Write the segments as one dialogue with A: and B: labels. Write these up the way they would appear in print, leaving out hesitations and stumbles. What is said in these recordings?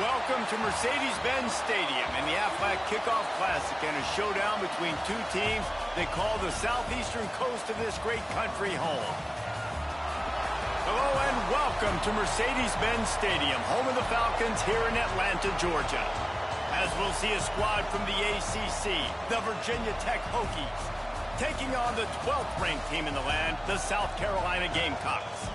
A: Welcome to Mercedes-Benz Stadium in the Aflac Kickoff Classic and a showdown between two teams that call the southeastern coast of this great country home. Hello and welcome to Mercedes-Benz Stadium, home of the Falcons here in Atlanta, Georgia. As we'll see a squad from the ACC, the Virginia Tech Hokies, taking on the 12th ranked team in the land, the South Carolina Gamecocks.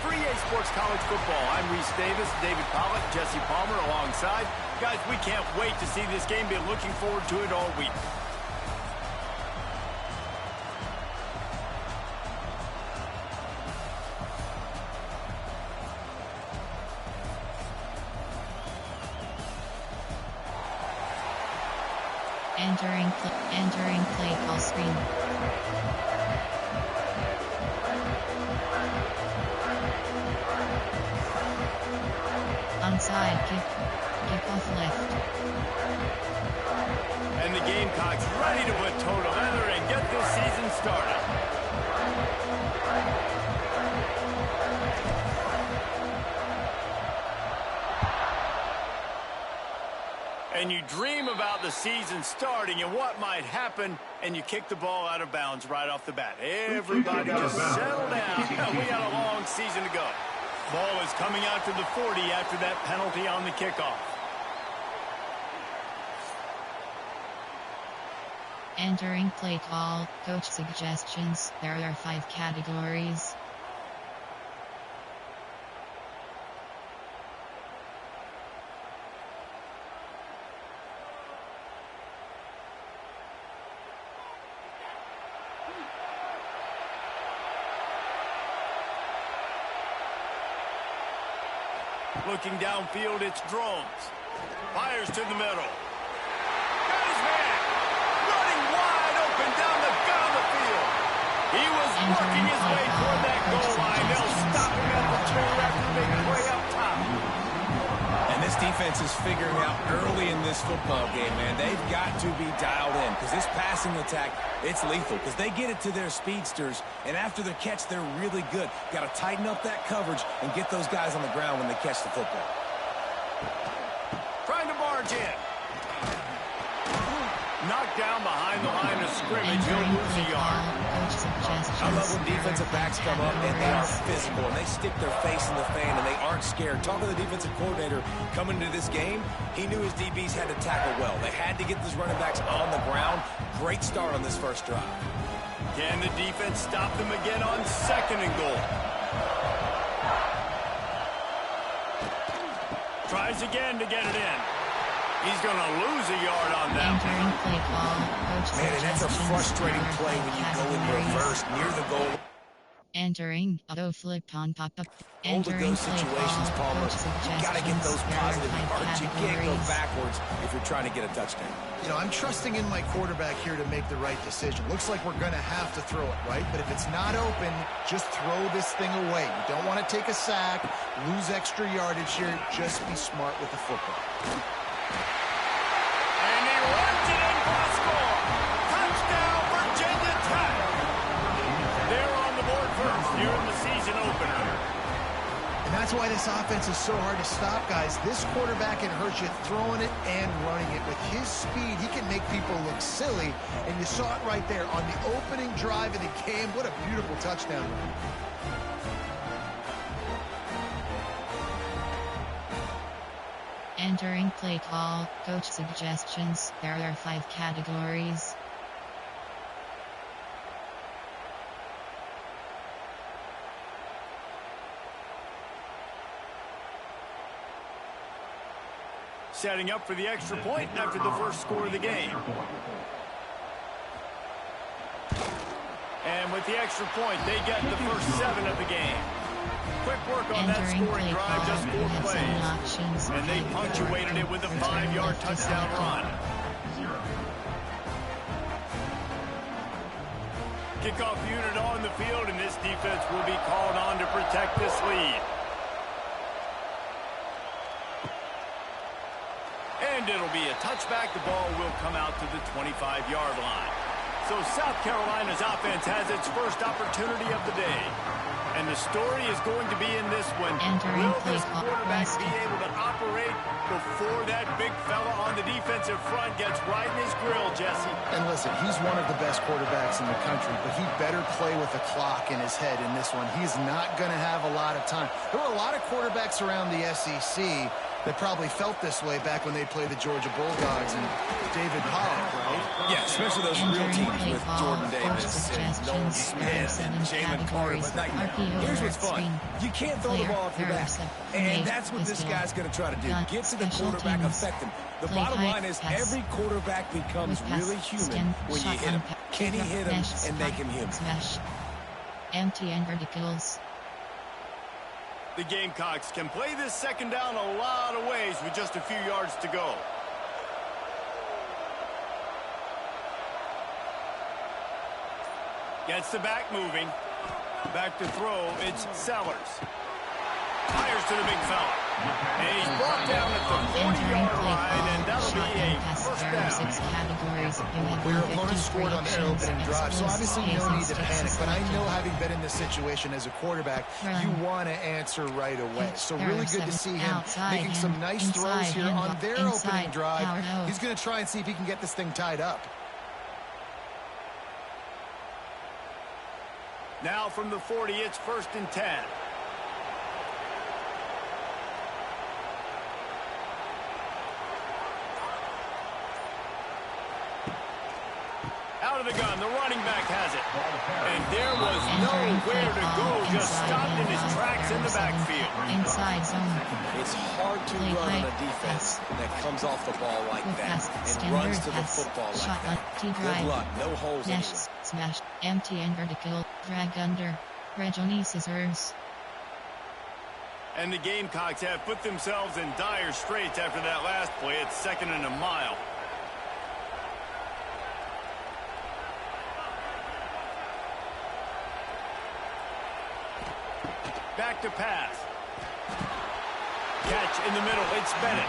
A: For EA Sports College Football, I'm Reese Davis, David Pollack, Jesse Palmer alongside. Guys, we can't wait to see this game. Been looking forward to it all week.
B: Entering play call screen. Onside kickoff left.
A: And the Gamecocks ready to put toe to leather and get this season started. And you dream about the season starting and what might happen, and you kick the ball out of bounds right off the bat. Everybody just settle down. We got a long season to go. Ball is coming out to the 40 after that penalty on the kickoff.
B: Entering play call, coach suggestions. There are 5 categories.
A: Looking downfield, it's Drones. Fires to the middle. Got his man. Running wide open down the gut of the field. He was working his way toward that goal line. They'll stop him at the 2 after the big play up top.
C: And this defense is figuring out early in this football game, man. They've got to be dialed in because this passing attack, it's lethal because they get it to their speedsters, and after the catch, they're really good. Got to tighten up that coverage and get those guys on the ground when they catch the football.
A: Trying to barge in. Knocked down behind the line of scrimmage. He'll lose a yard.
C: I love when defensive backs come up and they are physical and they stick their face in the fan and they aren't scared. Talking to the defensive coordinator coming into this game, he knew his DBs had to tackle well. They had to get those running backs on the ground. Great start on this first drive.
A: Can the defense stop them again on 2nd and goal? Tries again to get it in. He's going to lose a yard on that.
B: Entering play call, coach
C: Man, and that's a frustrating play when you go in reverse near the goal.
B: Entering auto flip on pop-up.
C: All of those situations, Palmer, you got to get those positive yards. You can't go backwards if you're trying to get a touchdown.
D: You know, I'm trusting in my quarterback here to make the right decision. Looks like we're going to have to throw it, right? But if it's not open, just throw this thing away. You don't want to take a sack, lose extra yardage here. Just be smart with the football.
A: And he runs it in for a score. Touchdown, Virginia Tech. They're on the board first here in the season opener.
D: And that's why this offense is so hard to stop, guys. This quarterback can hurt you throwing it and running it. With his speed, he can make people look silly. And you saw it right there on the opening drive of the game. What a beautiful touchdown run.
B: Entering play call, coach suggestions. There are 5 categories.
A: Setting up for the extra point after the first score of the game. And with the extra point, they get the first 7 of the game. Quick work on that scoring drive, just 4 plays. And they punctuated it with a 5-yard touchdown run. Kickoff unit on the field, and this defense will be called on to protect this lead. And it'll be a touchback. The ball will come out to the 25-yard line. So South Carolina's offense has its first opportunity of the day. And the story is going to be in this one. Will this quarterback be able to operate before that big fella on the defensive front gets right in his grill, Jesse?
D: And listen, he's one of the best quarterbacks in the country, but he better play with a clock in his head in this one. He's not going to have a lot of time. There were a lot of quarterbacks around the SEC that probably felt this way back when they played the Georgia Bulldogs and David Pollock, right?
C: Yeah, especially those real teams with Jordan Davis and Nolan Smith and Jalen Carter. But like, here's what's fun. You can't throw the ball off your back. And that's what this guy's going to try to do. Get to the quarterback, affect him. The bottom line is every quarterback becomes really human when you hit him. Can he hit him and make him human?
B: Empty and verticals.
A: The Gamecocks can play this second down a lot of ways with just a few yards to go. Gets the back moving. Back to throw, it's Sellers. Fires to the big fella. And he's brought down at the 40-yard line, and that'll be a first down.
D: Your opponent scored on their opening drive, so obviously no need to panic. But I know, having been in this situation as a quarterback, you want to answer right away. So really good to see him making some nice throws here on their opening drive. He's going to try and see if he can get this thing tied up.
A: Now from the 40, it's 1st and 10. Out of the gun, the running back has it. And there was nowhere to go, just stopped in his tracks in the backfield.
B: Inside zone.
C: It's hard to run on a defense that comes off the ball like that and runs to the football like that. Good luck, no holes anywhere.
B: Smash, empty and vertical, drag under. Reggie scissors.
A: And the Gamecocks have put themselves in dire straits after that last play. It's 2nd and a mile. Back to pass. Catch in the middle. It's Bennett.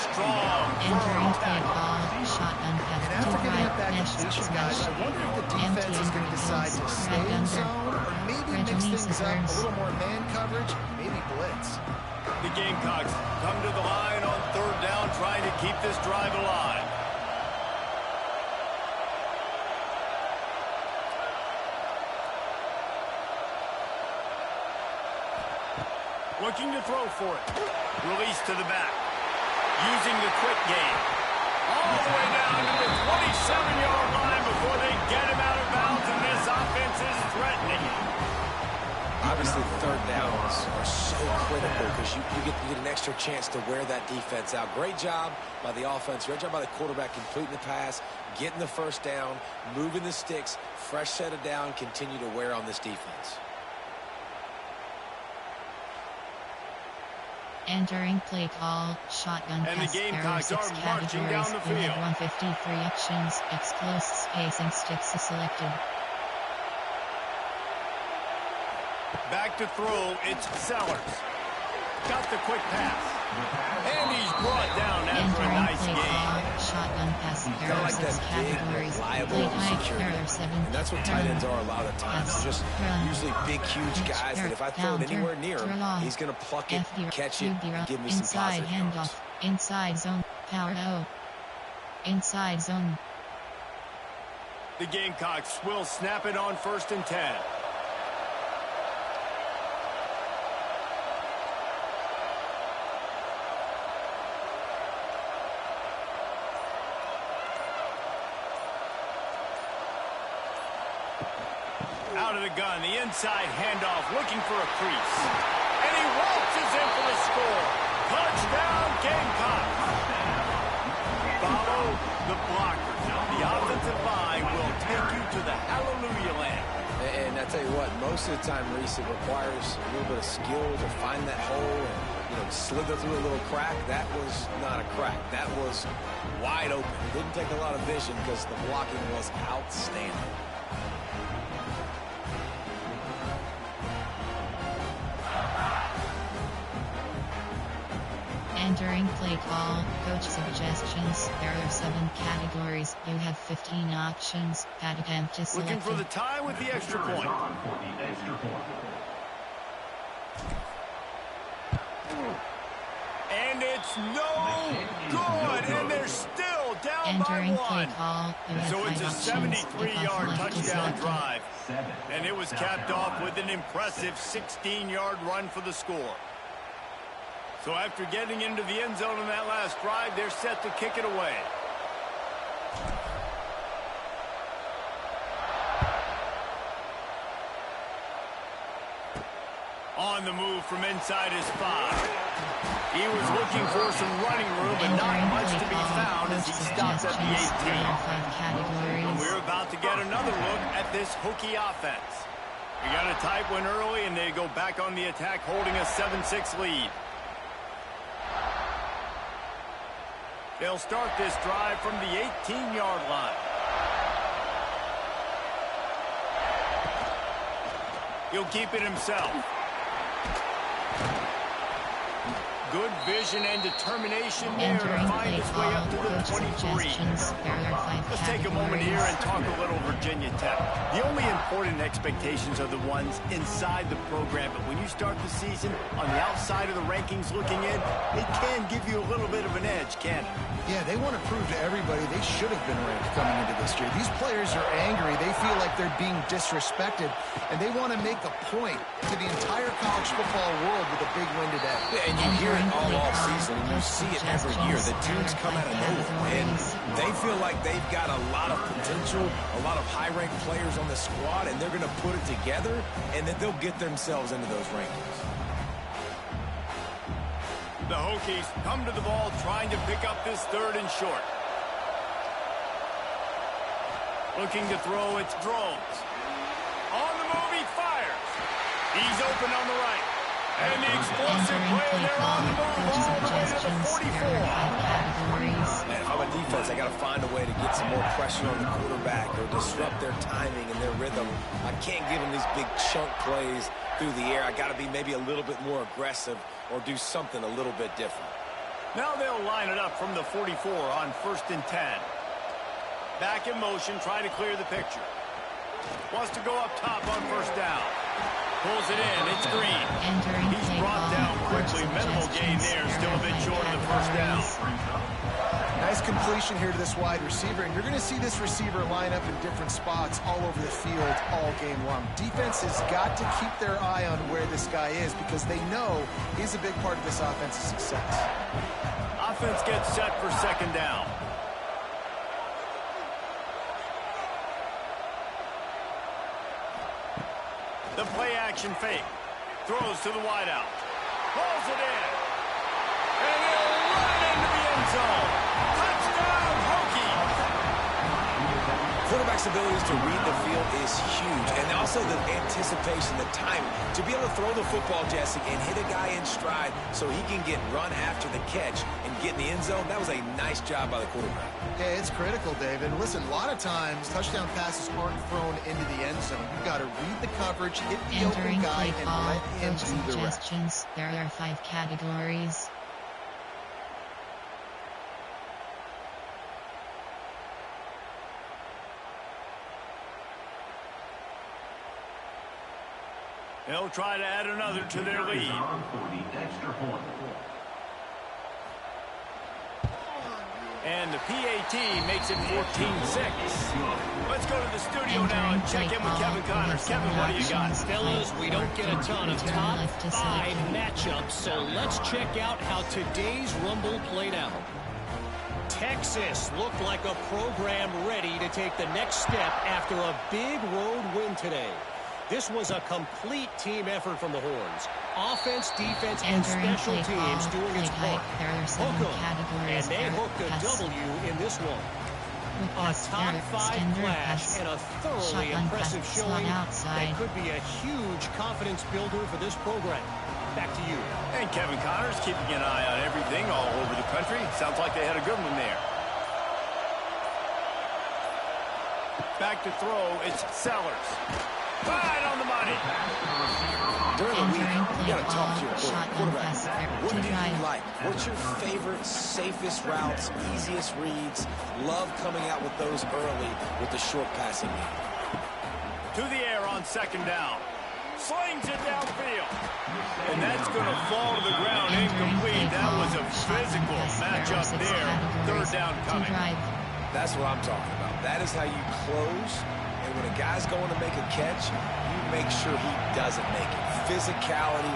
A: Strong.
B: Entering play ball. Shotgun pass.
D: And after getting up that completion, guys, I wonder if the defense is going to decide to stay in zone or maybe mix things up, a little more man coverage, maybe blitz.
A: The Gamecocks come to the line on 3rd down, trying to keep this drive alive. Looking to throw for it. Release to the back. Using the quick game. All the way down to the 27-yard line before they get him out of bounds, and this offense is threatening it.
C: Obviously, 3rd downs are so critical because you get an extra chance to wear that defense out. Great job by the offense. Great job by the quarterback completing the pass, getting the 1st down, moving the sticks, fresh set of down, continue to wear on this defense.
B: Entering play call, shotgun
A: and
B: pass,
A: the Gamecocks are marching down the field.
B: 153 actions, explosive spacing sticks selected.
A: Back to throw, it's Sellers. Got the quick pass. And he's brought down after a nice game.
B: Shotgun pass,
C: Kind of like that big, reliable security. And that's what tight ends are a lot of times. They're just usually big, huge guys that if I throw it anywhere near him, he's going to pluck it, catch it, and give me some positive yards.
B: Inside zone, power O. Inside zone.
A: The Gamecocks will snap it on 1st and 10. Out of the gun, the inside handoff, looking for a crease. And he waltzes in for the score. Touchdown, Gamecocks. Follow the blockers. Now the offensive line will take you to the hallelujah land.
C: And I tell you what, most of the time, Reese, it requires a little bit of skill to find that hole and slither through a little crack. That was not a crack. That was wide open. Didn't take a lot of vision because the blocking was outstanding.
B: Entering play call, coach suggestions. There are 7 categories. You have 15 options. Pad attempt is selected.
A: Looking for the tie with the extra point. And it's no good, and they're still down by
B: Entering play
A: 1.
B: call, you have
A: So it's
B: 5
A: a
B: options.
A: 73-yard
B: Kickoff left is
A: touchdown
B: selected.
A: drive. And it was capped off with an impressive 16-yard run for the score. So after getting into the end zone in that last drive, they're set to kick it away. On the move from inside his 5. He was looking for some running room, but not much to be found as he stopped at the 18. And we're about to get another look at this Hokie offense. We got a tight one early, and they go back on the attack, holding a 7-6 lead. They'll start this drive from the 18-yard line. He'll keep it himself. Good vision and determination there to find his way up to the 23. Let's take a moment here and talk a little Virginia Tech. The only important expectations are the ones inside the program, but when you start the season on the outside of the rankings looking in, it can give you a little bit of an edge, can't it?
D: Yeah, they want to prove to everybody they should have been ranked coming into this year. These players are angry. They feel like they're being disrespected, and they want to make a point to the entire college football world with a big win today.
C: Yeah, and you hear it all off season, and you see it every year. The teams come out of nowhere, and they feel like they've got a lot of potential, a lot of high-ranked players on the squad, and they're going to put it together, and then they'll get themselves into those rankings.
A: The Hokies come to the ball trying to pick up this 3rd and short. Looking to throw, it's Drones. On the move, he fires. He's open on the right. And the explosive play, and they're on the move all the way to the 44.
C: Man, if I'm a defense, I got to find a way to get some more pressure on the quarterback or disrupt their timing and their rhythm. I can't give them these big chunk plays through the air. I got to be maybe a little bit more aggressive or do something a little bit different.
A: Now they'll line it up from the 44 on 1st and 10. Back in motion, trying to clear the picture. Wants to go up top on 1st down. Pulls it in. It's Green. He's brought down quickly. Minimal gain there. Still a bit short of the 1st down.
D: Nice completion here to this wide receiver, and you're going to see this receiver line up in different spots all over the field all game long. Defense has got to keep their eye on where this guy is because they know he's a big part of this offense's success.
A: Offense gets set for 2nd down. The play-action fake. Throws to the wideout. Pulls it in. And he'll run into the end zone. Touchdown, Hokies!
C: Quarterback's abilities to read the field is huge, and also the anticipation, the timing. To be able to throw the football, Jesse, and hit a guy in stride so he can get run after the catch and get in the end zone, that was a nice job by the quarterback.
D: Yeah, it's critical, David. Listen, a lot of times touchdown passes aren't thrown into the end zone. You've got to read the coverage, hit the open guy, and let him do the rest.
B: There are 5 categories.
A: They'll try to add another to their lead. And the PAT makes it 14-6. Let's go to the studio now and check in with Kevin Connors. Kevin, what do you got?
E: Fellas, we don't get a ton of top 5 matchups, so let's check out how today's Rumble played out. Texas looked like a program ready to take the next step after a big road win today. This was a complete team effort from the Horns. Offense, defense, and special teams doing its part. Hook 'em, and they hooked a W in this one. A top 5 flash and a thoroughly impressive showing that could be a huge confidence builder for this program. Back to you.
A: And Kevin Connors keeping an eye on everything all over the country. Sounds like they had a good one there. Back to throw, it's Sellers. Right on the money.
C: During the week, you got to talk to your quarterback. What do you like? What's your favorite, safest routes, easiest reads? Love coming out with those early with the short passing game.
A: To the air on second down. Slings it downfield. And that's going to fall to the ground incomplete. That was a physical matchup there. Third down coming.
C: That's what I'm talking about. That is how you close. And when a guy's going to make a catch, you make sure he doesn't make it. Physicality,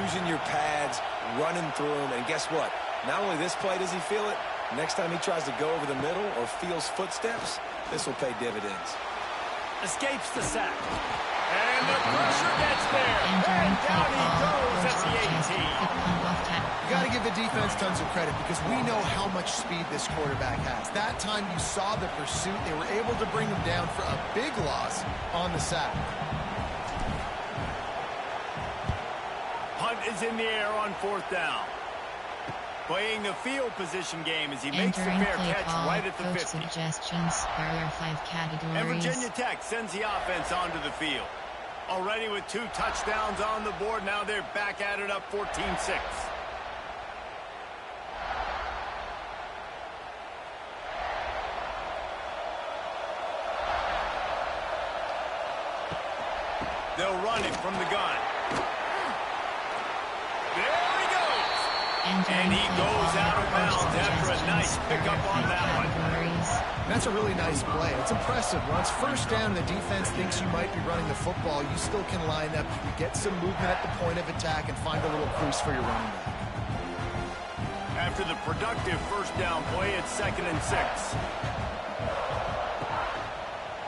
C: using your pads, running through them. And guess what? Not only this play does he feel it, next time he tries to go over the middle or feels footsteps, this will pay dividends.
A: Escapes the sack. And the pressure gets there. And down he goes at the 18.
D: You got to give the defense tons of credit because we know how much speed this quarterback has. That time you saw the pursuit. They were able to bring him down for a big loss on the sack.
A: Hunt is in the air on fourth down. Playing the field position game as he makes the fair catch right at the 50.
B: Suggestions. There are 5 categories.
A: And Virginia Tech sends the offense onto the field. Already with 2 touchdowns on the board, now they're back at it up 14-6. They'll run it from the gun. There he goes. And he goes out of bounds after a nice pickup on that one.
D: That's a really nice play. It's impressive. Once first down, the defense thinks you might be running the football. You still can line up, get some movement at the point of attack, and find a little crease for your running back.
A: After the productive first down play, it's 2nd and 6.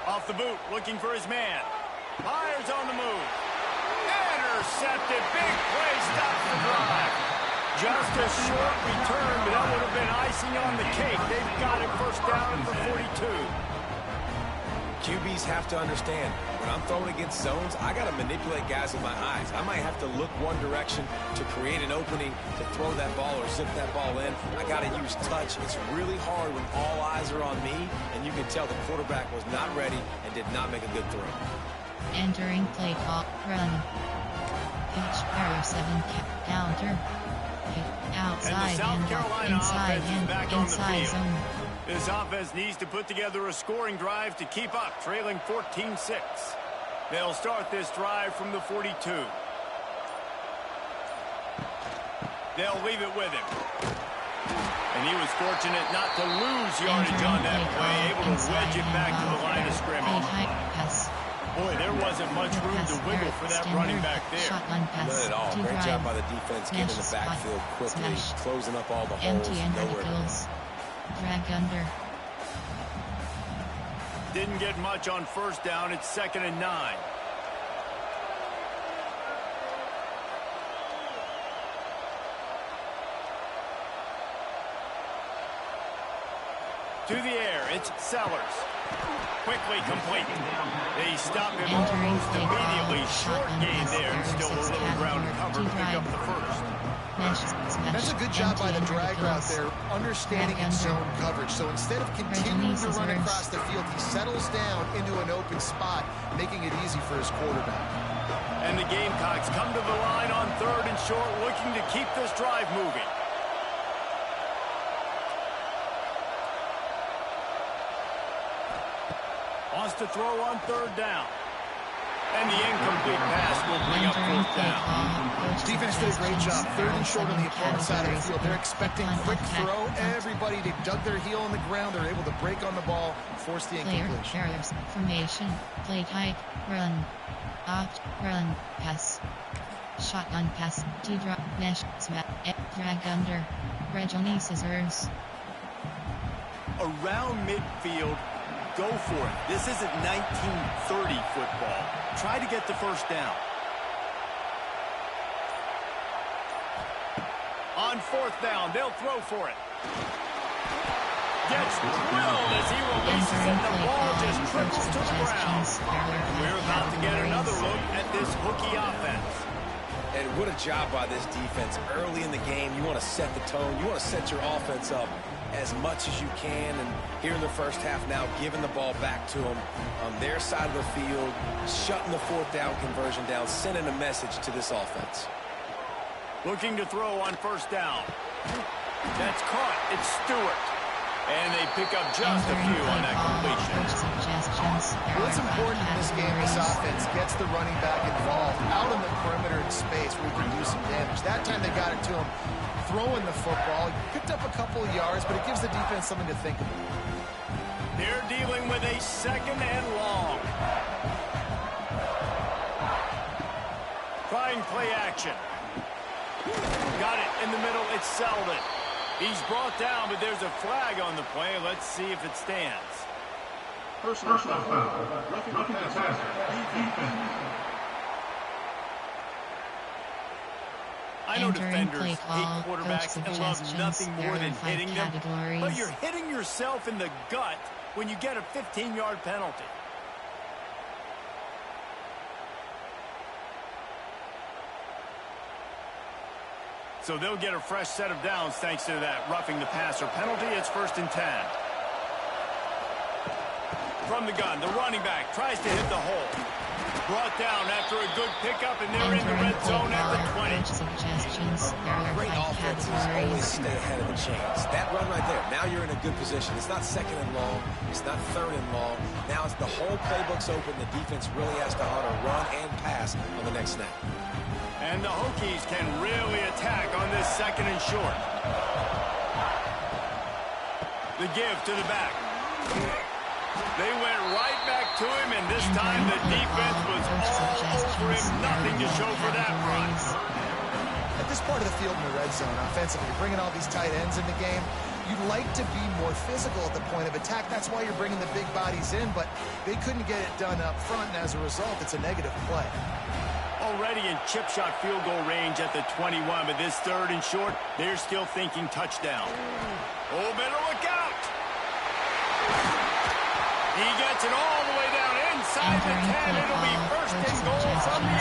A: Off the boot, looking for his man. Myers on the move. Intercepted. Big play. Stops the drive. Just a short return, but that would have been icing on the cake. They've got it first down at the 42.
C: QBs have to understand, when I'm throwing against zones, I got to manipulate guys with my eyes. I might have to look one direction to create an opening to throw that ball or zip that ball in. I got to use touch. It's really hard when all eyes are on me, and you can tell the quarterback was not ready and did not make a good throw.
B: Entering play call, run. Pitch, error 7, counter. Outside
A: and the South Carolina
B: inside
A: offense is back on the field.
B: Zone.
A: This offense needs to put together a scoring drive to keep up, trailing 14-6. They'll start this drive from the 42. They'll leave it with him. And he was fortunate not to lose yardage on that play, able to wedge it back to the line of scrimmage. Boy, there wasn't much room to wiggle for that running back there.
C: None at all. Great job by the defense getting in the backfield quickly, closing up all the holes. Nowhere to go.
B: Drag under.
A: Didn't get much on first down. It's 2nd and 9. To the air, it's Sellers. Quickly complete. They stop him almost immediately. Short gain there, and still a little ground to cover to pick up the first.
D: That's a good job by the drag route there, understanding its zone coverage. So instead of continuing to run across the field, he settles down into an open spot, making it easy for his quarterback.
A: And the Gamecocks come to the line on 3rd and short, looking to keep this drive moving. Wants to throw on 3rd down. And the incomplete pass will bring up 4th down.
D: Defense did a great job. 3rd and short on the opponent side of the field. They're expecting quick throw. Everybody, they dug their heel on the ground. They're able to break on the ball, force the incompletion.
B: Formation, play hike, run, opt, run, pass. Shotgun pass, T-drop, mesh, smack, drag under, Reggie scissors.
A: Around midfield, go for it. This isn't 1930 football. Try to get the first down. On 4th down, they'll throw for it. Gets drilled as he releases it, and the ball just triples to the ground. And we're about to get another look at this hooky offense.
C: And what a job by this defense. Early in the game, you want to set the tone. You want to set your offense up. as much as you can. And here in the first half now, giving the ball back to them on their side of the field, shutting the fourth down conversion down, sending a message to this offense.
A: Looking to throw on first down. That's caught. It's Stewart. And they pick up just a few on that completion.
D: What's important in this game, this offense gets the running back involved out on the perimeter in space where he can do some damage. That time they got it to him throwing the football. He picked up a couple of yards, but it gives the defense something to think about.
A: They're dealing with a second and long. Trying play action. Got it in the middle. It's Selden. He's brought down, but there's a flag on the play. Let's see if it stands.
F: Personal foul. Roughing the passer. Defense.
A: I know defenders hate quarterbacks and love nothing more than hitting them, but you're hitting yourself in the gut when you get a 15-yard penalty. So they'll get a fresh set of downs thanks to that roughing the passer penalty. It's 1st and 10. From the gun, the running back tries to hit the hole. Brought down after a good pickup, and they're in the red zone at the 20.
C: Great offenses always stay ahead of the chains. That run right there, now you're in a good position. It's not second and long. It's not third and long. Now it's the whole playbook's open. The defense really has to honor run and pass on the next snap.
A: And the Hokies can really attack on this second and short. The give to the back. They went right back to him, and this time the defense was all over him. Nothing to show for that run.
D: At this part of the field in the red zone, offensively, you're bringing all these tight ends in the game. You'd like to be more physical at the point of attack. That's why you're bringing the big bodies in, but they couldn't get it done up front, and as a result, it's a negative play.
A: Already in chip shot field goal range at the 21, but this third and short, they're still thinking touchdown. Oh, better look out! He gets it all the way down inside the 10. It'll be 1st and goal from the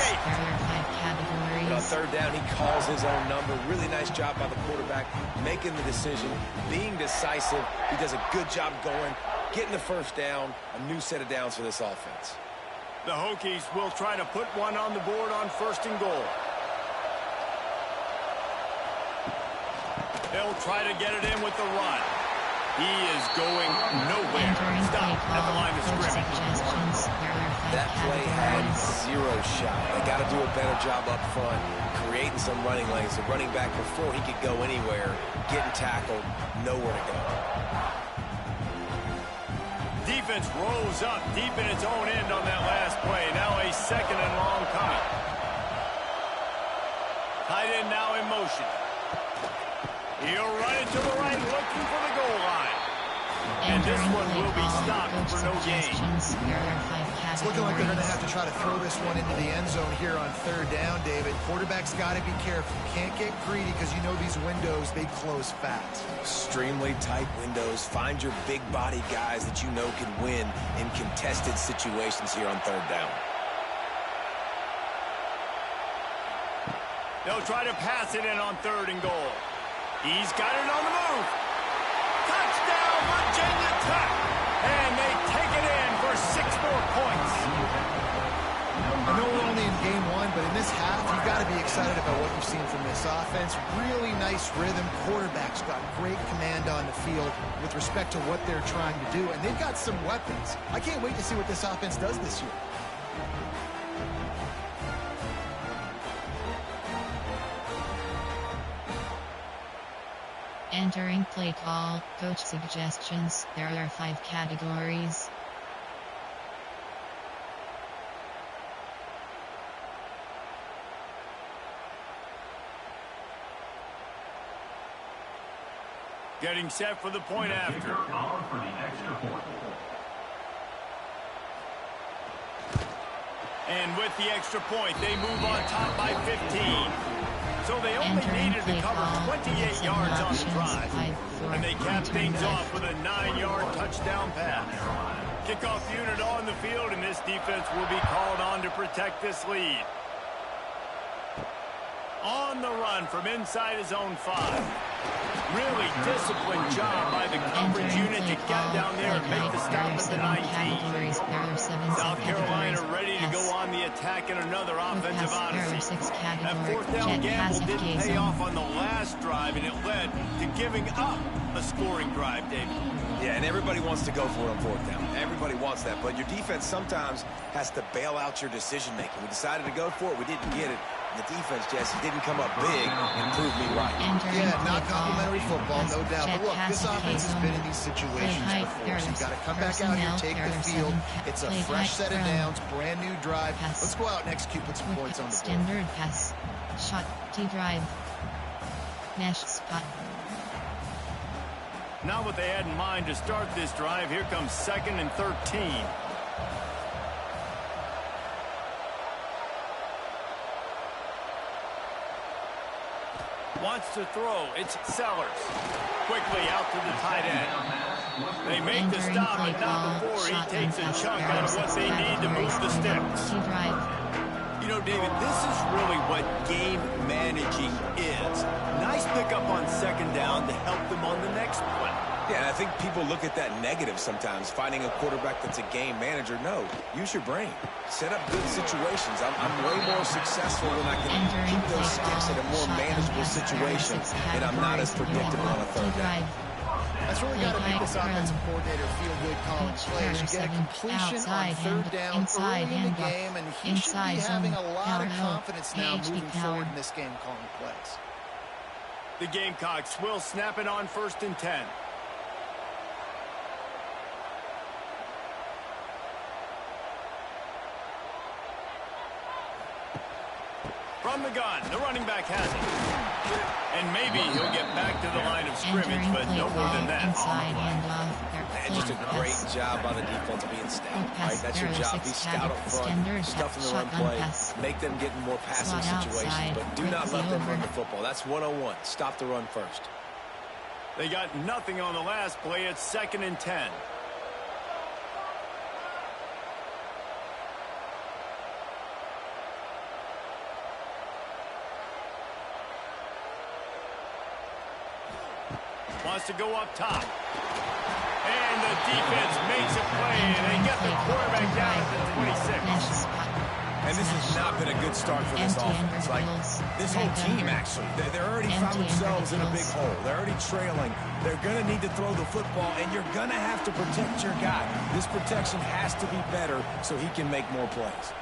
A: 8.
C: On third down, he calls his own number. Really nice job by the quarterback, making the decision, being decisive. He does a good job going, getting the first down, a new set of downs for this offense.
A: The Hokies will try to put one on the board on 1st and goal. They'll try to get it in with the run. He is going nowhere. Stop at the line of scrimmage.
C: That play had 0 shot. They got to do a better job up front, creating some running lanes. The running back, before he could go anywhere, getting tackled, nowhere to go.
A: Defense rose up deep in its own end on that last play. Now a second and long coming. Tight end now in motion. He'll run it to the right, looking for the goal line. And this one will be stopped for no gain.
D: It's looking like they're going to have to try to throw this one into the end zone here on third down, David. Quarterback's got to be careful. Can't get greedy because you know these windows, they close fast.
C: Extremely tight windows. Find your big body guys that you know can win in contested situations here on third down.
A: They'll try to pass it in on 3rd and goal. He's got it on the move. Touchdown, Virginia Tech. And they take it in for 6 more points.
D: I know we're only in game 1, but in this half, you've got to be excited about what you've seen from this offense. Really nice rhythm. Quarterback's got great command on the field with respect to what they're trying to do. And they've got some weapons. I can't wait to see what this offense does this year.
B: Entering play call, coach suggestions. There are 5 categories.
A: Getting set for the point after. And with the extra point, they move on top by 15. So they only needed to cover 28 yards on the drive. And they cap things off with a 9-yard touchdown pass. Kickoff unit on the field, and this defense will be called on to protect this lead. On the run from inside his own 5. Really disciplined job by the coverage unit to get down there and make the stop at the 19. South Carolina ready to go on the attack in another offensive odyssey. That fourth down gamble didn't pay off on the last drive, and it led to giving up a scoring drive, David.
C: Yeah, and everybody wants to go for it on fourth down. Everybody wants that, but your defense sometimes has to bail out your decision-making. We decided to go for it. We didn't get it. The defense, Jesse, didn't come up big and prove me right.
D: Yeah, not complimentary football, no doubt. But look, this offense has been in these situations before, so you've got to come back out here, take the field. It's a fresh set of downs, brand new drive. Let's go out and execute, put some points on the board.
B: Standard pass, shot, T-drive, mesh spot.
A: Not what they had in mind to start this drive. Here comes 2nd and 13. Wants to throw. It's Sellers. Quickly out to the tight end. They make the stop, but not before he takes a chunk out of what they need to move the sticks. You know, David, this is really what game managing is. Nice pickup on 2nd down to help them on the next play.
C: Yeah, and I think people look at that negative sometimes, finding a quarterback that's a game manager. No, use your brain. Set up good situations. I'm way more successful when I can keep those sticks in a more manageable situation, and I'm not as predictable on a third down.
D: That's really got to make this offensive coordinator feel good calling plays. You get a completion on 3rd down early in the game, and he should be having a lot of confidence now moving forward in this game calling plays.
A: The Gamecocks will snap it on 1st and 10. From the gun, the running back has it. And maybe he'll get back to the line of scrimmage, but no more than that.
C: And just a great job by the defense being stout. Right, that's your job. Be stout up front, stuff in the run play, make them get in more passing situations, but do not let them run the football. That's 101. Stop the run first.
A: They got nothing on the last play. It's 2nd and 10. Wants to go up top. And the defense makes a play, and they get the quarterback down at the 26.
C: And this has not been a good start for this offense. Like, this whole team, actually. They're already found themselves in a big hole. They're already trailing. They're going to need to throw the football, and you're going to have to protect your guy. This protection has to be better so he can make more plays.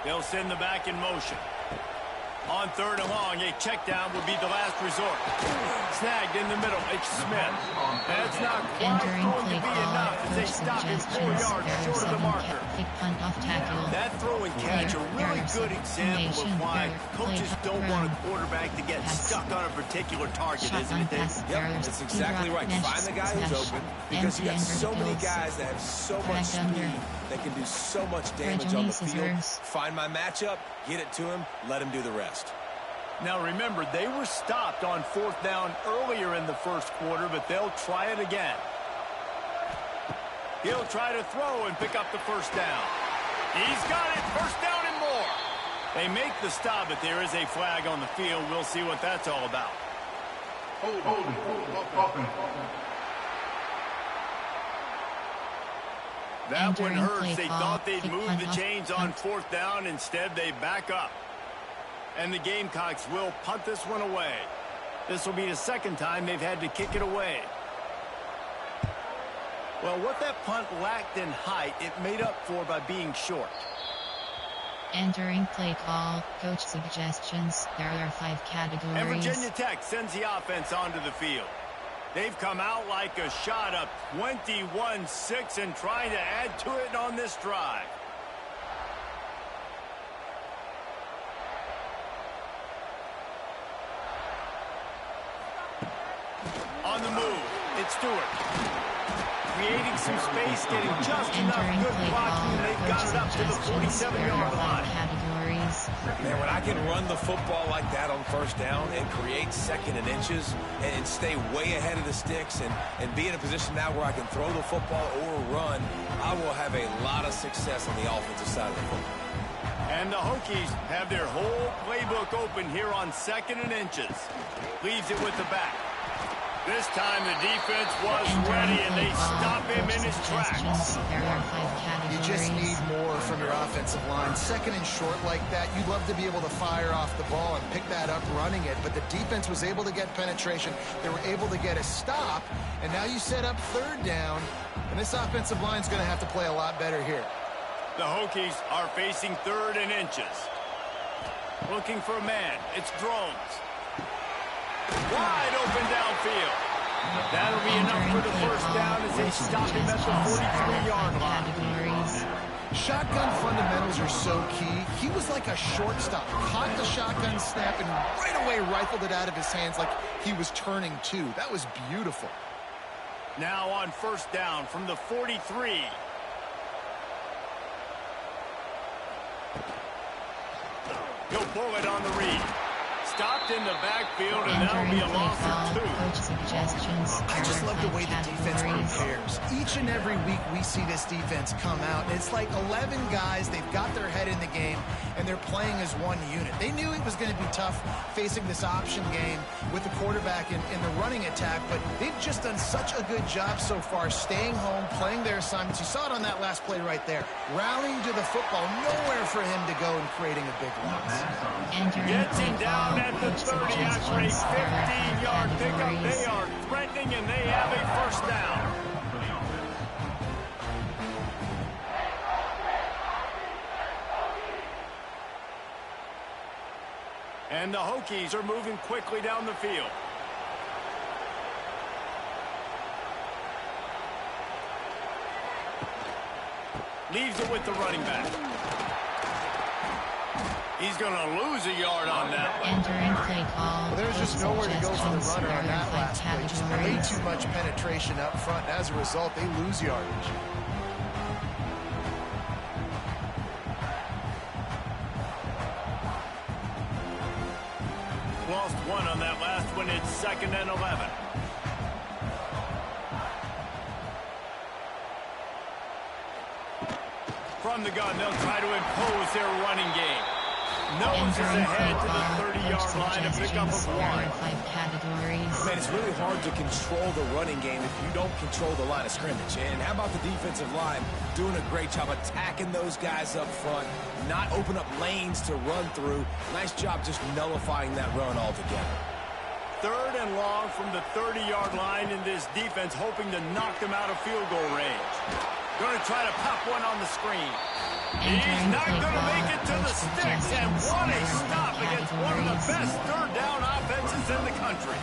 A: They'll send the back in motion. On 3rd and long, a check down would be the last resort. Snagged in the middle, it's Smith. That's not quite going to be enough as they stop him 4 yards short of the marker. That throw and catch, a really good example of why coaches don't want a quarterback to get stuck on a particular target, isn't it, Dave?
C: Yep, that's exactly right. Find the guy who's open, because you got so many guys that have so much speed that can do so much damage on the field. Find my matchup, get it to him, let him do the rest.
A: Now remember, they were stopped on 4th down earlier in the 1st quarter, but they'll try it again. He'll try to throw and pick up the 1st down. He's got it, 1st down and more. They make the stop, but there is a flag on the field. We'll see what that's all about. That one hurts. They thought they'd move the chains on 4th down. Instead, they back up. And the Gamecocks will punt this one away. This will be the 2nd time they've had to kick it away. Well, what that punt lacked in height, it made up for by being short.
B: Entering play call, coach suggestions. There are 5 categories.
A: And Virginia Tech sends the offense onto the field. They've come out like a shot up 21-6 and trying to add to it on this drive. On the move, it's Stewart. Creating some space, getting just enough good blocking, and they've got it up to the 47-yard line.
C: Man, when I can run the football like that on 1st down and create 2nd and inches and stay way ahead of the sticks and be in a position now where I can throw the football or run, I will have a lot of success on the offensive side of the football.
A: And the Hokies have their whole playbook open here on 2nd and inches. Leaves it with the back. This time the defense was ready, and they stop him in his tracks.
B: There are 5 categories.
D: You just need more from your offensive line. 2nd and short like that, you'd love to be able to fire off the ball and pick that up running it, but the defense was able to get penetration. They were able to get a stop, and now you set up 3rd down, and this offensive line is going to have to play a lot better here.
A: The Hokies are facing 3rd and inches. Looking for a man. It's Drones. Wide open downfield. That'll be enough for the 1st down as they stop him at the 43-yard line.
D: Shotgun fundamentals are so key. He was like a shortstop. Caught the shotgun snap and right away rifled it out of his hands like he was turning two. That was beautiful.
A: Now on 1st down from the 43. He'll pull it on the read. Stopped in the backfield, and that'll be a loss of 2.
B: Coach suggestions.
D: I just love the way the defense prepares. Each and every week we see this defense come out, and it's like 11 guys. They've got their head in the game, and they're playing as one unit. They knew it was going to be tough facing this option game with the quarterback in the running attack, but they've just done such a good job so far staying home, playing their assignments. You saw it on that last play right there. Rallying to the football, nowhere for him to go and creating a big loss.
A: Gets him down at the 30 after a 15-yard pickup. They are threatening, and they have a 1st down. And the Hokies are moving quickly down the field. Leaves it with the running back. He's going to lose a yard on that one.
B: Entering play call.
D: Well, there's just nowhere to go for the runner on that last play. Just way too much penetration up front. As a result, they lose yardage.
A: Lost 1 on that last one. It's 2nd and 11. From the gun, they'll try to impose their running game. Noses ahead to the 30-yard line, a pickup of 1.
C: Man, it's really hard to control the running game if you don't control the line of scrimmage. And how about the defensive line doing a great job attacking those guys up front, not open up lanes to run through. Nice job just nullifying that run altogether.
A: 3rd and long from the 30-yard line, in this defense hoping to knock them out of field goal range. Going to try to pop one on the screen. He's not going to make it to the sticks, and what a stop against one of the best 3rd down offenses in the country.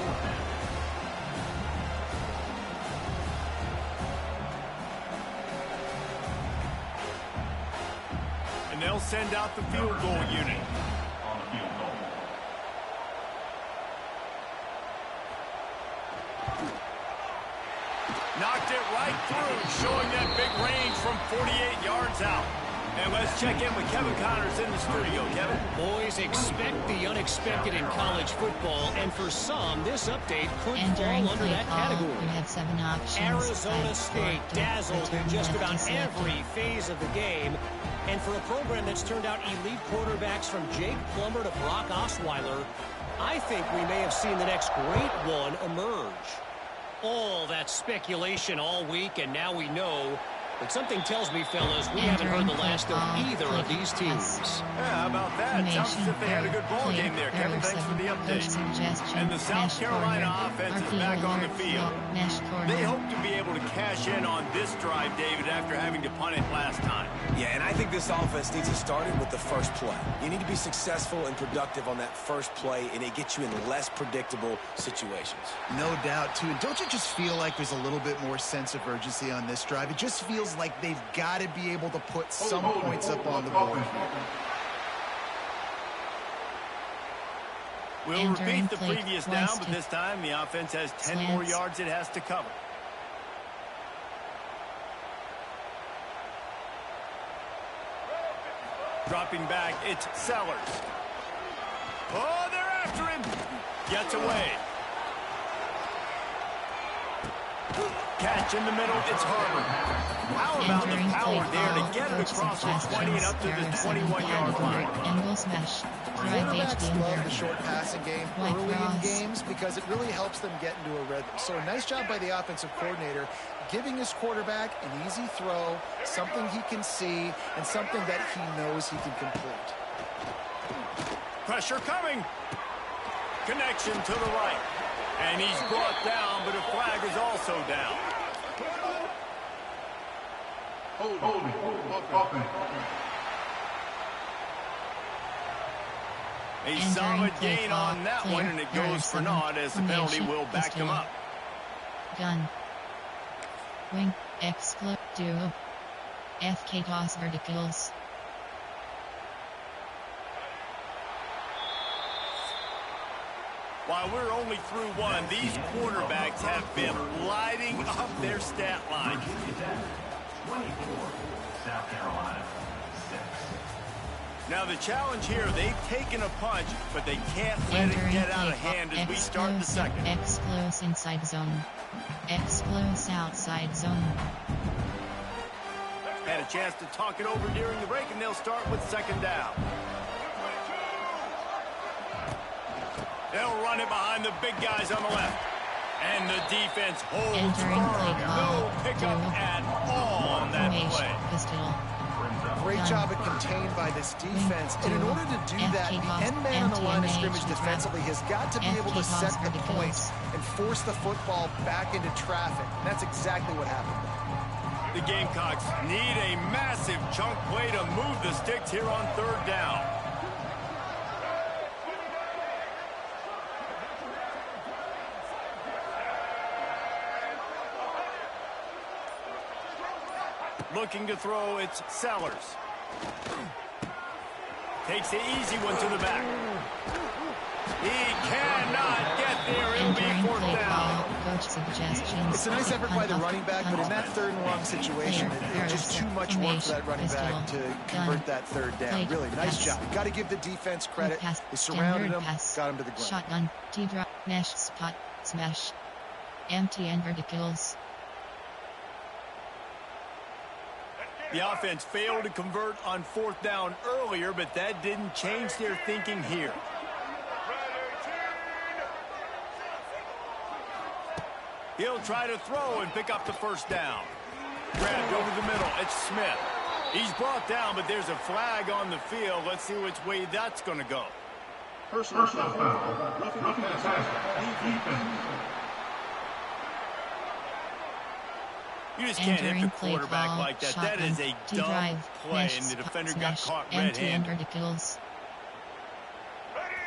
A: And they'll send out the field goal unit. Knocked it right through, showing that big range from 48 yards out. And let's check in with Kevin Connors in the studio. Kevin?
E: Boys, expect the unexpected in college football, and for some, this update could fall under that category.
B: We have 7 options.
E: Arizona State dazzled in just about every phase of the game. And for a program that's turned out elite quarterbacks from Jake Plummer to Brock Osweiler, I think we may have seen the next great one emerge. All that speculation all week, and now we know. But something tells me, fellas, we haven't heard the last of either of these teams.
A: Yeah, how about that? Sounds as if they had a good ball game there, Kevin. Thanks for the update. And the South Carolina offense is back on the field. They hope to be able to cash in on this drive, David, after having to punt it last time.
C: Yeah, and I think this offense needs to start it with the first play. You need to be successful and productive on that first play, and it gets you in less predictable situations.
D: No doubt, too. And don't you just feel like there's a little bit more sense of urgency on this drive? It just feels like they've got to be able to put some points up on the board.
A: We'll repeat the previous down, but this time the offense has 10 more yards it has to cover. Dropping back, it's Sellers. Oh, they're after him. Gets away. Catch in the middle, it's Harvard. How about the power there to get it across the 20 and up to the 21-yard line?
B: Angle smash. Drive
D: Quarterbacks love
B: HB
D: the short passing game early in games because it really helps them get into a rhythm. So a nice job by the offensive coordinator giving his quarterback an easy throw, something he can see, and something that he knows he can complete.
A: Pressure coming. Connection to the right. And he's brought down, but a flag is also down.
F: Holding.
A: A solid gain on that one, and it goes for naught as the penalty will back him up.
B: Gun. Wing. Exclude. Duo. FK toss verticals.
A: While we're only through one, these quarterbacks have been lighting up their stat line.
F: 24, South Carolina, 6.
B: Now the challenge here, they've taken a punch, but they can't let it get out of hand as we start the second. Exclose inside zone. Exclose outside zone.
A: Had a chance to talk it over during the break, and they'll start with second down. They'll run it behind the big guys on the left. And the defense holds firm. No pickup at all on that play.
D: Great job at contained by this defense. And in order to do that, the end man on the line of scrimmage defensively has got to be able to set the points and force the football back into traffic. And that's exactly what happened.
A: The Gamecocks need a massive chunk play to move the sticks here on third down. Looking to throw, it's Sellers. Takes the easy one to the back. He cannot get there. It'll be fourth down.
D: It's a nice effort by the running back, but in that third and long situation, it's just too much work for that running back to convert that third down. Really, nice job. Got to give the defense credit. They surrounded him, got him to the ground.
B: Shotgun, T-drop, mesh, spot, smash. Empty and verticals.
A: The offense failed to convert on fourth down earlier, but that didn't change their thinking here. He'll try to throw and pick up the first down. Grabbed over the middle. It's Smith. He's brought down, but there's a flag on the field. Let's see which way that's going to go.
F: Personal foul. Roughing the passer. Defense.
A: You just can't hit the quarterback like that. That is a dumb play, and the defender got caught red-handed.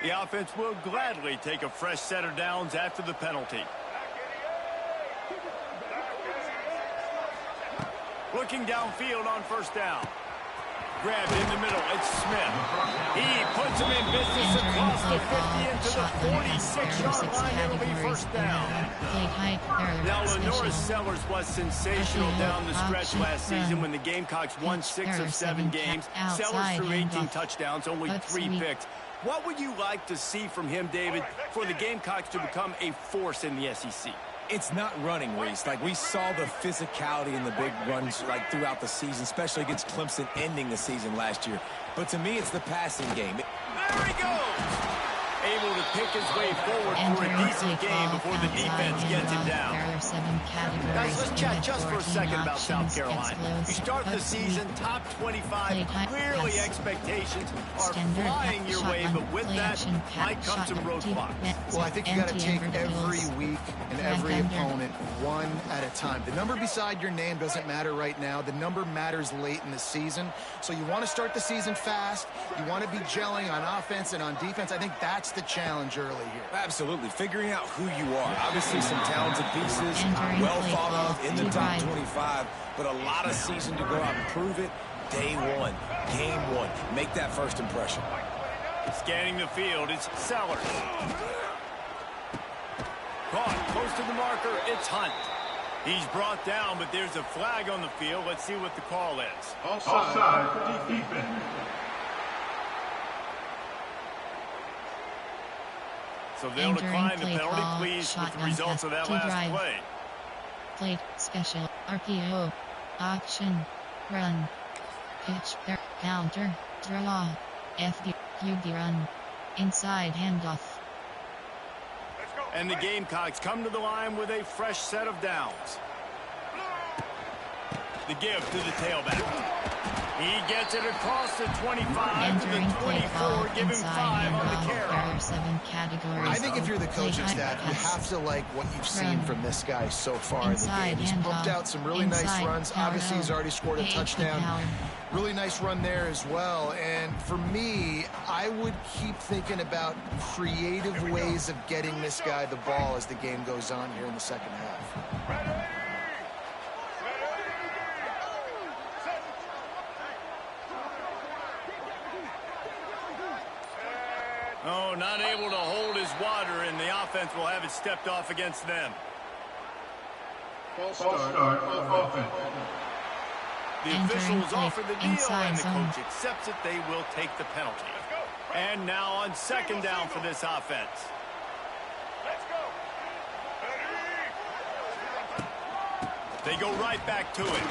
A: The offense will gladly take a fresh set of downs after the penalty. Looking downfield on first down. Grabbed in the middle. It's Smith. He puts him in business across the 50 into the 46-yard line. It'll be first down. Now, Lenore's Sellers was sensational down the stretch last season when the Gamecocks won 6 of 7 games. Sellers threw 18 touchdowns, only 3 picks. What would you like to see from him, David, for the Gamecocks to become a force in the SEC?
C: It's not running, Reese. Like, we saw the physicality in the big runs, like, throughout the season, especially against Clemson ending the season last year. But to me, it's the passing game.
A: There he goes! Able to pick his way forward for a decent game before the defense gets him down. Guys, let's chat just for a second about South Carolina. You start the season top 25. Clearly, expectations are flying your way, but with that might come some roadblocks.
D: Well, I think you got to take every week and every opponent one at a time. The number beside your name doesn't matter right now. The number matters late in the season. So you want to start the season fast. You want to be gelling on offense and on defense. I think that's the challenge early here.
C: Absolutely. Figuring out who you are. Obviously some talented pieces, well thought of in the top 25, but a lot of season to go out and prove it. Day one, game one. Make that first impression.
A: Scanning the field, it's Sellers. Caught close to the marker, it's Hunt. He's brought down, but there's a flag on the field. Let's see what the call is.
F: Offside, defense.
A: So they'll decline the penalty, pleased with the results of that last play.
B: plate, special, RPO, auction, run, pitch, counter, draw, FD, QB run, inside handoff.
A: And the Gamecocks come to the line with a fresh set of downs. The give to the tailback. He gets it across the 25 to the 24, giving 5 on the carry.
B: 7 categories.
D: I think if you're the coaching staff, you have to like what you've seen from this guy so far in the game. He's pumped out some really nice runs. Obviously, he's already scored a touchdown. Really nice run there as well. And for me, I would keep thinking about creative ways of getting this guy the ball as the game goes on here in the second half.
A: Oh, not able to hold his water, and the offense will have it stepped off against them.
F: False start of offense.
A: The officials offer the deal, and the coach accepts it. They will take the penalty. And now on second down for this offense. They go right back to it.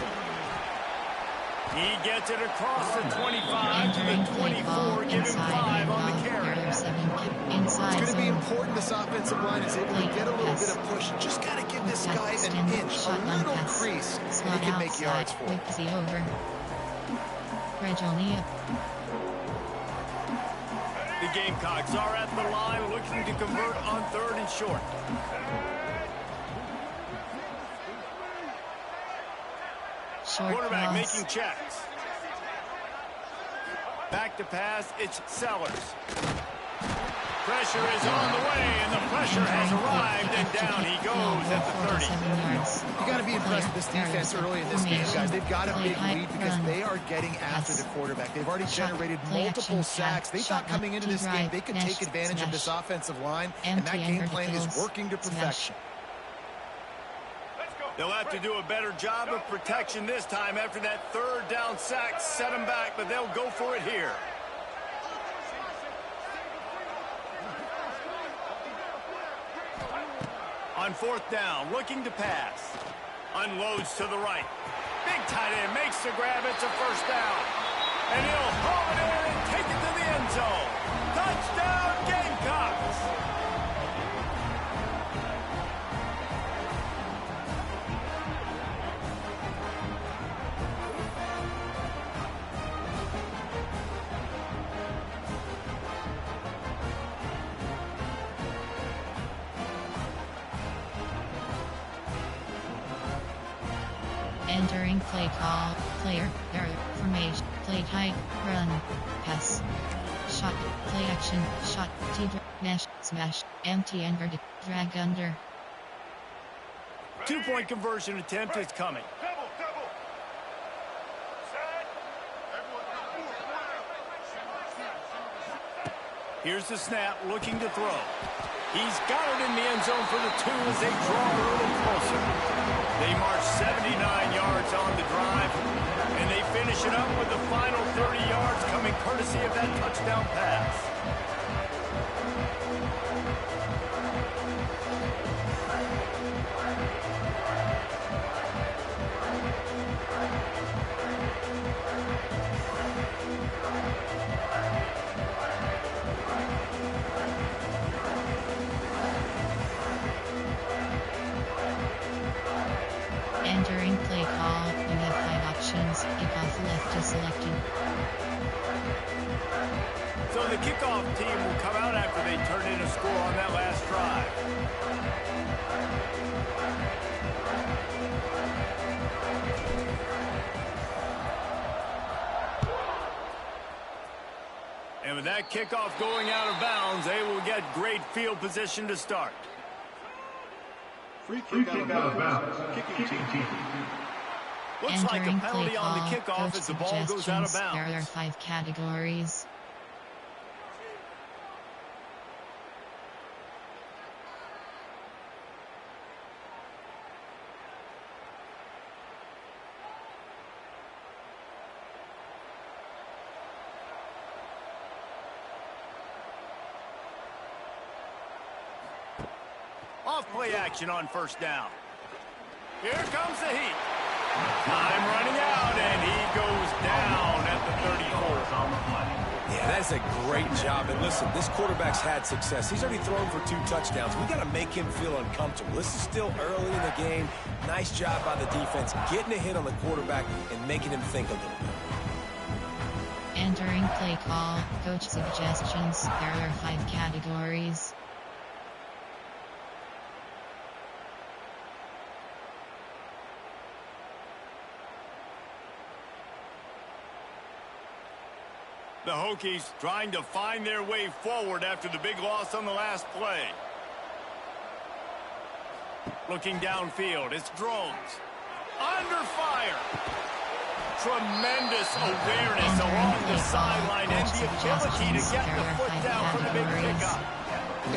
A: He gets it across the 25 to the 24, giving 5 on the carry.
D: It's going to be important this offensive line is able to get a little bit of push. Just got to give this guy an inch, a little crease, and he can make yards for it.
A: The Gamecocks are at the line looking to convert on 3rd and short. Quarterback making checks. Back to pass, it's Sellers. Pressure is on the way, and the pressure has arrived, and down he goes at the 30.
D: You got to be impressed with this defense early in this game, guys. They've got a big lead because they are getting after the quarterback. They've already generated multiple sacks. They thought coming into this game they could take advantage of this offensive line, and that game plan is working to perfection.
A: They'll have to do a better job of protection this time after that 3rd down sack set them back, but they'll go for it here. On 4th down, looking to pass. Unloads to the right. Big tight end makes the grab. It's a 1st down. And he'll haul it in and take it to the end zone. Touchdown, Gamecocks!
B: Entering play call, player, error, formation, play high, run, pass, shot, play action, shot, mesh, smash, empty inverted, drag under.
A: 2-point conversion attempt is coming. Here's the snap, looking to throw. He's got it in the end zone for the 2 as they draw a little closer. They march 79 yards on the drive, and they finish it up with the final 30 yards coming courtesy of that touchdown pass.
B: Entering play call, you have 5 options, kickoff left is selected.
A: So the kickoff team will come out after they turn in a score on that last drive. And with that kickoff going out of bounds, they will get great field position to start.
F: Free kick out of bounds. Kicking team.
A: Looks like a penalty on the kickoff as the ball goes out of bounds.
B: There are 5 categories.
A: Off play action on 1st down. Here comes the heat. Time running out, and he goes down at the 34.
C: Yeah, that's a great job. And listen, this quarterback's had success. He's already thrown for 2 touchdowns. We got to make him feel uncomfortable. This is still early in the game. Nice job by the defense, getting a hit on the quarterback and making him think a little bit.
B: Entering play call, coach suggestions. There are 5 categories.
A: The Hokies trying to find their way forward after the big loss on the last play. Looking downfield, it's drones. Under fire. Tremendous awareness along the sideline and the ability to get the foot down for the big pickup.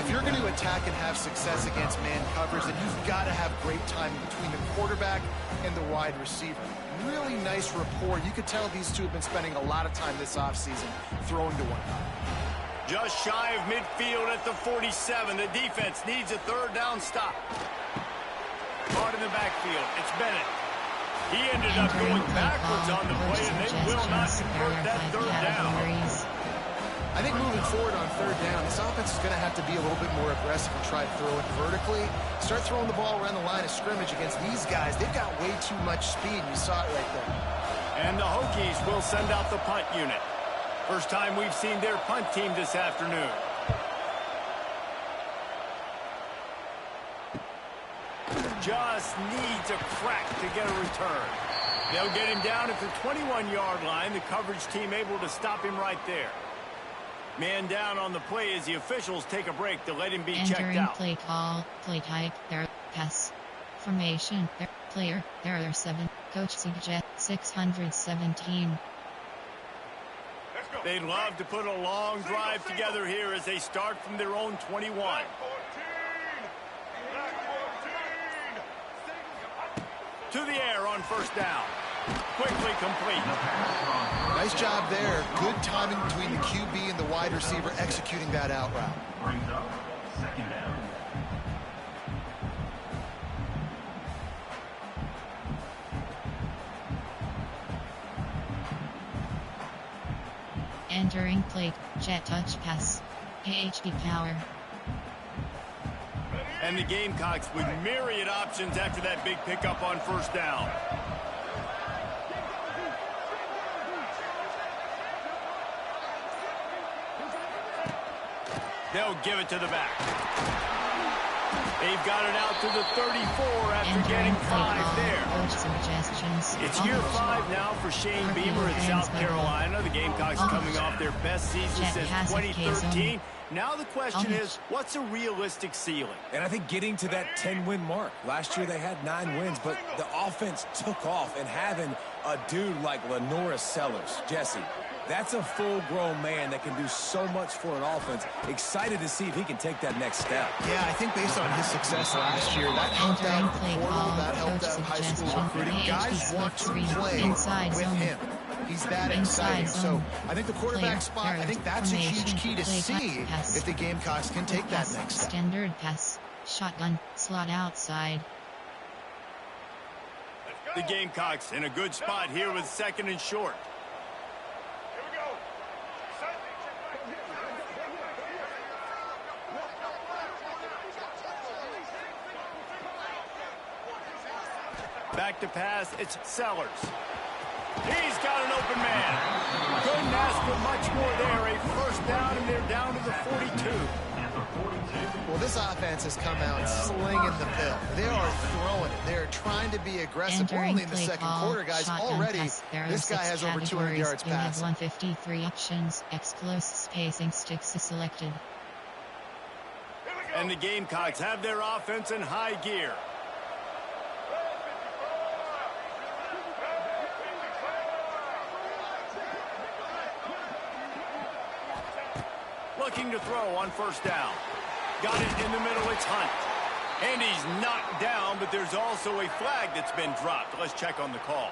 D: If you're going to attack and have success against man coverage, then you've got to have great timing between the quarterback and the wide receiver. Really nice rapport. You could tell these two have been spending a lot of time this offseason throwing to one another.
A: Just shy of midfield at the 47. The defense needs a third down stop. Caught in the backfield. It's Bennett. He ended up going backwards on the play, and they will not convert that third down.
D: I think moving forward on third down, this offense is going to have to be a little bit more aggressive and try to throw it vertically. Start throwing the ball around the line of scrimmage against these guys. They've got way too much speed, and you saw it right there.
A: And the Hokies will send out the punt unit. First time we've seen their punt team this afternoon. Just needs a crack to get a return. They'll get him down at the 21-yard line. The coverage team able to stop him right there. Man down on the play as the officials take a break to let him be checked out.
B: Entering play call, play type, there, pass. Formation, there, player, there are 7. Coach suggest 617.
A: They'd love to put a long drive together here as they start from their own 21. To the air on first down. Quickly complete.
D: Nice job there. Good timing between the QB and the wide receiver executing that out route.
F: Brings up second down.
B: Entering play, jet touch pass. HD power.
A: And the Gamecocks with myriad options after that big pickup on first down. They'll give it to the back. They've got it out to the 34 after getting 5 there. It's year 5 now for Shane Beamer at South Carolina. The Gamecocks coming off their best season since 2013. Now the question is, what's a realistic ceiling?
C: And I think getting to that 10-win mark. Last year they had 9 wins, but the offense took off. And having a dude like Lenora Sellers, Jesse, that's a full-grown man that can do so much for an offense. Excited to see if he can take that next step.
D: Yeah, I think based on his success last year, that helped out portal, that helped out high school recruiting. Guys want to play with him. He's that exciting. So I think the quarterback spot, I think that's a huge key to see if the Gamecocks can take that next step.
B: Standard pass, shotgun, slot outside.
A: The Gamecocks in a good spot here with second and short. Back to pass, it's Sellers. He's got an open man. Couldn't ask for much more there. A first down, and they're down to the 42.
D: Well, this offense has come out slinging the pill. They are throwing it. They're trying to be aggressive. We're only in the second quarter, guys. Already, this guy has over 200 yards passing.
B: 153 options. Explosive spacing sticks is selected.
A: And the Gamecocks have their offense in high gear. Looking to throw on first down. Got it in the middle, it's Hunt. And he's knocked down, but there's also a flag that's been dropped. Let's check on the call.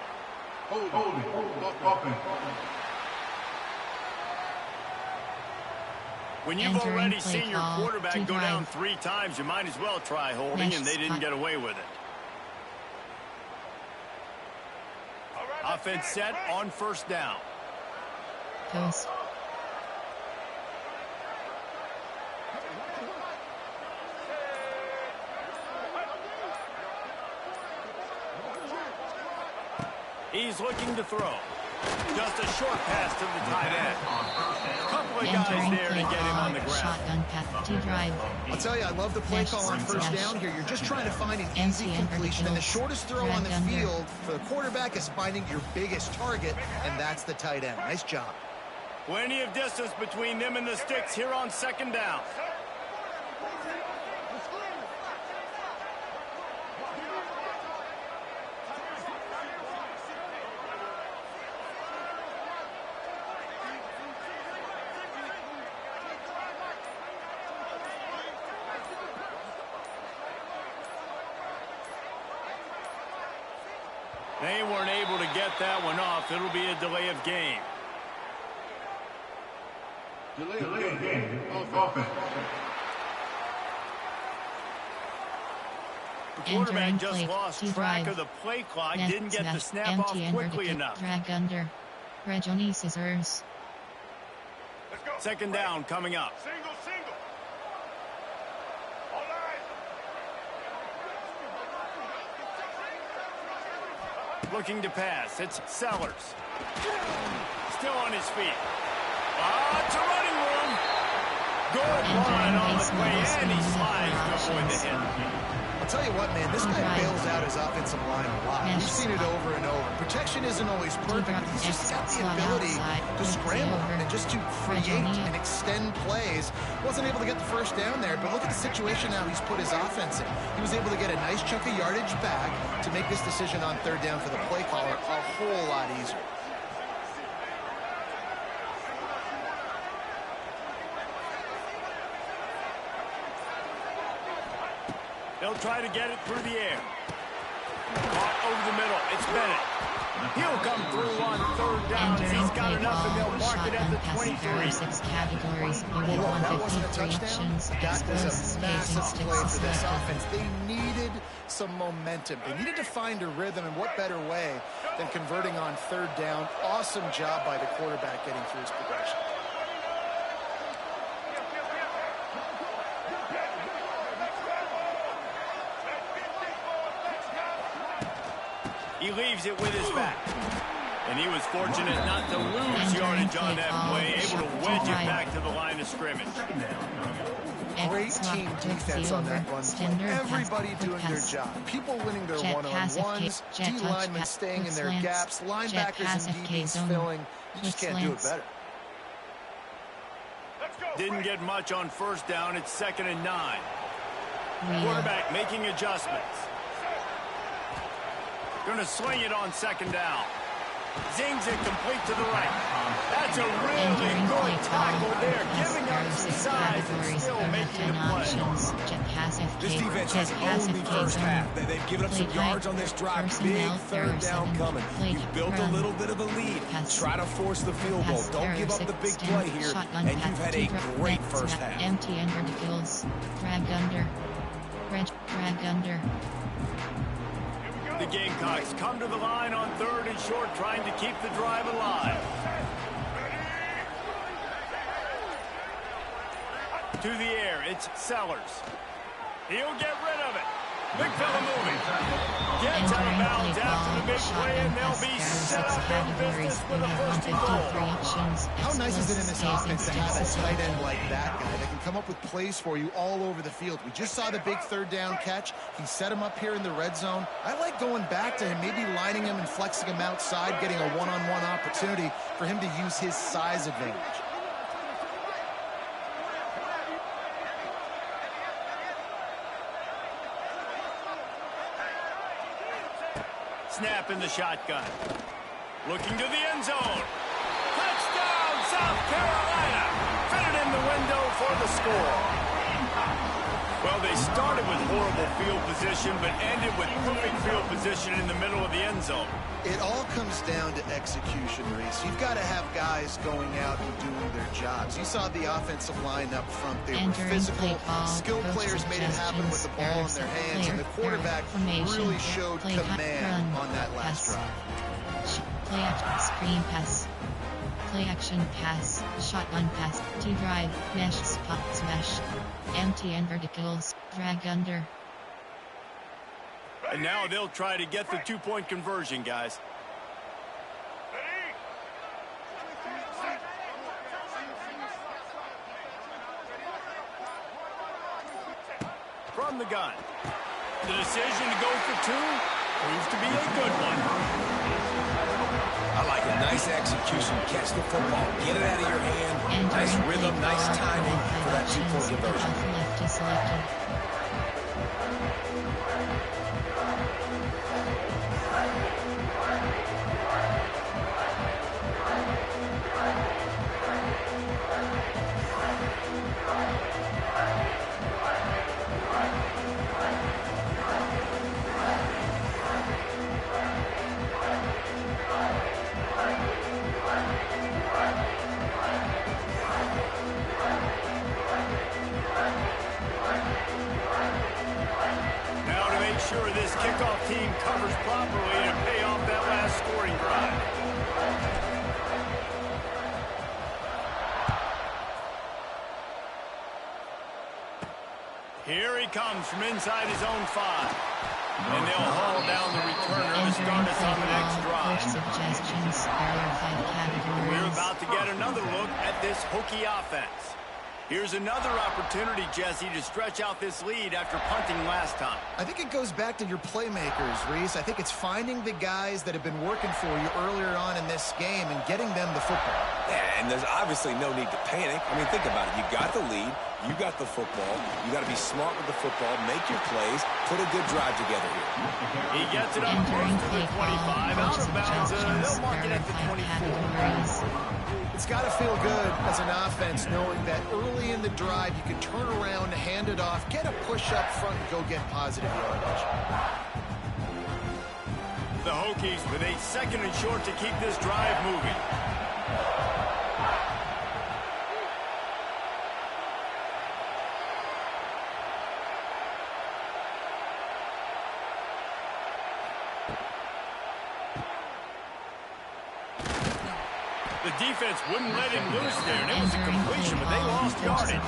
A: When you've already seen your quarterback go down 3 times, you might as well try holding, and they didn't get away with it. Offense set on first down.
B: Post.
A: He's looking to throw. Just a short pass to the tight end. Couple of guys there to get him on the ground.
B: Shotgun pass to drive.
D: I'll tell you, I love the play call on first down here. You're just trying to find an easy completion, and the shortest throw on the field for the quarterback is finding your biggest target, and that's the tight end. Nice job.
A: Plenty of distance between them and the sticks here on second down. They weren't able to get that one off. It'll be a delay of game.
F: Delay of game. Offense.
A: The quarterback just lost track of the play clock. Didn't get the snap off quickly enough.
B: Drag under. Rejoni scissors.
A: Second down coming up.
F: Single.
A: Looking to pass. It's Sellers. Still on his feet. It's a running room. Good line on the play, and he slides to avoid the hit.
D: I'll tell you what, man, this guy bails out his offensive line a lot. We've seen it over and over. Protection isn't always perfect, but he's just got the ability to scramble and just to create and extend plays. Wasn't able to get the first down there, but look at the situation now he's put his offense in. He was able to get a nice chunk of yardage back to make this decision on third down for the play caller a whole lot easier.
A: They'll try to get it through the air. Caught over the middle. It's Bennett. He'll come through on third down. He's got enough, and they'll mark it at the 23.
B: 6 categories, moving 153 actions,
D: That was a massive play for this
B: selected.
D: offense. They needed some momentum. They needed to find a rhythm, and what better way than converting on third down. Awesome job by the quarterback getting through his progression.
A: He leaves it with his back. And he was fortunate not to lose yardage on that play, able to wedge it back to the line of scrimmage.
D: Great team defense on that run play. Everybody doing their job. People winning their one-on-ones, D-linemen staying in their gaps, linebackers and DBs filling. You just can't do it better.
A: Didn't get much on first down. It's 2nd and 9. Quarterback making adjustments. Going to sling it on second down. Zings it complete to the right. That's a really good tackle there, giving up some size and still making the play.
C: This defense has owned the first half. They've given up some yards on this drive. Big third down coming. You've built a little bit of a lead. Try to force the field goal. Don't give up the big play here. And you've had a great first half.
B: Empty and verticals. Drag under. Drag under.
A: The Gamecocks come to the line on third and short, trying to keep the drive alive. To the air, it's Sellers. He'll get rid of it. Big fella moving. Gets out of bounds after the big play, and they'll be set up in business with a first and goal.
D: How nice is it in this offense to have a tight end like that guy that can come up with plays for you all over the field? We just saw the big third down catch. He set him up here in the red zone. I like going back to him, maybe lining him and flexing him outside, getting a one-on-one opportunity for him to use his size advantage.
A: Snap in the shotgun. Looking to the end zone. Touchdown, South Carolina. Fitted in the window for the score. Well, they started with horrible field position, but ended with perfect field position. position in the middle of the end zone.
D: It all comes down to execution, Reese. You've got to have guys going out and doing their jobs. You saw the offensive line up front. They were physical. Skilled players made it happen with the ball in their hands, and the quarterback really showed command on that last drive.
B: Play action, screen pass. Play action pass, shotgun pass, T-drive, mesh, spot, smash. Empty and verticals, drag under.
A: And now they'll try to get the two-point conversion, guys. From the gun. The decision to go for two proves to be a good one.
C: I like a nice execution. Catch the football. Get it out of your hand. Nice rhythm, nice timing for that two-point conversion.
B: Left is selected.
A: Sure this kickoff team covers properly to pay off that last scoring drive. Here he comes from inside his own 5. And they'll haul down the returner to start us on the next drive. We're about to get another look at this Hokie offense. Here's another opportunity, Jesse, to stretch out this lead after punting last time.
D: I think it goes back to your playmakers, Reese. I think it's finding the guys that have been working for you earlier on in this game and getting them the football.
C: Yeah, and there's obviously no need to panic. I mean, think about it. You got the lead. You got the football. You got to be smart with the football. Make your plays. Put a good drive together here.
A: He gets it up close to the 25. Out of bounds. They'll mark it at the 24.
D: It's got to feel good as an offense knowing that early in the drive you can turn around, hand it off, get a push up front, and go get positive yardage.
A: The Hokies with a second and short to keep this drive moving. The defense wouldn't let him loose there, and it was a completion, but they lost yardage.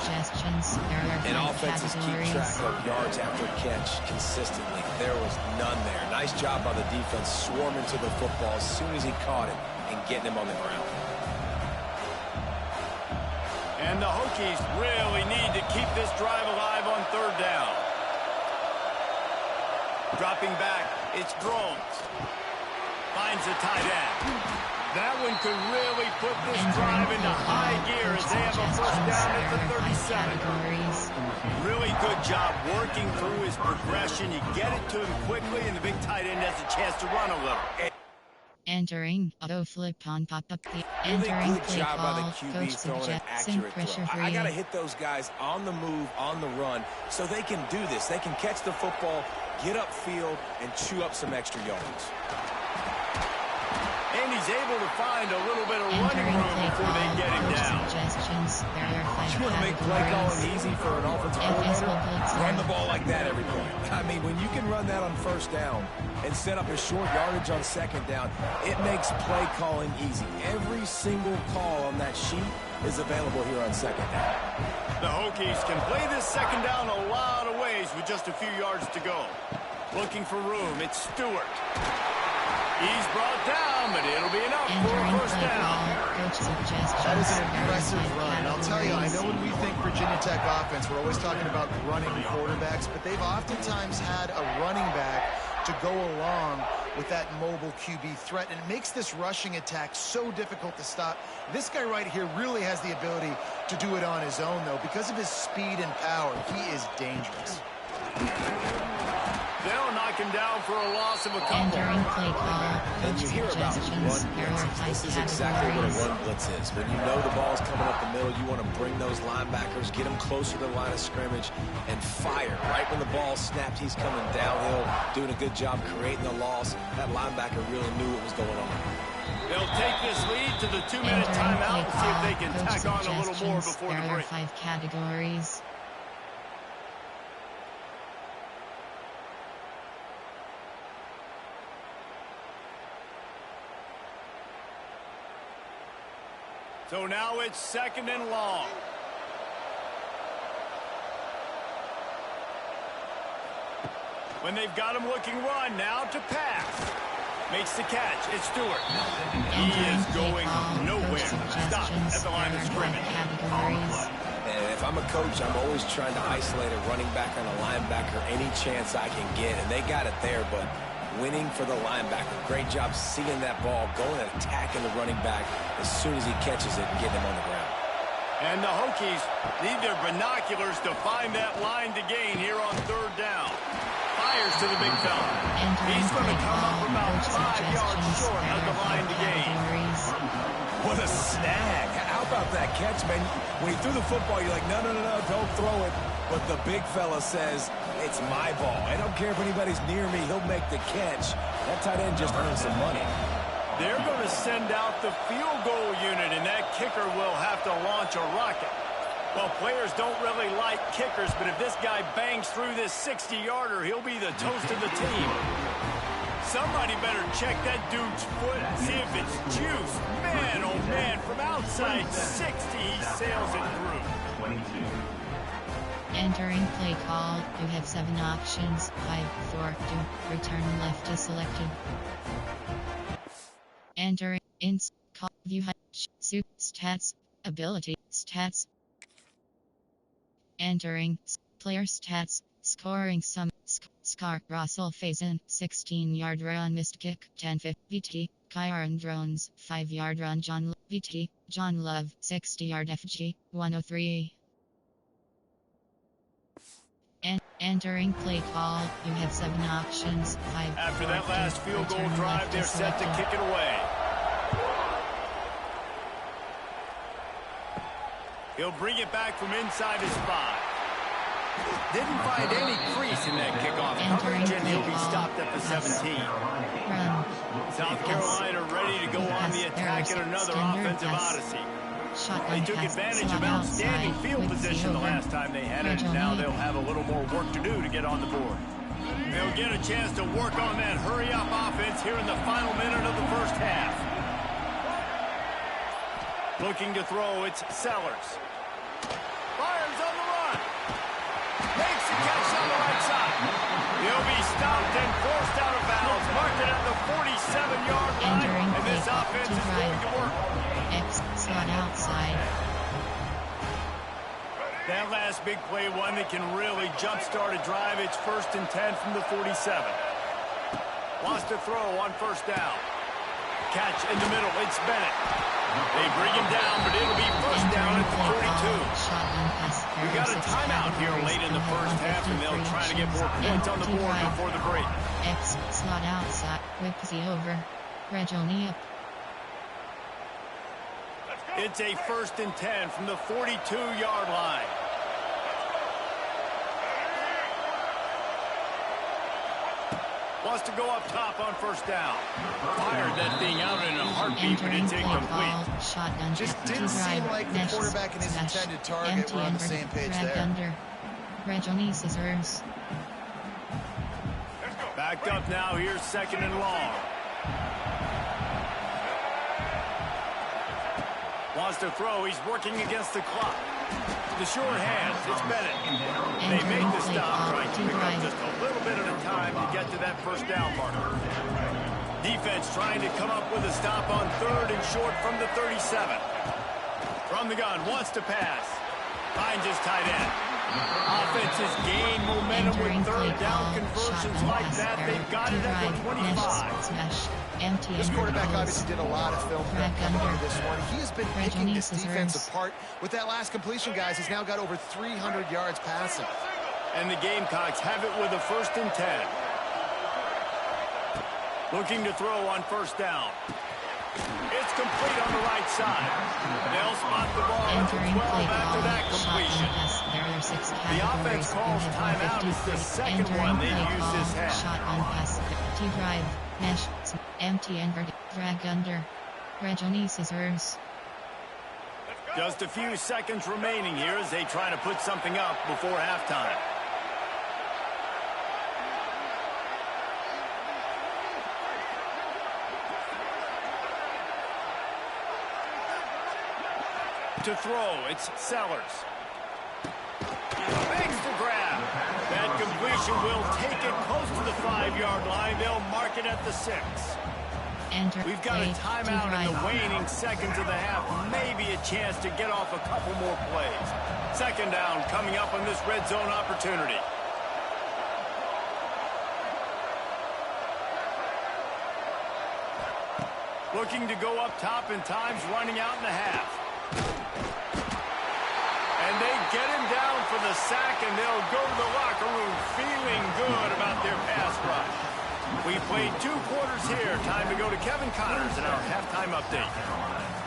C: And offenses keep track of yards after catch consistently. There was none there. Nice job by the defense swarming to the football as soon as he caught it and getting him on the ground.
A: And the Hokies really need to keep this drive alive on third down. Dropping back, it's Drones. Finds the tight end. That one could really put this drive into high gear as they have a first down at the 37. Really good job working through his progression. You get it to him quickly, and the big tight end has a chance to run a little.
B: Entering auto flip on pop-up. Entering play call. Coach suggests pressure free.
C: I got to hit those guys on the move, on the run, so they can do this. They can catch the football, get upfield, and chew up some extra yards.
A: And he's able to find a little bit of running room before they get him down.
C: You want to make play calling easy for an offensive coordinator? Run the ball like that every point. I mean, when you can run that on first down and set up a short yardage on second down, it makes play calling easy. Every single call on that sheet is available here on second down.
A: The Hokies can play this second down a lot of ways with just a few yards to go. Looking for room, it's Stewart. He's brought down, but it'll be enough for a first down.
D: That is an impressive run. And I'll tell you, I know when we think Virginia Tech offense, we're always talking about running quarterbacks, but they've oftentimes had a running back to go along with that mobile QB threat, and it makes this rushing attack so difficult to stop. This guy right here really has the ability to do it on his own, though. Because of his speed and power, he is dangerous.
A: They'll knock him down for a loss of a couple.
B: Entering play call.
C: And you hear about run blitzes. This is exactly what a run blitz is. When you know the ball's coming up the middle, you want to bring those linebackers, get them closer to the line of scrimmage, and fire. Right when the ball's snapped, he's coming downhill, doing a good job creating the loss. That linebacker really knew what was going on.
A: They'll take this lead to the 2-minute timeout and see if they can tack on a little more before the break.
B: 5 categories.
A: So now it's 2nd and long. When they've got him looking run, now to pass. Makes the catch. It's Stewart. He is going nowhere. Stop at the line of scrimmage.
C: And if I'm a coach, I'm always trying to isolate a running back on a linebacker any chance I can get. And they got it there, but winning for the linebacker. Great job seeing that ball, going and attacking the running back as soon as he catches it and getting him on the ground.
A: And the Hokies need their binoculars to find that line to gain here on 3rd down. Fires to the big fella. He's going to come up about 5 yards short of the line to gain.
C: What a snag. How about that catch, man? When he threw the football, you're like, no, don't throw it. But the big fella says, it's my ball. I don't care if anybody's near me. He'll make the catch. That tight end just earned some money.
A: They're going to send out the field goal unit, and that kicker will have to launch a rocket. Well, players don't really like kickers, but if this guy bangs through this 60-yarder, he'll be the toast of the team. Somebody better check that dude's foot and see if it's juice. Man, oh man, from outside 60, he sails it through.
B: Entering play call, you have 7 options. 5, 4, 2, return left is selected. Entering ins, call, view height, suit, stats, ability, stats. Entering player stats, scoring sum, Scar, Russell Faison, 16-yard run missed kick, 10-5, VT, Kyron Drones, 5-yard run John VT, John Love, 60-yard FG, 103. Entering play call, you have 7 options. 5,
A: After
B: 4,
A: that last
B: 2,
A: field goal
B: return
A: drive,
B: left
A: they're
B: is
A: set to
B: selected.
A: kick it away. He'll bring it back from inside his 5. Didn't find any crease in that kickoff coverage, and he'll be stopped at the 17.
B: Run.
A: South Carolina ready to go on the attack in another offensive odyssey. They took advantage of outstanding field position the last time they had it, and now they'll have a little more work to do to get on the board. They'll get a chance to work on that hurry-up offense here in the final minute of the first half. Looking to throw, it's Sellers. Fires on the run. Makes the catch on the right side. He'll be stopped and forced out of bounds. Marked it at the 47-yard line, and this offense is going to work.
B: X slot outside.
A: That last big play, one that can really jumpstart a drive. It's 1st and 10 from the 47. Wants to throw on 1st down. Catch in the middle. It's Bennett. They bring him down, but it'll be 1st down at the 42. We got a timeout here late in the first half, and they'll try to get more points on the board before the break.
B: X slot outside. Whipsy over. Regoni up.
A: It's a 1st and 10 from the 42-yard line. Wants to go up top on 1st down. Fired that thing out in a heartbeat, but it's incomplete.
B: Shotgun.
D: Just didn't seem like the quarterback and his intended target were on the same page there.
B: Under. Regoni scissors.
A: Backed up now. Here's 2nd and long. Wants to throw. He's working against the clock. The short hands. It's Bennett. They make the stop, trying to pick up just a little bit at a time to get to that 1st down marker. Defense trying to come up with a stop on 3rd and short from the 37. From the gun, wants to pass. Finds his tight end. Offenses gain momentum with 3rd down conversions like that. They've got it at the 25.
D: This quarterback obviously did a lot of film prep coming into this one. He has been picking this defense apart. With that last completion, guys, he's now got over 300 yards passing.
A: And the Gamecocks have it with a 1st and 10. Looking to throw on first down. It's complete on the right side. They'll spot the ball at the 12 after that completion.
B: There are 6
A: The
B: categories.
A: offense calls timeout. It's the second one they've used this half.
B: Shot on pass. T-drive. Mesh. Empty and drag under. Regoni scissors.
A: Just a few seconds remaining here as they try to put something up before halftime. To throw, it's Sellers. Makes the grab. That completion will take it close to the 5-yard line. They'll mark it at the 6. We've got a timeout in the waning seconds of the half. Maybe a chance to get off a couple more plays. Second down coming up on this red zone opportunity. Looking to go up top in times, running out in the half. And they get him down for the sack, and they'll go to the locker room feeling good about their pass rush. We played 2 quarters here. Time to go to Kevin Connors in our halftime update.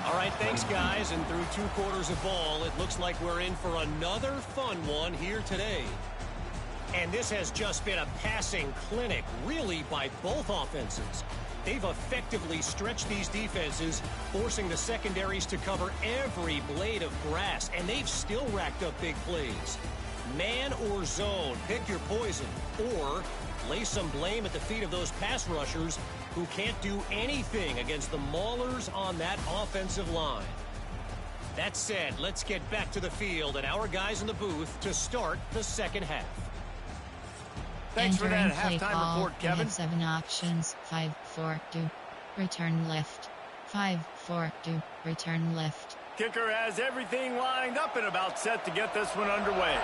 E: All right, thanks, guys. And through 2 quarters of ball, it looks like we're in for another fun one here today. And this has just been a passing clinic, really, by both offenses. They've effectively stretched these defenses, forcing the secondaries to cover every blade of grass, and they've still racked up big plays. Man or zone, pick your poison, or lay some blame at the feet of those pass rushers who can't do anything against the maulers on that offensive line. That said, let's get back to the field and our guys in the booth to start the second half.
A: Thanks for that halftime report, Kevin.
B: We have 7 options. 5-4-2. Return left. 5-4-2. Return left.
A: Kicker has everything lined up and about set to get this one underway.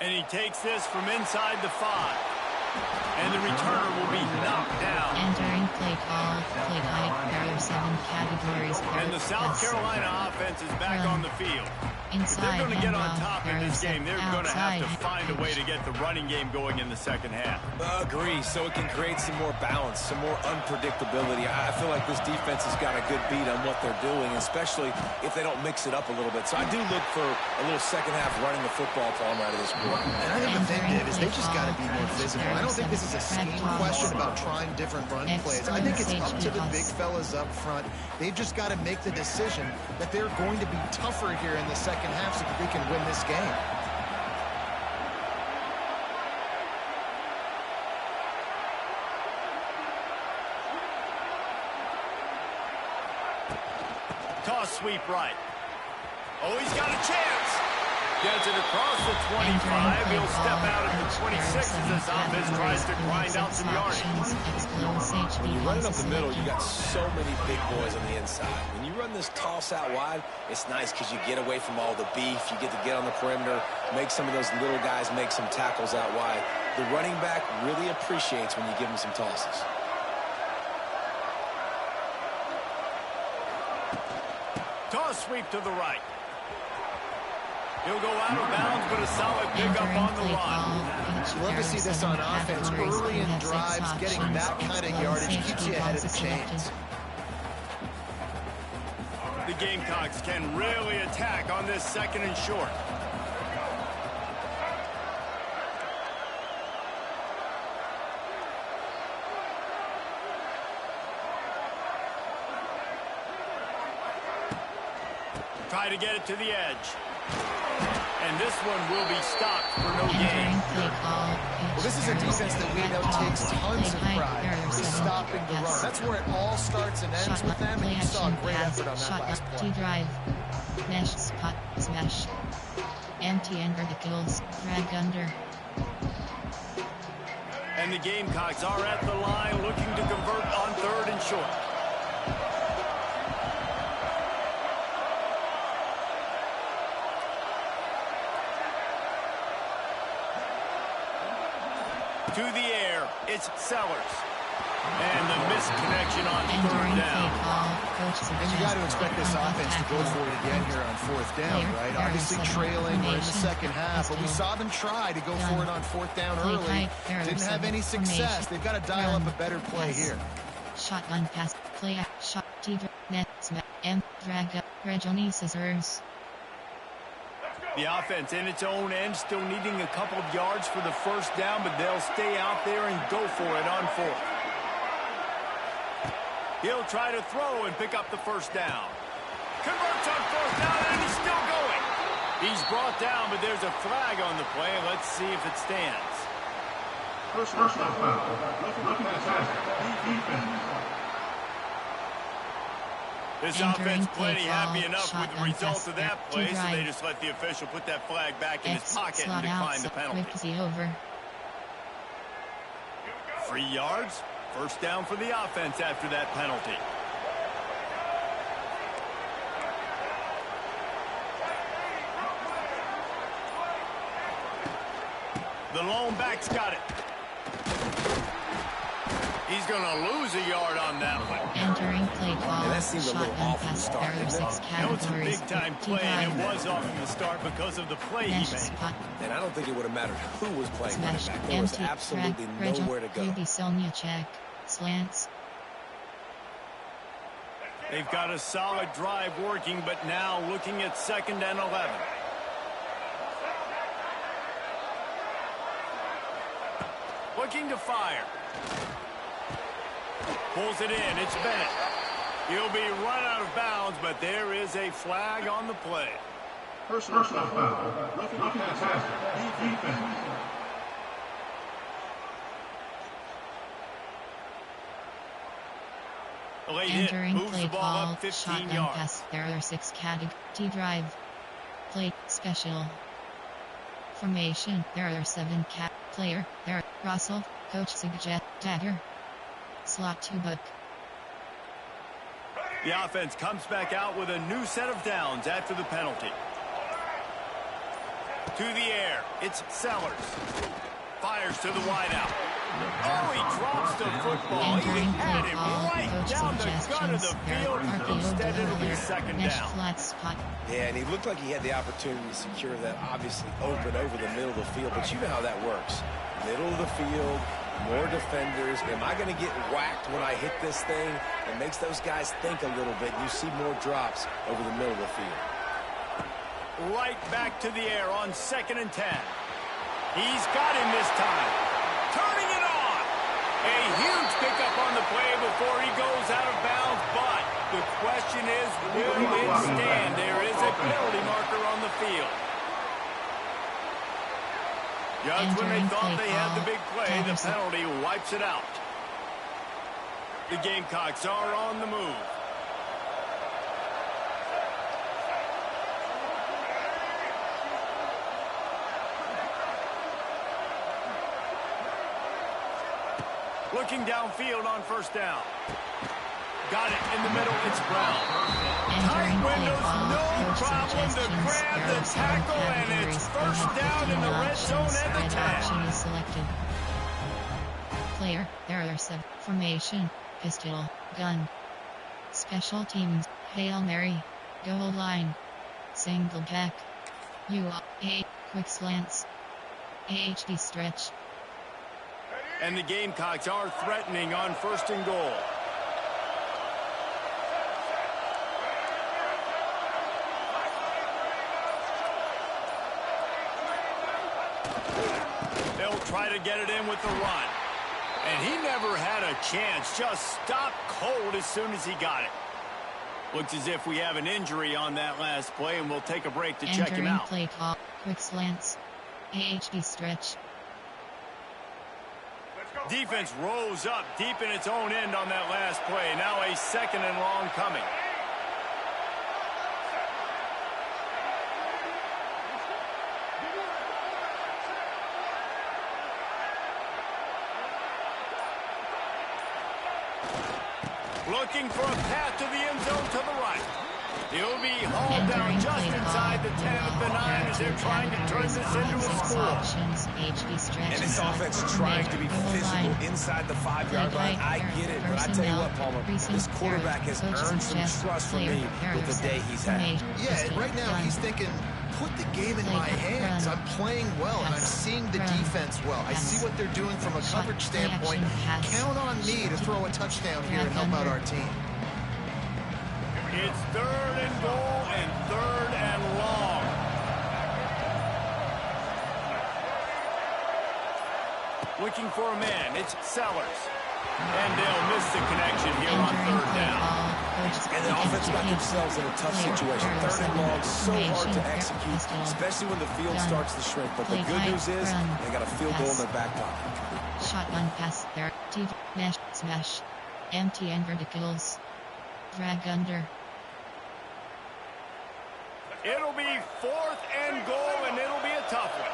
A: And he takes this from inside the 5. And the returner will be knocked down.
B: Entering play call. Play height. There are 7 categories.
A: And the South Carolina offense is back on the field. If they're going to get on top in this game, they're going to have to find a way to get the running game going in the second half.
C: Agree, so it can create some more balance, some more unpredictability. I feel like this defense has got a good beat on what they're doing, especially if they don't mix it up a little bit. So I do look for a little second half running the football problem out of this quarter.
D: And I think the thing, Dave, is they just got to be more physical. I don't think this is a scheme question about trying different run plays. I think it's up to the big fellas up front. They've just got to make the decision that they're going to be tougher here in the second half so that they can win this game.
A: Toss sweep right. Oh, he's got a chance. Gets it across the 25. He'll step out at the 26 as this offense tries to grind out some yardage.
C: When you run it up the middle, you got so many big boys on the inside. When you run this toss out wide, it's nice because you get away from all the beef. You get to get on the perimeter, make some of those little guys make some tackles out wide. The running back really appreciates when you give him some tosses.
A: Toss sweep to the right. He'll go out of bounds, but a solid pickup on the line.
D: Love to see this on offense. Early in drives, getting that kind of yardage keeps you ahead of the chains.
A: The Gamecocks can really attack on this second and short. Try to get it to the edge. And this one will be stopped for no gain.
D: Well, this is a defense that we know takes tons of pride in stopping the run. That's where it all starts and ends with them, and you saw a great effort on that last play.
B: T-drive. Mesh spot. Smash. Empty and verticals. Drag under.
A: And the Gamecocks are at the line looking to convert on third and short. To the air, it's Sellers. And the missed connection on third down.
D: And you got to expect this offense to go for it again here on fourth down, right? Obviously trailing, we're in the second half, but we saw them try to go for it on fourth down early. Didn't have any success. They've got to dial up a better play here.
B: Shotgun pass, play, shot, net, M, drag up, Reggie Scissors.
A: The offense in its own end, still needing a couple of yards for the first down, but they'll stay out there and go for it on fourth. He'll try to throw and pick up the first down. Converts on fourth down, and he's still going. He's brought down, but there's a flag on the play. Let's see if it stands.
F: First foul. Looking at defense.
A: This offense plenty happy enough with the result of that play, so they just let the official put that flag back in his pocket and decline the penalty.
B: Over.
A: 3 yards. First down for the offense after that penalty. The lone back's got it. He's going to lose a yard on that one.
B: Entering play call.
C: And that seemed a little off from the start.
A: That was a big-time play, and it was off from the start because of the play he made.
C: And I don't think it would have mattered who was playing running back. There was absolutely nowhere to go.
B: Sonia check. Slants.
A: They've got a solid drive working, but now looking at 2nd and 11. Looking to fire. Pulls it in. It's Bennett. He'll be run out of bounds, but there is a flag on the play.
F: Personal foul. Looking at defense.
A: A late hit moves
B: play
A: the ball
B: call,
A: up 15
B: shotgun
A: yards.
B: pass, there are 6 category, T-drive, play, special, formation, there are 7 cat, player, there, Russell, coach suggest, dagger, slot 2 book.
A: The offense comes back out with a new set of downs after the penalty. To the air, it's Sellers. Fires to the wideout. Oh, he drops the football. He had it right down the gut of the field. Instead, it'll be 2nd down.
B: Flat spot.
C: Yeah, and he looked like he had the opportunity to secure that obviously open over the middle of the field. But you know how that works. Middle of the field, more defenders. Am I going to get whacked when I hit this thing? It makes those guys think a little bit. You see more drops over the middle of the field.
A: Right back to the air on 2nd and 10. He's got him this time. Turning it on. A huge pickup on the play before he goes out of bounds, but the question is, will it stand? There is a penalty marker on the field. Just when they thought they had the big play, the penalty wipes it out. The Gamecocks are on the move. Looking downfield on 1st down. Got it in the middle. It's Brown. Tight windows, no problem to grab the tackle, and it's 1st down in the red zone at the 10.
B: Selected. Player, there are 7. Formation, pistol, gun. Special teams, Hail Mary, goal line, single back, UA, quick slants, AHD stretch.
A: And the Gamecocks are threatening on 1st and goal. They'll try to get it in with the run. And he never had a chance. Just stopped cold as soon as he got it. Looks as if we have an injury on that last play, and we'll take a break to check him out.
B: Play call, quick slants, AHD stretch.
A: Defense rose up deep in its own end on that last play. Now a 2nd and long coming. Looking for a path to the end zone to the right. He'll be hauled down just inside the 10 at the 9 as they're trying to turn this into a score.
C: And this offense trying to be physical inside the 5-yard line. I get it, but I tell you what, Palmer, this quarterback has earned some trust from me with the day he's had.
D: Yeah, right now he's thinking, put the game in my hands. I'm playing well, and I'm seeing the defense well. I see what they're doing from a coverage standpoint. Count on me to throw a touchdown here and help out our team.
A: It's 3rd and goal and 3rd and long. Looking for a man, it's Sellers. And they'll miss the connection here on 3rd down.
C: And the offense got themselves in a tough situation. 3rd and long, so hard to execute, especially when the field starts to shrink. But the good news is they got a field goal in their back pocket.
B: Shotgun pass there. Deep mesh smash. Empty and verticals. Drag under.
A: It'll be 4th and goal, and it'll be a tough one.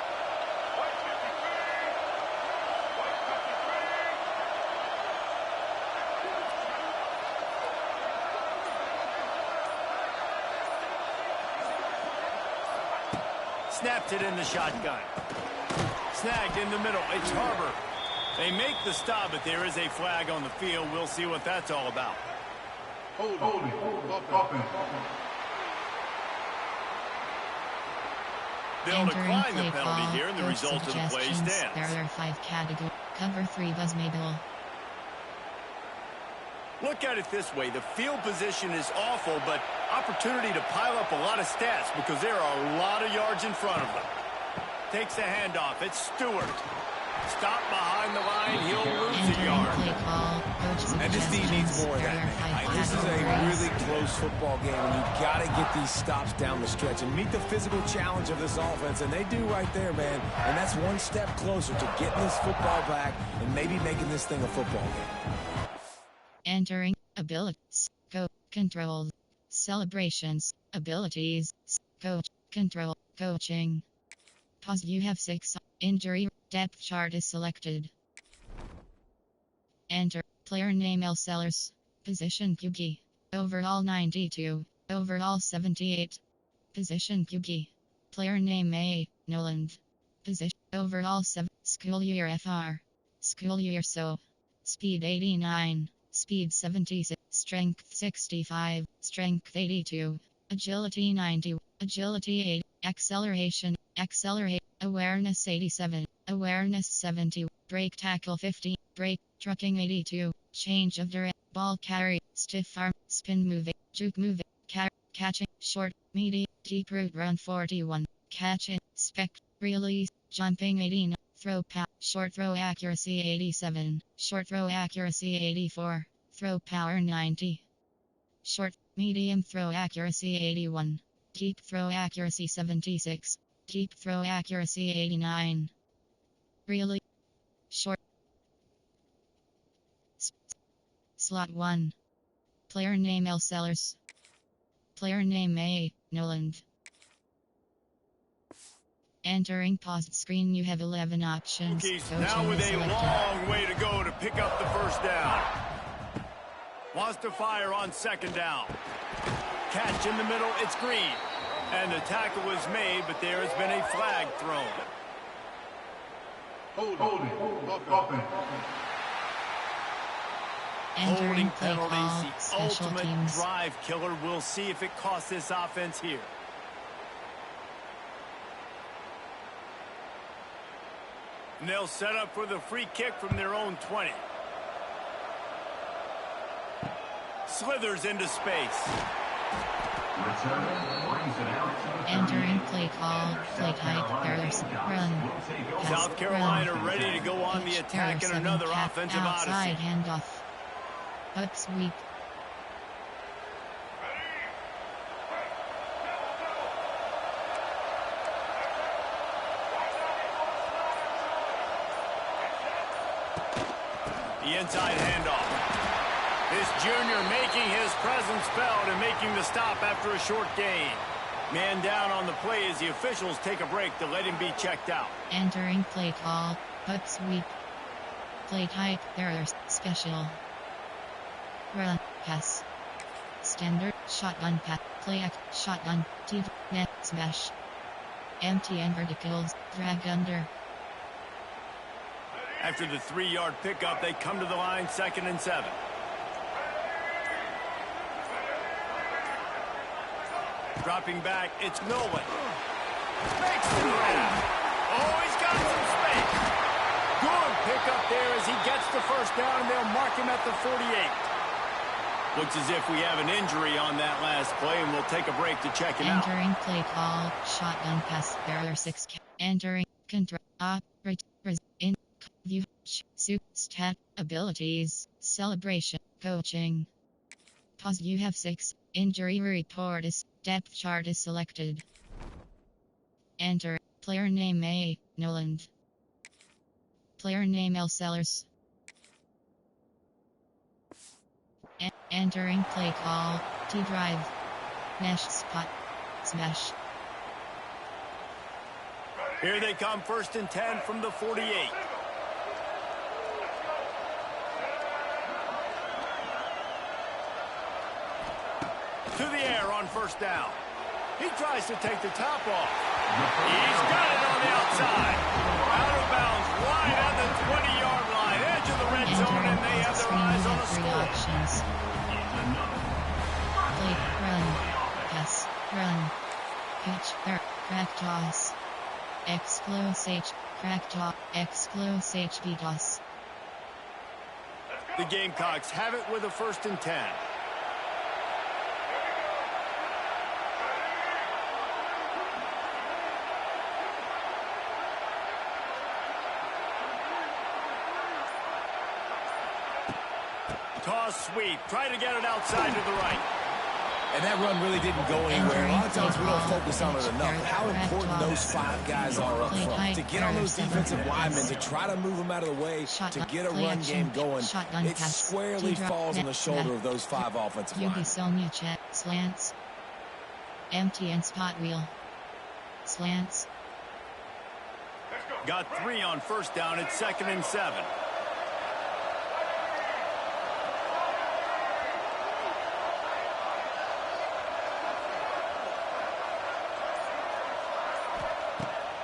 A: Snapped it in the shotgun. Snagged in the middle. It's Harbor. They make the stop, but there is a flag on the field. We'll see what that's all about.
F: Holding. Offense.
A: They'll decline the penalty here, and the result of the play stands.
B: There are 5 categories. Cover 3 was made-able.
A: Look at it this way. The field position is awful, but opportunity to pile up a lot of stats because there are a lot of yards in front of them. Takes the handoff. It's Stewart. Stop behind the line. He'll lose a yard.
C: And this team needs more of that, man. This is a really close football game, and you've got to get these stops down the stretch and meet the physical challenge of this offense, and they do right there, man. And that's one step closer to getting this football back and maybe making this thing a football game.
B: Entering abilities, coach, control, celebrations, abilities, coach, control, coaching. Pause. You have 6. Injury depth chart is selected. Enter player name L. Sellers. Position QB. Overall 92. Overall 78. Position QB. Player name A. Noland. Position overall 7. School year FR. School year SO. Speed 89. Speed 76. Strength 65. Strength 82. Agility 90. Agility 8. Acceleration. Accelerate. Awareness 87. Awareness 70. Brake tackle 50. Brake. Trucking 82. Change of direct. Ball carry. Stiff arm. Spin moving. Juke moving. Catching. Short. Medium. Deep route run 41. Catching. Spec. Release. Jumping 89. Throw power. Short throw accuracy 87. Short throw accuracy 84. Throw power 90. Short. Medium throw accuracy 81. Deep throw accuracy 76. Deep throw accuracy 89. Really short. Slot 1. Player name L. Sellers. Player name A. Noland. Entering paused screen, you have 11 options.
A: Now with a long way to go to pick up the first down. Wants to fire on 2nd down. Catch in the middle, it's Green. And the tackle was made, but there has been a flag thrown. Holding penalties, the ultimate drive killer. We'll see if it costs this offense here. And they'll set up for the free kick from their own 20. Slithers into space.
B: Entering play call, play type, errors, run.
A: South Carolina ready to go on the attack in another offensive odyssey.
B: Handoff. Up sweep.
A: The inside handoff. This junior making his presence felt and making the stop after a short gain. Man down on the play as the officials take a break to let him be checked out.
B: Entering play call, up sweep. Play type, errors, special. Run, pass. Standard, shotgun pass, play act, shotgun, TV, net, smash. Empty and verticals, drag under.
A: After the 3-yard pickup, they come to the line, 2nd and 7. Dropping back, it's Nolan. Makes the grab. Oh, he's got some space. Good pickup there as he gets the first down, and they'll mark him at the 48. Looks as if we have an injury on that last play, and we'll take a break to check him out.
B: Entering play call, shotgun pass, barrier 6. Entering, control, operate, in, view, suit, stat, abilities, celebration, coaching. Pause, you have 6. Injury report is, depth chart is selected. Enter, player name A, Noland. Player name L Sellers. Entering play call, T drive. Mesh spot. Smash.
A: Here they come, 1st and 10 from the 48. To the air on 1st down. He tries to take the top off. He's got it on the outside. Out of bounds, wide at the 20-yard line. Edge of the red zone, and they have their eyes on the score.
B: Options. Play, run, pass, run, pitch, crack toss, explosive, crack toss, explosive toss.
A: The Gamecocks have it with a 1st and 10. Toss sweep. Try to get it outside to the right.
C: And that run really didn't go anywhere. A lot of times we don't focus on it enough. How important those 5 guys are up front. To get on those defensive linemen, to try to move them out of the way, to get a run game going. It squarely falls on the shoulder of those 5 offensive linemen.
B: Slants. Empty and spot wheel. Slants.
A: Got 3 on 1st down. It's 2nd and 7.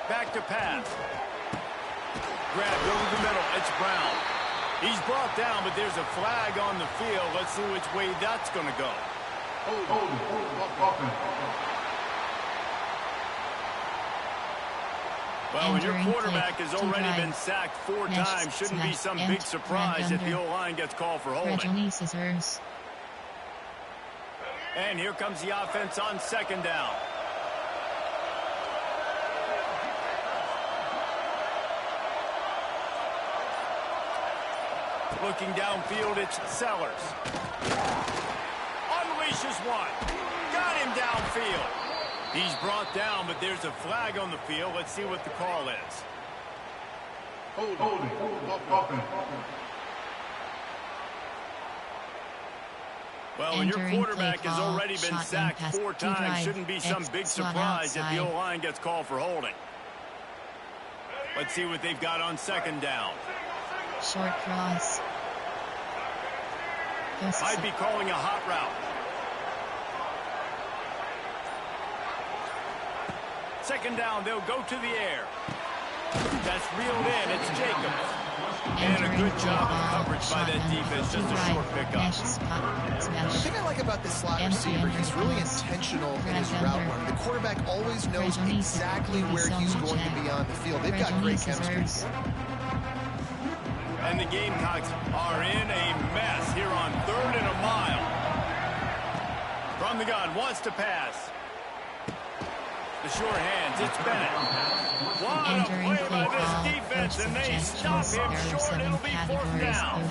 A: Back to pass. Grab over the middle. It's Brown. He's brought down, but there's a flag on the field. Let's see which way that's going to go. Well, when your quarterback has already been sacked 4 times, shouldn't be some big surprise if the O-line gets called for holding. And here comes the offense on 2nd down. Looking downfield, it's Sellers. Unleashes one. Got him downfield. He's brought down, but there's a flag on the field. Let's see what the call is. Well, when your quarterback has already been sacked 4 times, shouldn't be some big surprise if the O-line gets called for holding. Let's see what they've got on 2nd down.
B: Short cross.
A: Might be calling a hot route. 2nd down, they'll go to the air. That's reeled in, it's Jacobs. And a good job of coverage by that defense, just a short pickup.
D: The thing I like about this slot receiver, he's really intentional in his route running. The quarterback always knows exactly where he's going to be on the field. They've got great chemistry.
A: And the Gamecocks are in a mess here on 3rd and a mile. From the gun, wants to pass. The short hands, it's Bennett. What a play by this defense, and they stop him short. It'll be 4th down.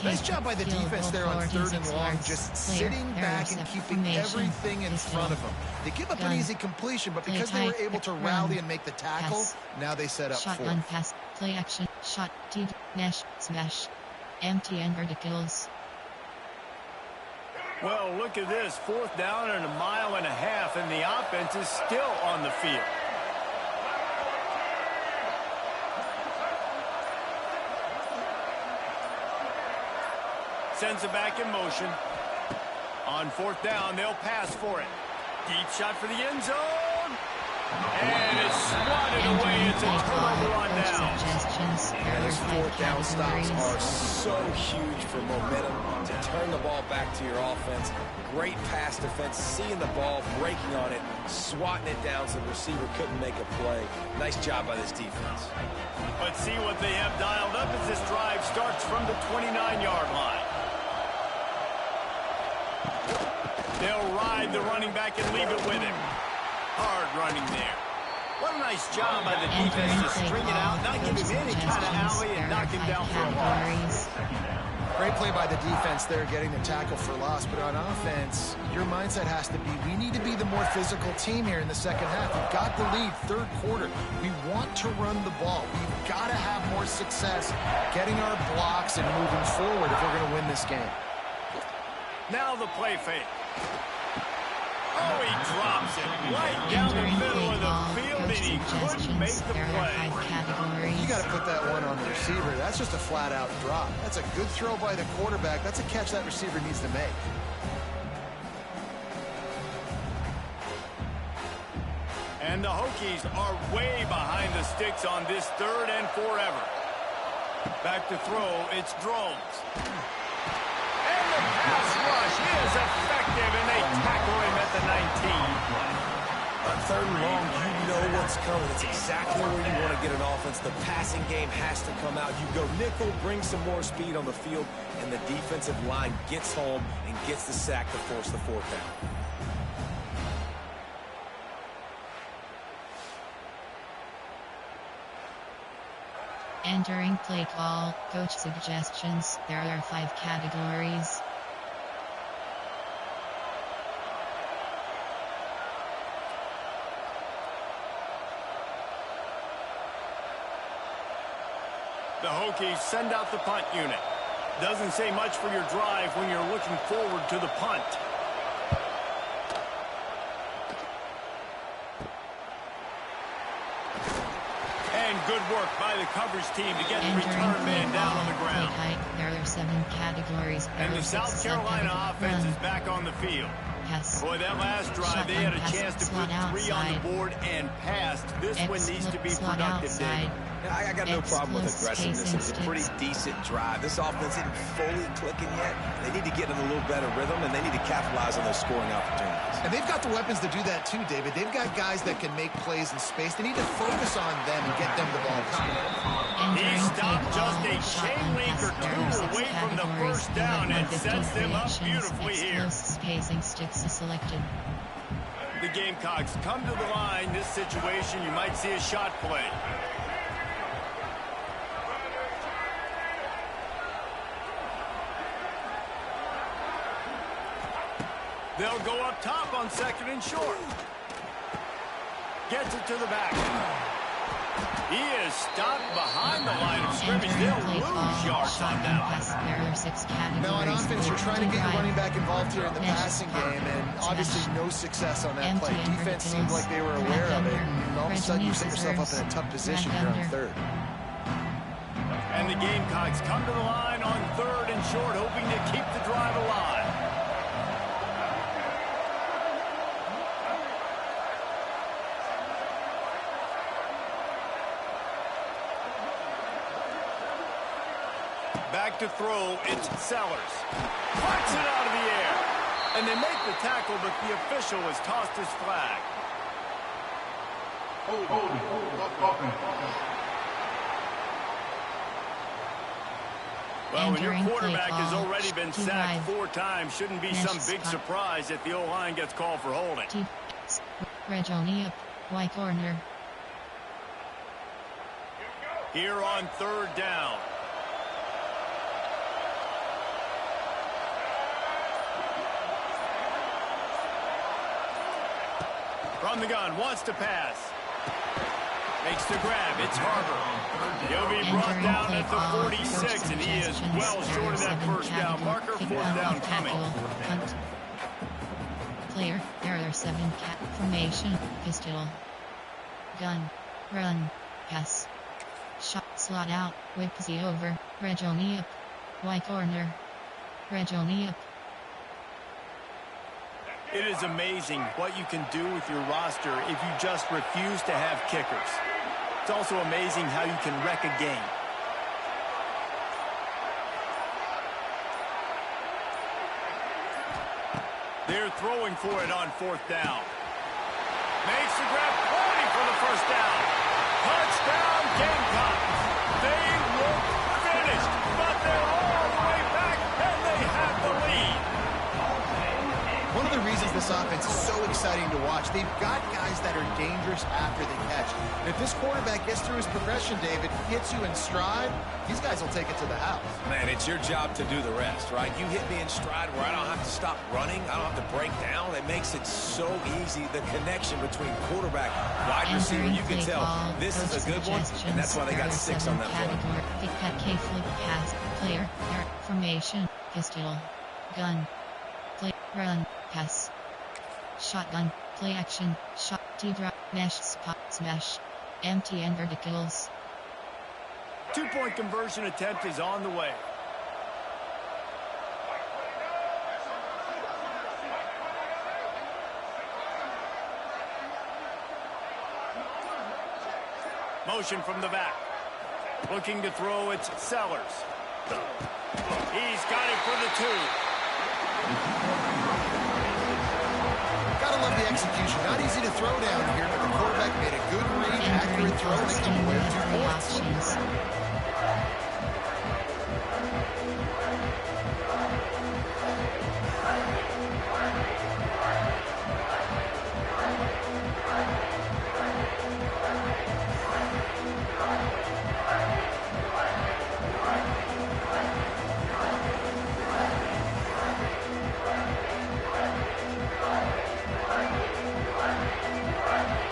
D: Nice job by the defense there on 3rd and long, just sitting back and keeping everything in front of them. They give up an easy completion, but because they were able to rally and make the tackle, now they set up 4th.
B: Shotgun pass, play action, shot, T, mesh, smash, empty and verticals.
A: Well, look at this. 4th down and 1.5 miles, and the offense is still on the field. Sends it back in motion. On fourth down, they'll pass for it. Deep shot for the end zone. And it's swatted away. It's a turnover on down.
C: And those fourth down stops are so huge for momentum to turn the ball back to your offense. Great pass defense, seeing the ball, breaking on it, swatting it down so the receiver couldn't make a play. Nice job by this defense.
A: But see what they have dialed up as this drive starts from the 29-yard line. They'll ride the running back and leave it with him. Hard running there. What a nice job by the defense to string it out, not give him any kind of alley, and knock him down for a loss.
D: Great play by the defense there, getting the tackle for loss. But on offense, your mindset has to be, we need to be the more physical team here in the second half. We've got the lead, third quarter. We want to run the ball. We've got to have more success getting our blocks and moving forward if we're going to win this game.
A: Now the play fake. Oh, he drops it right down the middle of the field, and he couldn't make the play.
D: You got to put that one on the receiver. That's just a flat-out drop. That's a good throw by the quarterback. That's a catch that receiver needs to make.
A: And the Hokies are way behind the sticks on this third and forever. Back to throw, it's Drones. And the pass rush is effective, and they tackle him at the 19.
C: On third and long, you know what's coming. It's exactly where you want to get an offense. The passing game has to come out. You go nickel, bring some more speed on the field, and the defensive line gets home and gets the sack to force the fourth down.
B: Entering play call, coach suggestions. There are 5 categories.
A: The Hokies send out the punt unit. Doesn't say much for your drive when you're looking forward to the punt. And good work by the coverage team to get the return man down on the ground.
B: There are 7 categories.
A: And the South Carolina offense is back on the field.
B: Yes.
A: Boy, that last drive, they had a chance to put 3 on the board and passed. This one needs to be productive, David.
C: I got no problem with aggressiveness. It was a pretty decent drive. This offense isn't fully clicking yet. They need to get in a little better rhythm, and they need to capitalize on those scoring opportunities.
D: And they've got the weapons to do that too, David. They've got guys that can make plays in space. They need to focus on them and get them the ball.
A: He stopped just a chain link or 2 away from the first down and sets them up beautifully here.
B: Spacing sticks is selected.
A: The Gamecocks come to the line. This situation, you might see a shot play. They'll go up top on 2nd and short. Gets it to the back. He is stopped behind the line of scrimmage. They'll lose yards on that.
D: Now on offense, you're trying to get your running back involved here in the passing game, and obviously no success on that play. Defense seemed like they were aware of it, and all of a sudden you set yourself up in a tough position here on third.
A: And the Gamecocks come to the line on 3rd and short, hoping to keep the drive alive. Back to throw, it's Sellers. Puts it out of the air. And they make the tackle, but the official has tossed his flag. Well, when your quarterback has already been sacked 4 times, shouldn't be some big surprise if the O-line gets called for holding.
B: Regoni, Y corner.
A: Here on 3rd down. From the gun, wants to pass. Makes the grab, it's Harbor. He'll be brought down at the 46, and he is well short of that first down marker. 4th down coming.
B: Player, there are 7 cat formation, pistol. Gun, run, pass. Shot, slot out, whip Z over, Regoni up. Y corner. Regoni up.
A: It is amazing what you can do with your roster if you just refuse to have kickers. It's also amazing how you can wreck a game. They're throwing for it on 4th down. Makes the grab, pointing for the 1st down. Touchdown, Gamecocks. They look finished, but they're all the way back, and they have the lead.
D: One of the reasons this offense is so exciting to watch, they've got guys that are dangerous after the catch. And if this quarterback gets through his progression, David, hits you in stride, these guys will take it to the house.
C: Man, it's your job to do the rest, right? You hit me in stride where I don't have to stop running. I don't have to break down. It makes it so easy, the connection between quarterback, wide receiver. You can tell this is a good one, and that's why they got 6 on that play.
B: K flip pass, player, formation, pistol, gun, play, run, pass, shotgun, play action, shot, T-drop, mesh, spot, smash, empty and verticals.
A: 2-point conversion attempt is on the way. Motion from the back. Looking to throw, it's Sellers. He's got it for the 2.
D: Gotta love the execution. Not easy to throw down here, but the quarterback made a good read, accurate throw, and they come away with 2 points.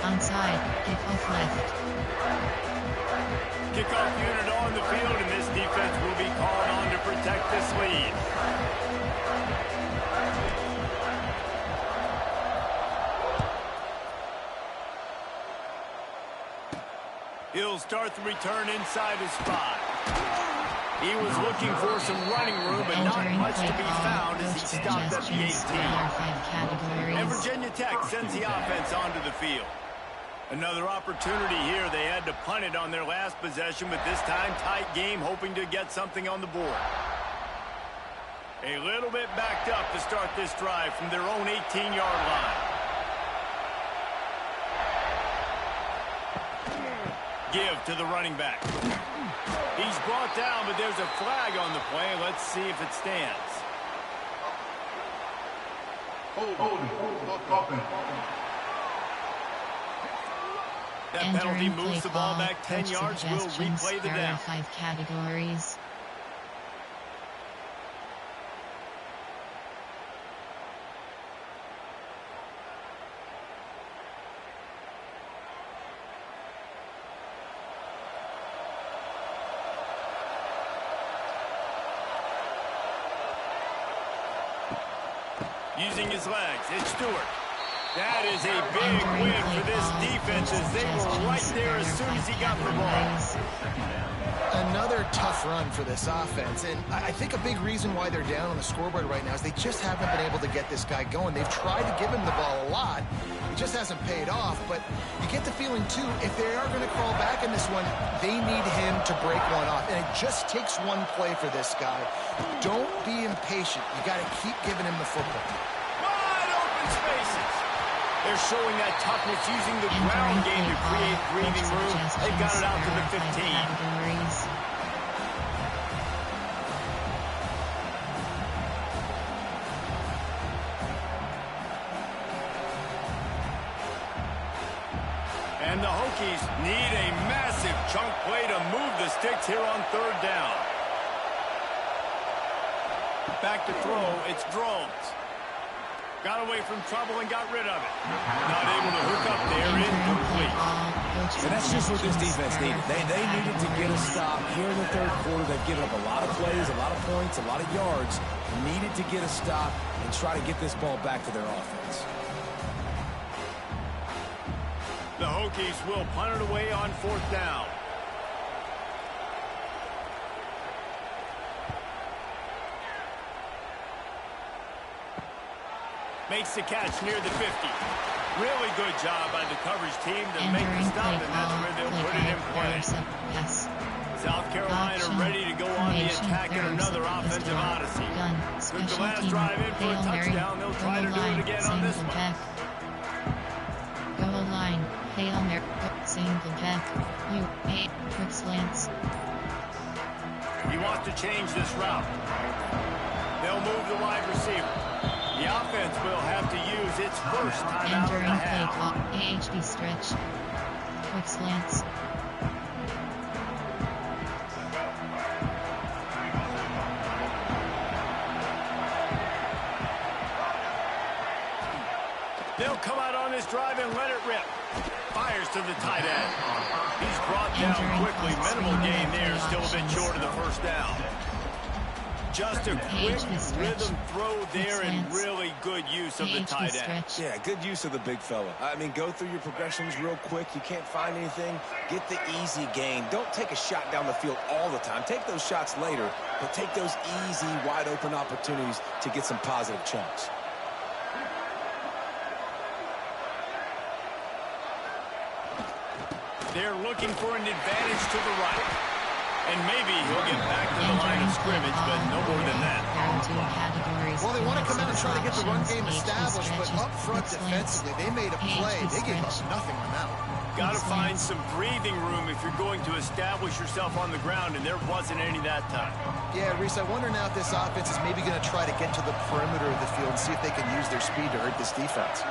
B: Onside, kickoff left.
A: Kickoff unit on the field, and this defense will be called on to protect this lead. He'll start the return inside his 5. He was looking for some running room, but not much to be found as he stopped at the 18. And Virginia Tech sends the offense onto the field. Another opportunity here. They had to punt it on their last possession, but this time tight game, hoping to get something on the board. A little bit backed up to start this drive from their own 18-yard line. Give to the running back. He's brought down, but there's a flag on the play. Let's see if it stands. That penalty moves the ball back 10 yards. We'll replay the down.
B: 5 categories.
A: Using his legs, it's Stewart. That is a big win for this defense as they were right there as soon as he got the ball.
D: Another tough run for this offense, and I think a big reason why they're down on the scoreboard right now is they just haven't been able to get this guy going. They've tried to give him the ball a lot. It just hasn't paid off, but you get the feeling, too, if they are going to crawl back in this one, they need him to break one off, and it just takes one play for this guy. Don't be impatient. You got to keep giving him the football.
A: Wide open spaces. They're showing that toughness using the ground game to create breathing room. They got it out to the 15. And the Hokies need a massive chunk play to move the sticks here on 3rd down. Back to throw, it's Drones. Got away from trouble and got rid of it. Not able to hook up there, incomplete.
C: And that's just what this defense needed. They needed to get a stop here in the 3rd quarter. They've given up a lot of plays, a lot of points, a lot of yards. Needed to get a stop and try to get this ball back to their offense.
A: The Hokies will punt it away on 4th down. Makes the catch near the 50. Really good job by the coverage team to make the stop, and that's where they'll put it in play.
B: Yes.
A: South Carolina ready to go on the attack in another offensive odyssey. With the last drive in for a touchdown, they'll try to do it again on this one.
B: Goal line, Hail Mary, single jack, quick slants.
A: He wants to change this route. They'll move the wide receiver. The offense will have to use its first timeout of the half.
B: AHD stretch. Quick slants.
A: They'll come out on this drive and let it rip. Fires to the tight end. He's brought down quickly. Minimal gain there. Still a bit short of the first down. Just a quick rhythm throw there and really good use of the tight end.
C: Yeah, good use of the big fella. I mean, go through your progressions real quick. You can't find anything. Get the easy gain. Don't take a shot down the field all the time. Take those shots later, but take those easy, wide open opportunities to get some positive chunks.
A: They're looking for an advantage to the right. And maybe he'll get back to the line of scrimmage, but no more than that.
D: Well, they want to come out and try to get the run game established, but up front defensively, they made a play. They gave us nothing on that one.
A: Got to find some breathing room if you're going to establish yourself on the ground, and there wasn't any that time.
D: Yeah, Reese, I wonder now if this offense is maybe going to try to get to the perimeter of the field and see if they can use their speed to hurt this defense.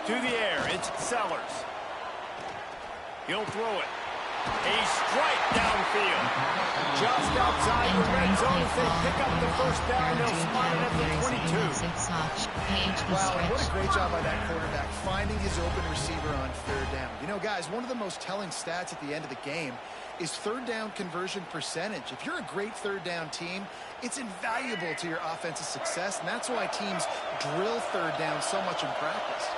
A: To the air, it's Sellers. He'll throw it. A strike downfield. Just outside the red zone as they pick up the first down. They'll spot it at the 22.
D: Wow, what a great job by that quarterback, finding his open receiver on third down. You know, guys, one of the most telling stats at the end of the game is third down conversion percentage. If you're a great third down team, it's invaluable to your offensive success, and that's why teams drill third down so much in practice.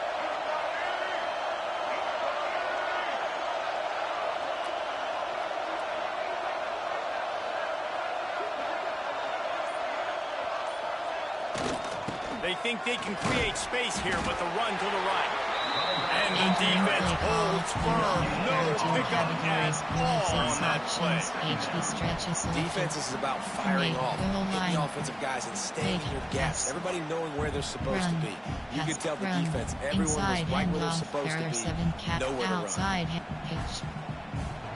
A: They think they can create space here with a run to the right. And the defense holds firm. No pickup at all on that play.
C: Defense is about firing off, hitting the offensive guys and staying in your gaps. Everybody knowing where they're supposed to be. You could tell the defense, everyone was right where they're supposed to be. Nowhere to run.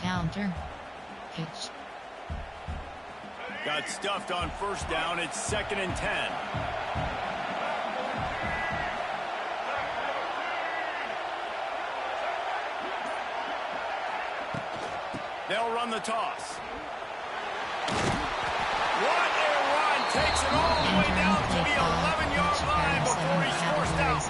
B: Counter. Pitch.
A: Got stuffed on first down. It's 2nd and 10. They'll run the toss. What a run! Takes it all the way down to the 11-yard line before he's forced out.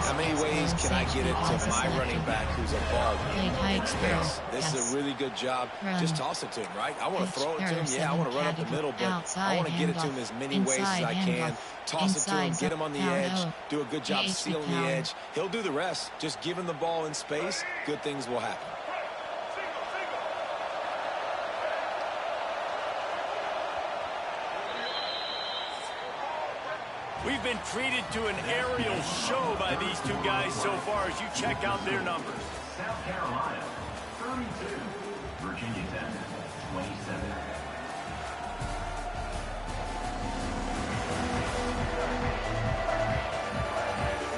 C: How many ways can I get it to my running back who's a ball in space? This is a really good job. Just toss it to him, right? I want to throw it to him. Yeah, I want to run up the middle, but I want to get it to him as many ways as I can. Toss it to him, get him on the edge, do a good job sealing the edge. He'll do the rest. Just give him the ball in space. Good things will happen.
A: We've been treated to an aerial show by these two guys so far as you check out their numbers.
F: South Carolina, 32. Virginia Tech, 27.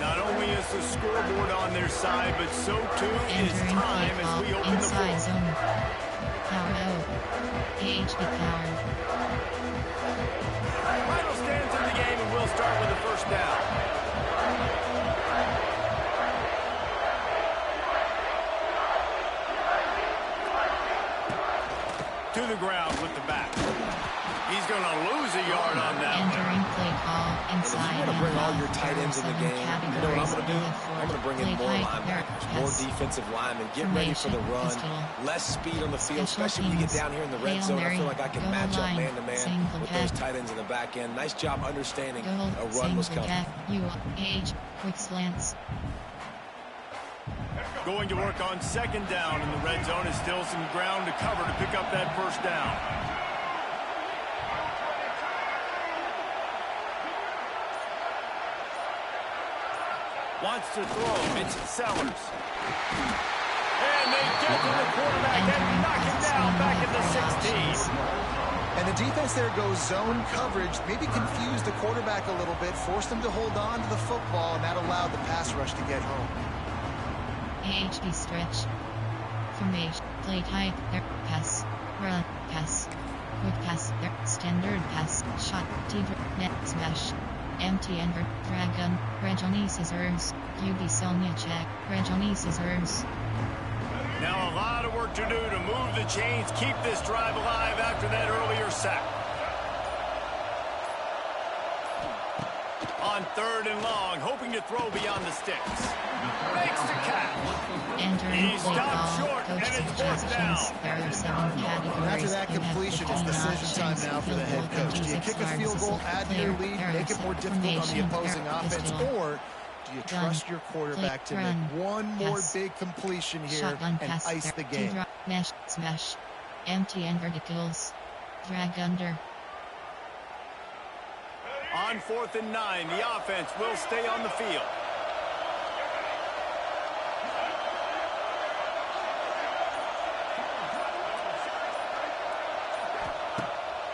A: Not only is the scoreboard on their side, but so too is time as we open the floor.
B: Power out. PHP power.
A: Final stands in the game, and we'll start with the first down. To the ground with the back. He's going to lose a yard on that one.
B: Entering play call inside.
C: And if you want to bring all your tight ends in the game, you know what I'm going to do? I'm going to bring in more linebackers, more defensive linemen. Get ready for the run. Less speed on the field, especially when you get down here in the red zone. I feel like I can match up man-to-man with those tight ends in the back end. Nice job understanding a run was coming.
B: UH, quick slants.
A: Going to work on second down in the red zone. Is still some ground to cover to pick up that first down. Wants to throw. It's Sellers. And they get to the quarterback and knock him down back at the 16.
D: And the defense there goes zone coverage, maybe confused the quarterback a little bit, forced him to hold on to the football, and that allowed the pass rush to get home.
B: AHD stretch. Formation. Play tight. There. Pass. Run. Pass. Quick pass. There. Standard pass. Shot. Net. Smash. Empty ender. Dragon. Rejoni scissors. QB Sonia check. Rejoni scissors.
A: Now a lot of work to do to move the chains, keep this drive alive after that earlier sack. On third and long, hoping to throw beyond the sticks. Makes the catch. He stopped short, and it's fourth down.
D: After that completion, it's decision time now for the head coach. Do you kick a field goal, add to your lead, make it more difficult on the opposing offense, or do you trust your quarterback to make one more big completion here and ice the game?
B: Mesh, smash. Empty and verticals. Drag under.
A: On 4th and 9, the offense will stay on the field.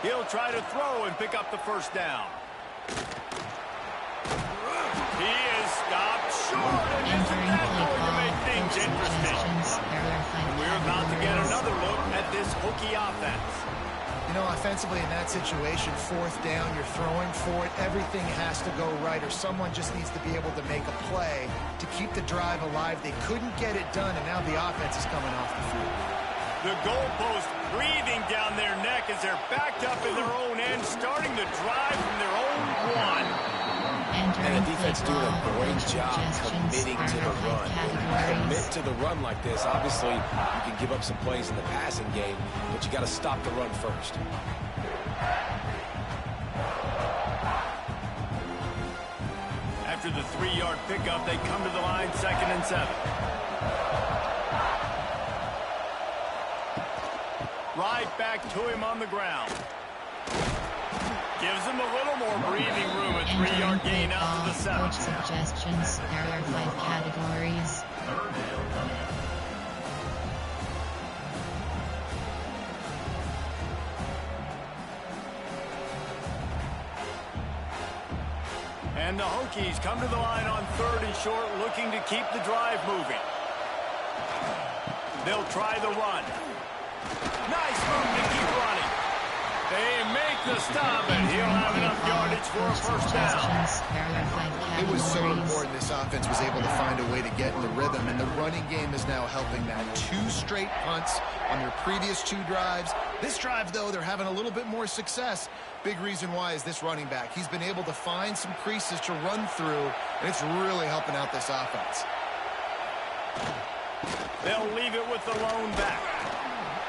A: He'll try to throw and pick up the first down. He is stopped short, and isn't that going to make things interesting? We're about to get another look at this hooky offense.
D: You know, offensively in that situation, fourth down, you're throwing for it. Everything has to go right, or someone just needs to be able to make a play to keep the drive alive. They couldn't get it done, and now the offense is coming off the field.
A: The goalpost breathing down their neck as they're backed up in their own end, starting to drive from their own one.
C: And the defense doing a great job committing to the run. Commit to the run like this. Obviously, you can give up some plays in the passing game, but you got to stop the run first.
A: After the 3-yard pickup, they come to the line, 2nd and 7. Right back to him on the ground. Gives him a little more breathing room. A 3-yard gain out to the 7.
B: Coach suggestions. There are 5 categories.
A: And the Hokies come to the line on 3rd and short, looking to keep the drive moving. They'll try the run. Nice move to keep running. They make the stop, and he'll have enough yardage for a first down.
D: It was so important this offense was able to find a way to get in the rhythm, and the running game is now helping that. 2 straight punts on their previous 2 drives. This drive, though, they're having a little bit more success. Big reason why is this running back. He's been able to find some creases to run through, and it's really helping out this offense.
A: They'll leave it with the lone back.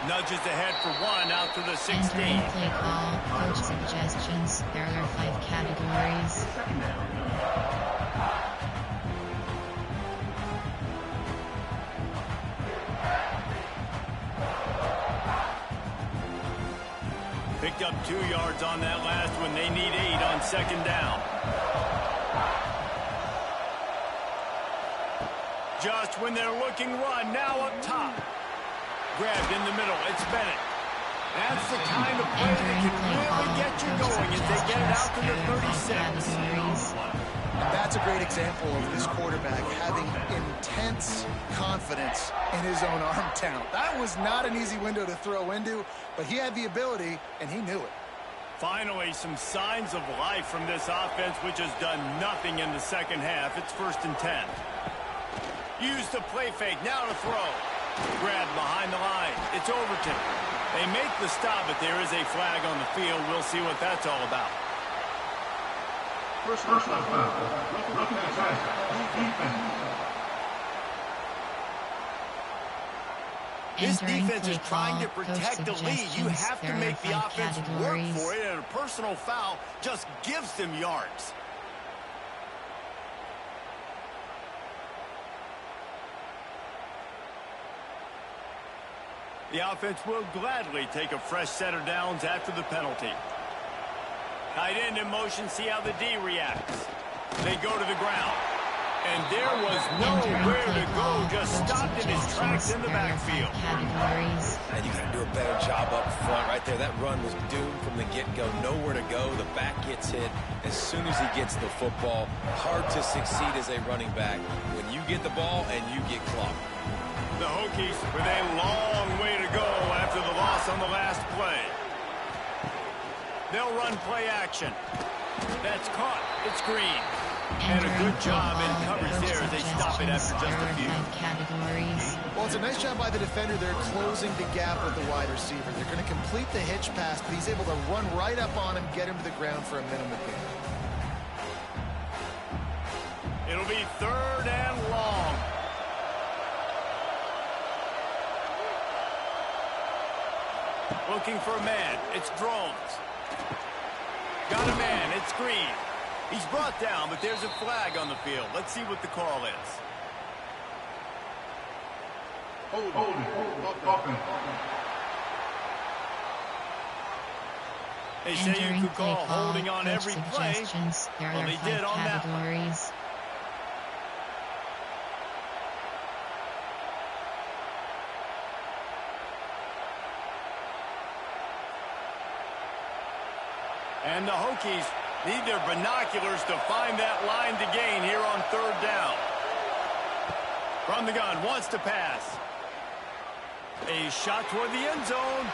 A: Nudges ahead for 1 out to the 16.
B: Entering play call, coach suggestions. There are 5 categories.
A: Picked up 2 yards on that last one. They need 8 on 2nd down. Just when they're looking run, now up top. Grabbed in the middle. It's Bennett. That's the kind of play that can really get you going as they get it out to the 36.
D: And that's a great example of this quarterback having intense confidence in his own arm talent. That was not an easy window to throw into, but he had the ability, and he knew it.
A: Finally, some signs of life from this offense, which has done nothing in the second half. It's 1st and 10. Use the play fake. Now to throw. Grab behind the line. It's Overton. They make the stop, but there is a flag on the field. We'll see what that's all about.
F: First foul. Looking at that.
A: This defense is trying to protect the lead. You have to make the offense work for it, and a personal foul just gives them yards. The offense will gladly take a fresh set of downs after the penalty. Tight end in motion, see how the D reacts. They go to the ground. And there was nowhere to go, just stopped in his tracks in the backfield.
C: And you got to do a better job up front right there. That run was doomed from the get-go. Nowhere to go. The back gets hit as soon as he gets the football. Hard to succeed as a running back when you get the ball and you get clocked.
A: The Hokies with a long way to go after the loss on the last play. They'll run play action. That's caught. It's Green. And a good job in coverage there as they stop it after just a few.
D: Well, it's a nice job by the defender. They're closing the gap with the wide receiver. They're going to complete the hitch pass, but he's able to run right up on him, get him to the ground for a minimum gain.
A: It'll be 3rd and long. Looking for a man. It's Drones. Got a man. It's Green. He's brought down, but there's a flag on the field. Let's see what the call is. They say you could call holding on every play. Well, they did on that one. And the Hokies need their binoculars to find that line to gain here on 3rd down. From the gun, wants to pass. A shot toward the end zone.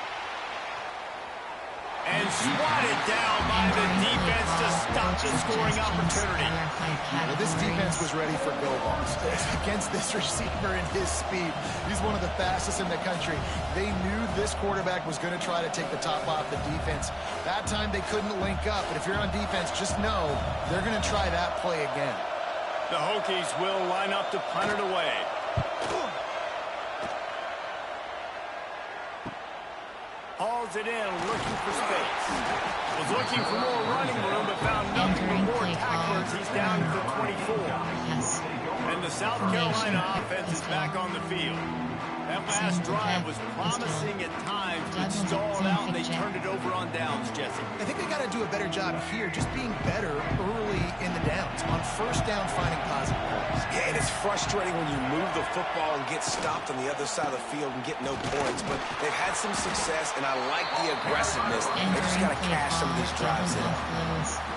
A: And swatted down by the defense to stop the scoring opportunity.
D: Well, this defense was ready for go balls. Against this receiver and his speed, he's one of the fastest in the country. They knew this quarterback was going to try to take the top off the defense. That time they couldn't link up, but if you're on defense, just know they're going to try that play again.
A: The Hokies will line up to punt it away. Hauls it in, looking for space. Was looking for more running room, but found nothing but more tacklers. He's down to the 24. And the South Carolina offense is back on the field. That last drive was promising at times, but stalled out, and they turned it over on downs, Jesse.
D: I think they got to do a better job here, just being better early in the downs. On 1st down, finding positive plays.
C: Yeah, and it's frustrating when you move the football and get stopped on the other side of the field and get no points, but they've had some success, and I like the aggressiveness. They just got to cash some of these drives in.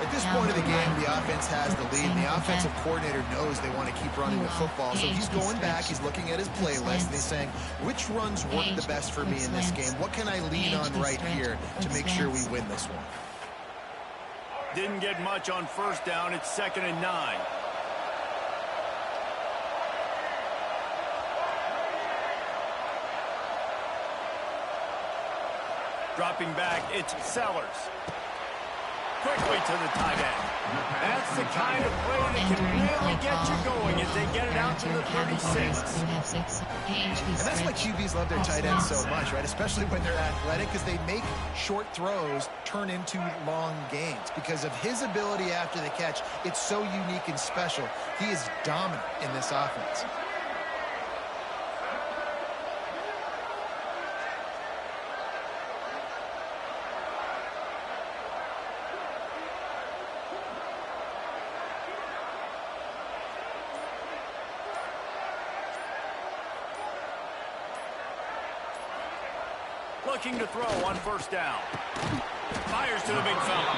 D: At this point of the game, the offense has the lead, and the offensive coordinator knows they want to keep running the football. So he's going back, he's looking at his playlist, and he's saying, which runs work the best for me in this game? What can I lean on right here to make sure we win this one?
A: Didn't get much on 1st down. It's 2nd and 9. Dropping back, it's Sellers. Quickly to the tight end. That's the kind of play that can really get you going as they get it out to the 36.
D: And that's why QBs love their tight ends so much, right? Especially when they're athletic, because they make short throws turn into long gains. Because of his ability after the catch, it's so unique and special. He is dominant in this offense.
A: Looking to throw on 1st down. Fires to the big fella.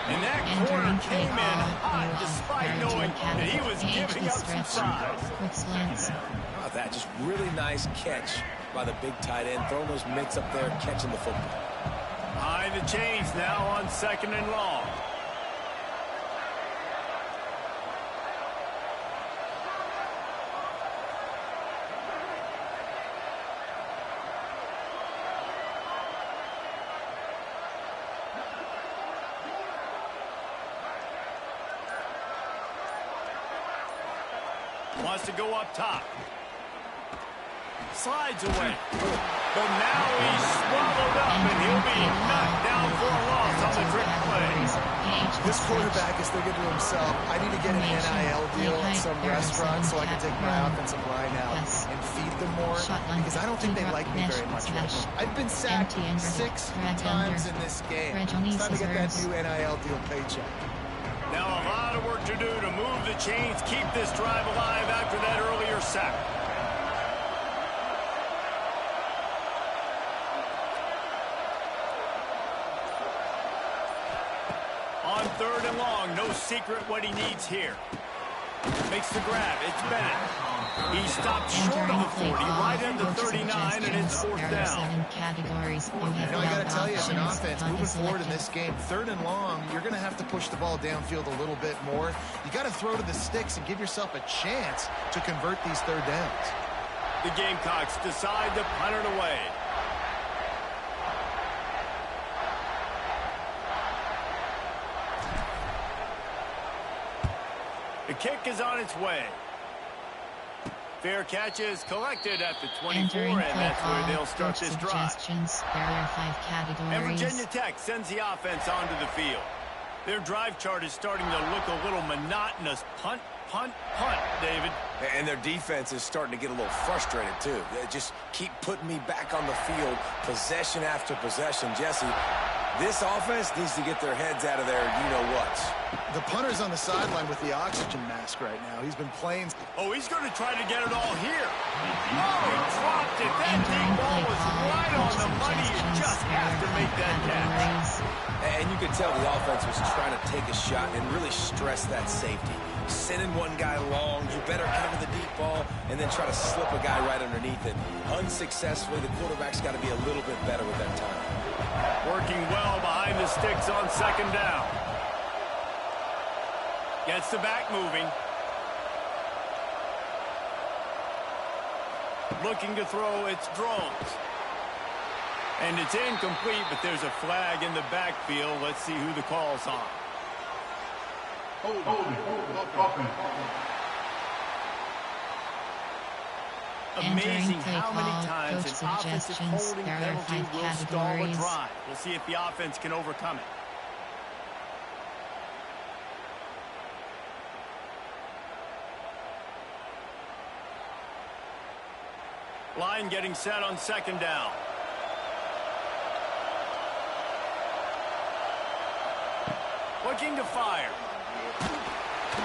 A: And that corner came in hot despite knowing that he was giving up some size.
C: How about that? Just really nice catch by the big tight end. Throwing those mitts up there, catching the football.
A: High the chains now on 2nd and long. Wants to go up top. Slides away. But now he's swallowed up, and he'll be knocked down for a loss on the trick play.
D: This quarterback is thinking to himself, I need to get an NIL deal at some restaurant so I can take my offensive line out and feed them more. because I don't think they like me very much right now. I've been sacked 6 times in this game. It's time to get that new NIL deal paycheck.
A: Now a lot of work to do to move the chains, keep this drive alive after that earlier sack. On 3rd and long, no secret what he needs here. Makes the grab. It's Bennett. He stopped short of the 40, right at the 39, and it's 4th down.
B: Categories.
D: I got to tell you, as an offense, moving forward in this game, 3rd and long, you're going to have to push the ball downfield a little bit more. You got to throw to the sticks and give yourself a chance to convert these 3rd downs.
A: The Gamecocks decide to punt it away. The kick is on its way. Fair catch is collected at the 24, and that's where they'll start this drive.
B: There are 5 categories.
A: And Virginia Tech sends the offense onto the field. Their drive chart is starting to look a little monotonous. Punt, punt, punt, David.
C: And their defense is starting to get a little frustrated, too. They just keep putting me back on the field, possession after possession. Jesse, this offense needs to get their heads out of their you-know-whats.
D: The punter's on the sideline with the oxygen mask right now. He's been playing.
A: Oh, he's going to try to get it all here. Oh, he dropped it. That deep ball was right on the money. You just have to make that catch.
C: And you could tell the offense was trying to take a shot and really stress that safety. Sending one guy long, you better cover the deep ball, and then try to slip a guy right underneath it. Unsuccessfully, the quarterback's got to be a little bit better with that time.
A: Working well behind the sticks on 2nd down. Gets the back moving. Looking to throw, it's drones. And it's incomplete, but there's a flag in the backfield. Let's see who the call's on. Amazing how many times an offensive holding penalty will stall a drive. We'll see if the offense can overcome it. Line getting set on 2nd down. Looking to fire.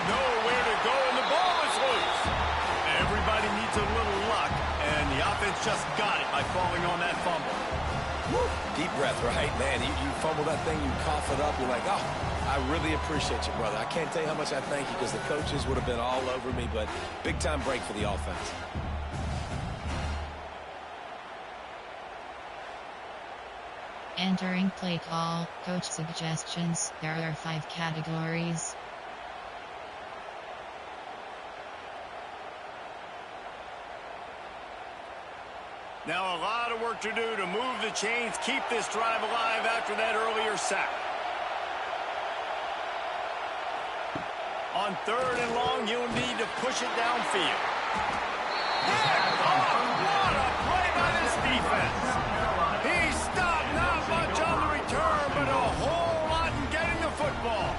A: Nowhere to go, and the ball is loose. Everybody needs a little luck, and the offense just got it by falling on that fumble.
C: Woo. Deep breath, right? Man, you fumble that thing, you cough it up, you're like, oh, I really appreciate you, brother. I can't tell you how much I thank you because the coaches would have been all over me, but big-time break for the offense.
B: Entering play call, coach suggestions. There are 5 categories.
A: Now a lot of work to do to move the chains, keep this drive alive after that earlier sack. On 3rd and long, you'll need to push it downfield. Yeah! Oh, what a play by this defense. He stopped not much on the return, but a whole lot in getting the football.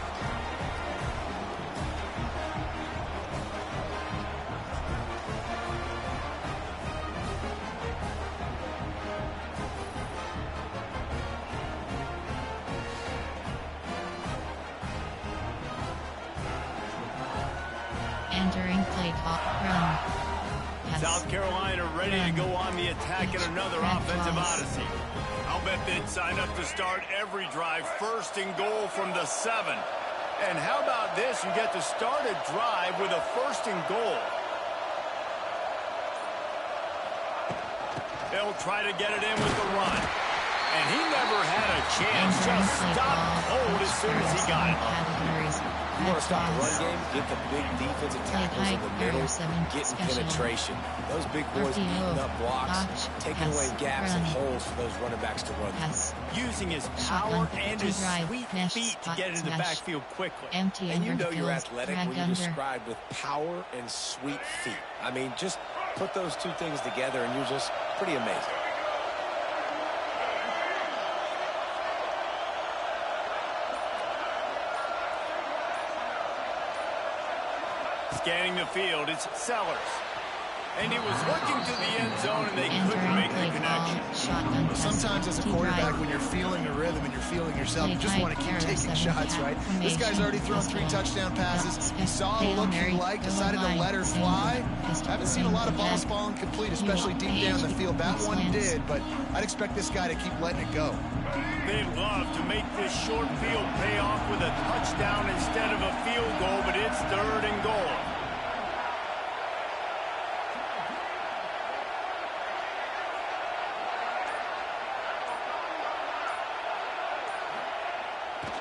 B: Entering play call, run. Pass.
A: South Carolina ready to go on the attack in another offensive odyssey. I'll bet they'd sign up to start every drive 1st and goal from the 7. And how about this? You get to start a drive with a 1st and goal. They'll try to get it in with the run. And he never had a chance. Just stopped cold as soon as he got it.
C: You want to stop the run game, get the big defensive tackles in the middle, getting penetration. Those big boys eating up blocks, taking away gaps and holes for those running backs to run.
A: Using his power and his sweet feet to get into the backfield quickly.
C: And you know you're athletic when you describe with power and sweet feet. I mean, just put those two things together and you're just pretty amazing.
A: Scanning the field, it's Sellers. And he was looking to the end zone, and they couldn't make the connection.
D: Sometimes as a quarterback, when you're feeling the rhythm and you're feeling yourself, you just want to keep taking shots, right? This guy's already thrown 3 touchdown passes. He saw a look he liked, decided to let her fly. I haven't seen a lot of balls falling complete, especially deep down the field. That one did, but I'd expect this guy to keep letting it go.
A: They'd love to make this short field pay off with a touchdown instead of a field goal, but it's 3rd and goal.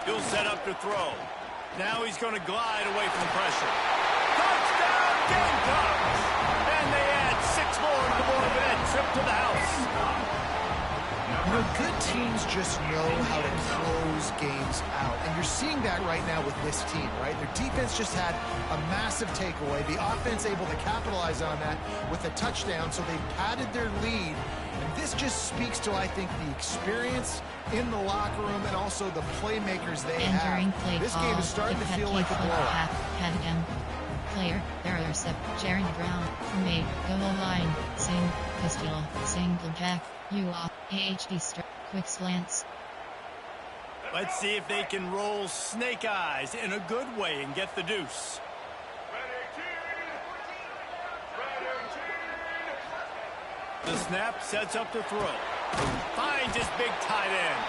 A: He'll set up to throw. Now he's going to glide away from pressure. Touchdown, Gamecocks! And they add 6 more to the board with that trip to the house.
D: You know, good teams just know how to close games out. And you're seeing that right now with this team, right? Their defense just had a massive takeaway. The offense able to capitalize on that with a touchdown, so they padded their lead. And this just speaks to, I think, the experience in the locker room and also the playmakers they have. This game is starting to feel like a blowout.
B: Player, Jared Brown, from a goal line, Sing, Pistol, Single Jack, HD quick slants.
A: Let's see if they can roll snake eyes in a good way and get the deuce. The snap sets up to throw. Finds his big tight end.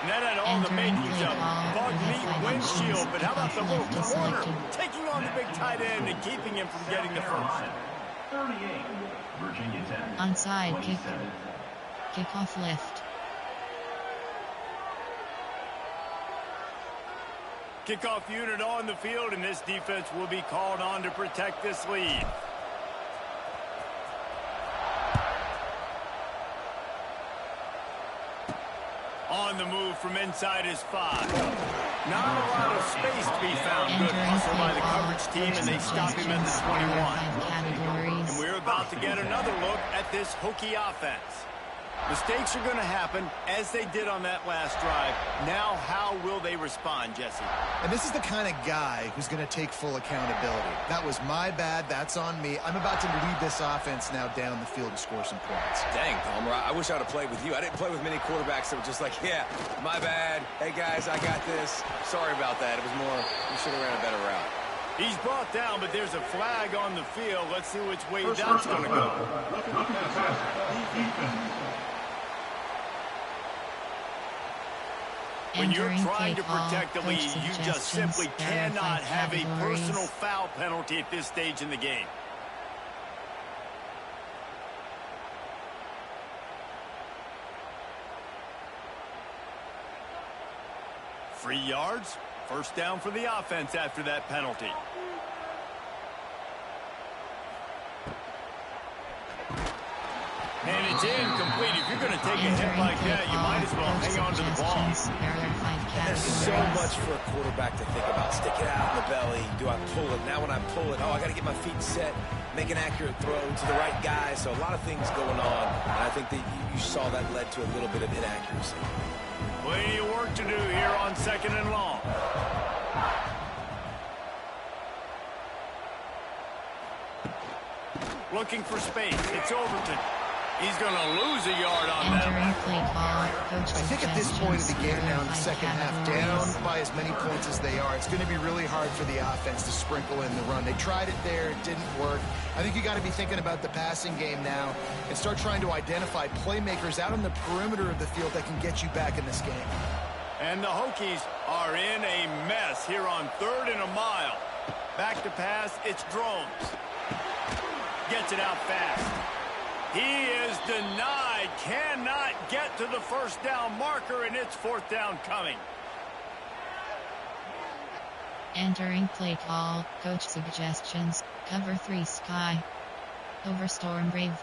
A: And that had all the makings of bug meat windshield, but how about the little corner taking on the big tight end and keeping him from getting the first?
F: 38, Virginia Tech.
B: Onside kick. Kickoff left.
A: Kickoff unit on the field, and this defense will be called on to protect this lead. On the move from inside his 5. Not a lot of space to be found. Good hustle by the coverage team, and they stop him at the 21. And we're about to get another look at this Hokie offense. Mistakes are going to happen, as they did on that last drive. Now, how will they respond, Jesse?
D: And this is the kind of guy who's going to take full accountability. That was my bad. That's on me. I'm about to lead this offense now down the field and score some points.
C: Dang, Palmer, I wish I would have played with you. I didn't play with many quarterbacks that were just like, yeah, my bad. Hey, guys, I got this. Sorry about that. It was more, we should have ran a better route.
A: He's brought down, but there's a flag on the field. Let's see which way that's going to go. When you're trying to protect the lead, you just simply cannot have a personal foul penalty at this stage in the game. Free yards, first down for the offense after that penalty. And it's incomplete. If you're going to take a hit like that, you might as well hang on to the ball.
C: There's so much for a quarterback to think about. Stick it out in the belly. Do I pull it? Now when I pull it, I got to get my feet set, make an accurate throw to the right guy. So a lot of things going on. And I think that you saw that led to a little bit of inaccuracy.
A: Plenty of work to do here on 2nd and long. Looking for space. It's Overton. He's going to lose a yard on that.
D: I think at this point of the game now in the second half, down by as many points as they are, it's going to be really hard for the offense to sprinkle in the run. They tried it there. It didn't work. I think you got to be thinking about the passing game now and start trying to identify playmakers out on the perimeter of the field that can get you back in this game.
A: And the Hokies are in a mess here on 3rd and a mile. Back to pass. It's Drones. Gets it out fast. He is denied, cannot get to the first down marker, and it's 4th down coming.
B: Entering play call, coach suggestions, cover 3 sky. Over Storm Brave.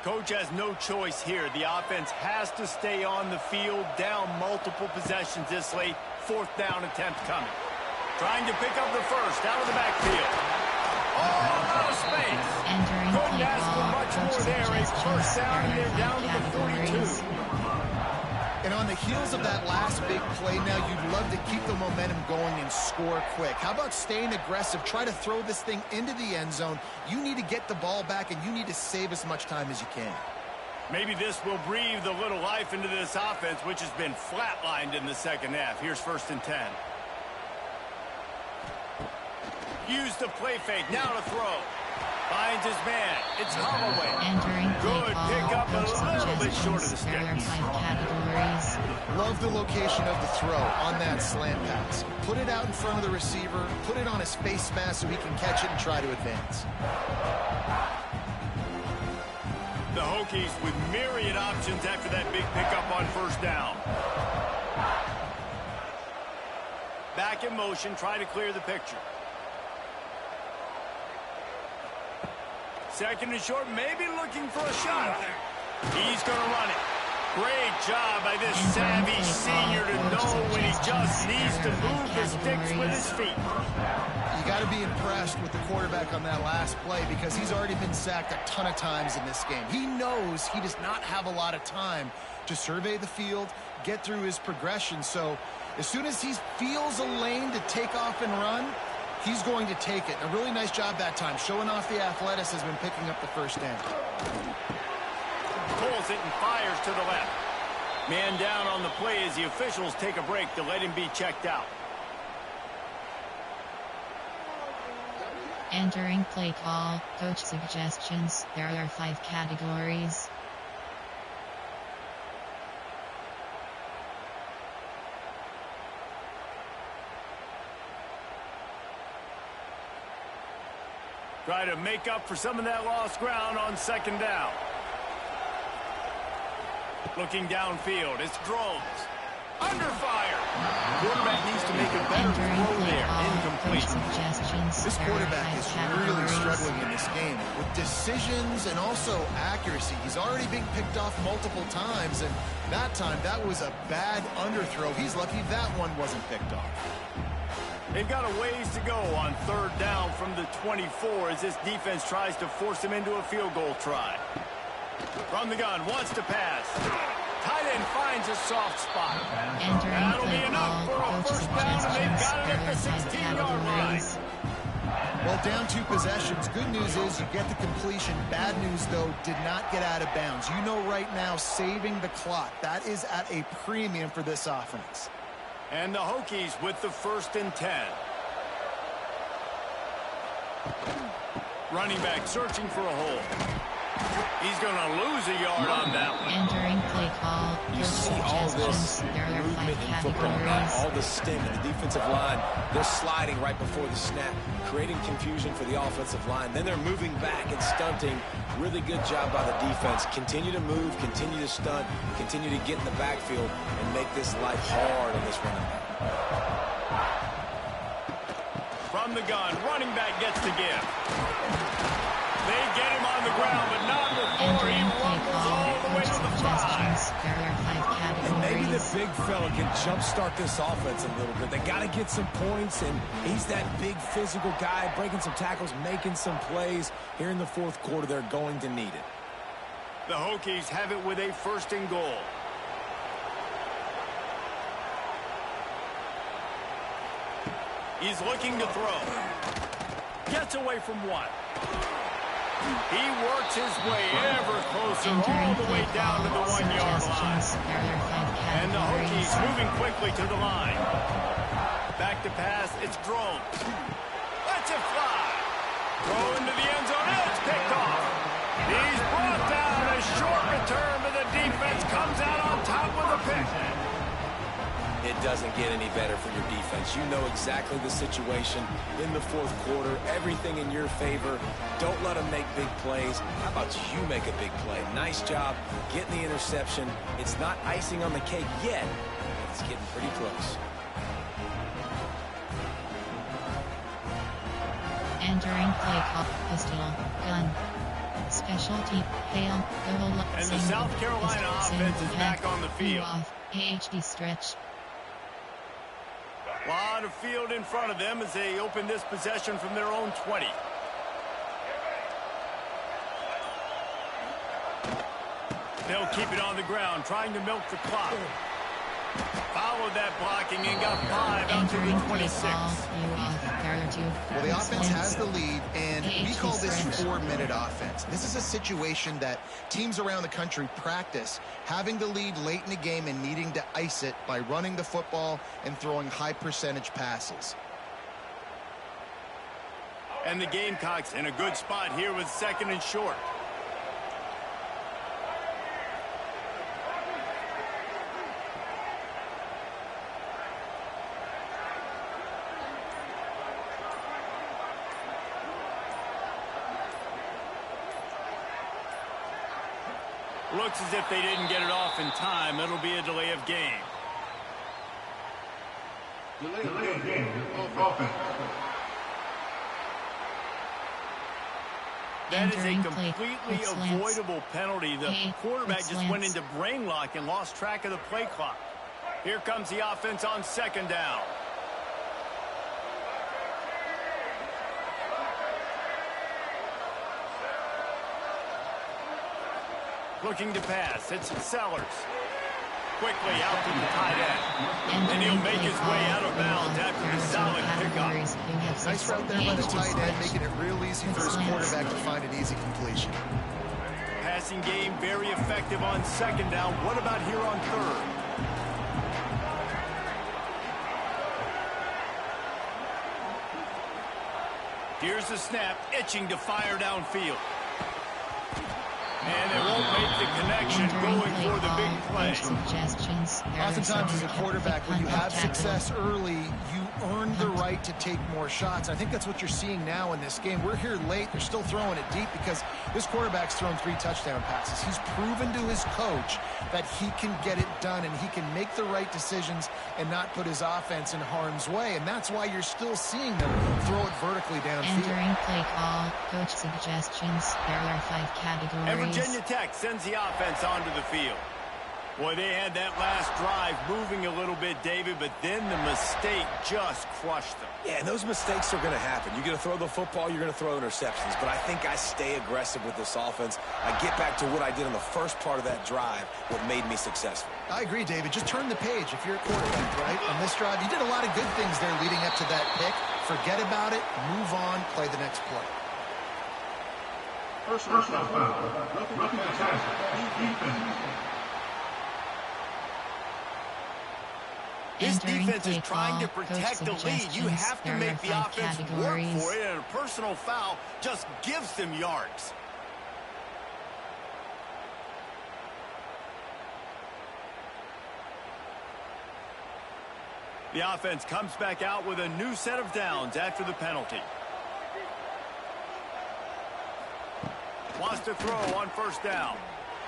A: Coach has no choice here. The offense has to stay on the field, down multiple possessions this late. 4th down attempt coming. Trying to pick up the first out of the backfield. Oh, out of space. Couldn't ask for much more there. A first down, and they're down to the 42.
D: And on the heels of that last big play now, you'd love to keep the momentum going and score quick. How about staying aggressive? Try to throw this thing into the end zone. You need to get the ball back, and you need to save as much time as you can.
A: Maybe this will breathe a little life into this offense, which has been flatlined in the second half. Here's 1st and 10. Use the play fake. Now to throw. Finds his man. It's Holloway.
B: Entering
A: Good pickup, but a little bit short of the
B: There are
A: sticks.
B: 5 categories.
D: Love the location of the throw on that slant pass. Put it out in front of the receiver. Put it on his face mask so he can catch it and try to advance.
A: The Hokies with myriad options after that big pickup on 1st down. Back in motion, try to clear the picture. 2nd and short, maybe looking for a shot. He's going to run it. Great job by this savvy senior to know when he just needs to move the sticks with his feet.
D: You got to be impressed with the quarterback on that last play because he's already been sacked a ton of times in this game. He knows he does not have a lot of time to survey the field, get through his progression. So as soon as he feels a lane to take off and run, he's going to take it. A really nice job that time, showing off the athleticism and picking up the 1st down.
A: Pulls it and fires to the left. Man down on the play as the officials take a break to let him be checked out.
B: Entering play call, coach suggestions. There are 5 categories.
A: Try to make up for some of that lost ground on 2nd down. Looking downfield, it's Drones. Under fire. Quarterback needs to make a better throw there. Incomplete.
D: This quarterback is really struggling in this game with decisions and also accuracy. He's already being picked off multiple times, and that time that was a bad underthrow. He's lucky that one wasn't picked off.
A: They've got a ways to go on 3rd down from the 24 as this defense tries to force him into a field goal try. From the gun, wants to pass. Tight end finds a soft spot. That'll be enough for a 1st down, and they've got it at the 16-yard line.
D: Well, down 2 possessions. Good news is you get the completion. Bad news, though, did not get out of bounds. You know right now, saving the clock. That is at a premium for this offense.
A: And the Hokies with the 1st and 10. Running back searching for a hole. He's going to lose a yard on that one.
B: Entering play call,
C: You
B: coach
C: see all this
B: suggestions. There are 5
C: movement in football,
B: categories.
C: all the sting in the defensive line. They're sliding right before the snap, creating confusion for the offensive line. Then they're moving back and stunting. Really good job by the defense. Continue to move, continue to stunt, continue to get in the backfield and make this life hard on this running back.
A: From the gun, running back gets the give. They get him on the ground, but not before he
B: Entering play
A: rumbles
B: call,
A: all the way
B: coach
A: to the 5.
B: suggestions. There are 5 categories.
C: Maybe the big fella can jumpstart this offense a little bit. They got to get some points, and he's that big physical guy, breaking some tackles, making some plays. Here in the 4th quarter, they're going to need it.
A: The Hokies have it with a 1st and goal. He's looking to throw. Gets away from one. He works his way ever closer all the way down to the 1-yard line. And the Hokies moving quickly to the line. Back to pass, it's Drones. Lets it fly. Throw into the end zone, and it's picked off. He's brought down, a short return, but the defense comes out on top with a pick.
C: It doesn't get any better for your defense. You know exactly the situation in the 4th quarter. Everything in your favor. Don't let them make big plays. How about you make a big play? Nice job getting the interception. It's not icing on the cake yet, but it's getting pretty close.
B: Entering play call, pistol, gun. Specialty, hail, double,
A: And the South Carolina offense is back on the field.
B: AHD stretch.
A: A lot of field in front of them as they open this possession from their own 20. They'll keep it on the ground, trying to milk the clock. Followed that blocking and got 5 out to the 26.
D: Well, the offense has the lead, and we call this 4-minute offense. This is a situation that teams around the country practice, having the lead late in the game and needing to ice it by running the football and throwing high-percentage passes.
A: And the Gamecocks in a good spot here with 2nd and short. Looks as if they didn't get it off in time. It'll be a delay of game.
F: Delay of game. Offense.
A: That is a completely avoidable penalty. The quarterback just went into brain lock and lost track of the play clock. Here comes the offense on 2nd down. Looking to pass. It's Sellers. Quickly out to the tight end. And he'll make his way out of bounds after the solid pickup.
D: Nice route there by the tight end, making it real easy for his quarterback to find an easy completion.
A: Passing game very effective on 2nd down. What about here on 3rd? Here's the snap, itching to fire downfield. And they won't make the connection going for the big play.
D: Oftentimes as a quarterback, when you have success early, you earn the right to take more shots. I think that's what you're seeing now in this game. We're here late. They're still throwing it deep because this quarterback's thrown 3 touchdown passes. He's proven to his coach that he can get it done and he can make the right decisions and not put his offense in harm's way. And that's why you're still seeing them throw it vertically downfield.
B: Entering play call, coach suggestions. There are 5 categories.
A: And Virginia Tech sends the offense onto the field. Boy, they had that last drive moving a little bit, David, but then the mistake just crushed them.
C: Yeah, and those mistakes are going to happen. You're going to throw the football, you're going to throw interceptions. But I think I stay aggressive with this offense. I get back to what I did on the first part of that drive, what made me successful.
D: I agree, David. Just turn the page if you're a quarterback, right? On this drive, you did a lot of good things there leading up to that pick. Forget about it, move on, play the next play.
F: Personal foul. Roughing the tackle. Defense.
A: This defense is trying to protect the lead. You have to make the offense work for it, and a personal foul just gives them yards. The offense comes back out with a new set of downs after the penalty. Wants to throw on 1st down.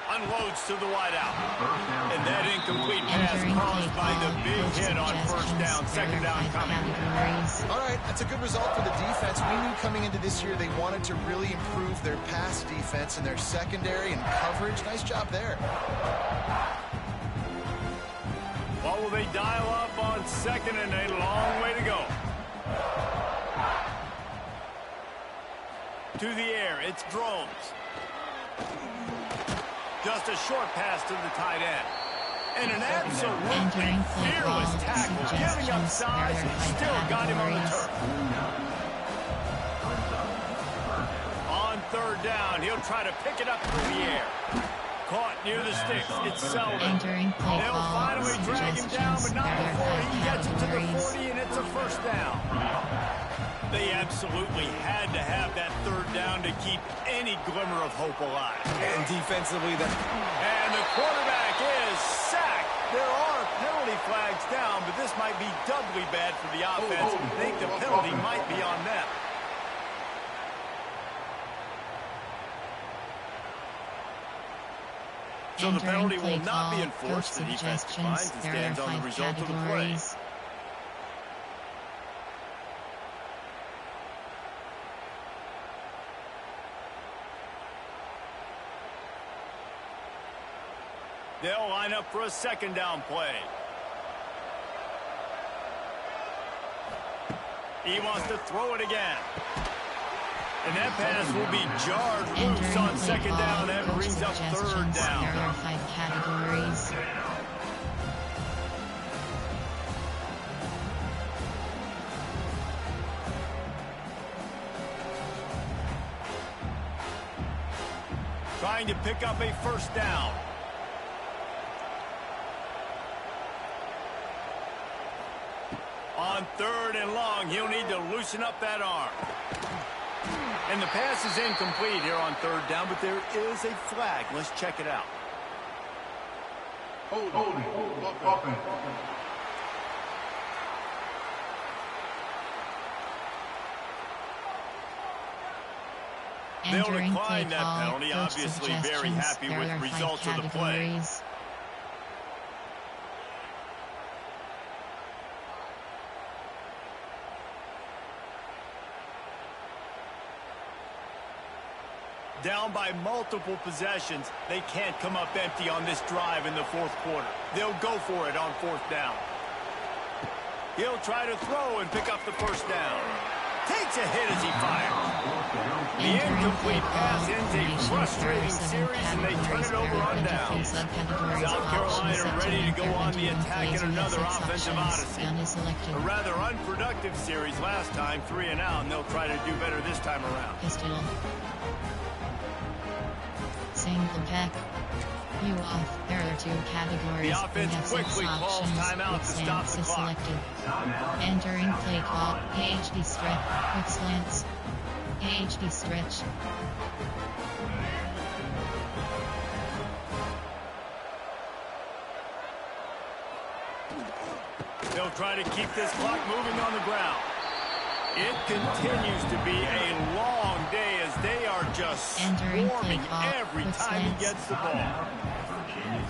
A: Unloads to the wideout. And that incomplete pass caused by the big hit on 1st down. 2nd down coming.
D: All right, that's a good result for the defense. We knew coming into this year they wanted to really improve their pass defense and their secondary and coverage. Nice job there.
A: What will they dial up on 2nd and a long way to go? To the air, it's Drones. Just a short pass to the tight end. And an absolutely fearless tackle, giving up size, and still got him on the turf. On 3rd down, he'll try to pick it up through the air. Caught near the sticks. It's Sullivan. They'll finally drag him down, but not before he gets it to the 40, and it's a 1st down. They absolutely had to have that 3rd down to keep any glimmer of hope alive.
C: And defensively,
A: and the quarterback is sacked. There are penalty flags down, but this might be doubly bad for the offense. I think the penalty might be on them. So the penalty will not be enforced. The defense finds and stands on the result of the play. They'll line up for a 2nd down play. He wants to throw it again. And that pass will be jarred loose on 2nd down. That brings up 3rd down.
B: There are 5 categories.
A: trying to pick up a first down. On 3rd and long, he'll need to loosen up that arm. And the pass is incomplete here on 3rd down, but there is a flag. Let's check it out.
F: Holding. Offense.
A: They'll decline that penalty. Obviously very happy with the results of the play. Down by multiple possessions. They can't come up empty on this drive in the 4th quarter. They'll go for it on 4th down. He'll try to throw and pick up the first down. Takes a hit as he fires. The incomplete pass ends a frustrating series, and they turn it over on downs. South Carolina ready to go on the attack in another offensive odyssey. A rather unproductive series last time, 3 and out, and they'll try to do better this time around.
B: Pistol. Single back. You off. There are 2 categories.
A: The offense quickly calls timeout to stop the clock.
B: Entering play call. AHD stretch. Quick slants. AHD stretch.
A: They'll try to keep this clock moving on the ground. It continues to be a long day as they are just swarming every time he gets the ball.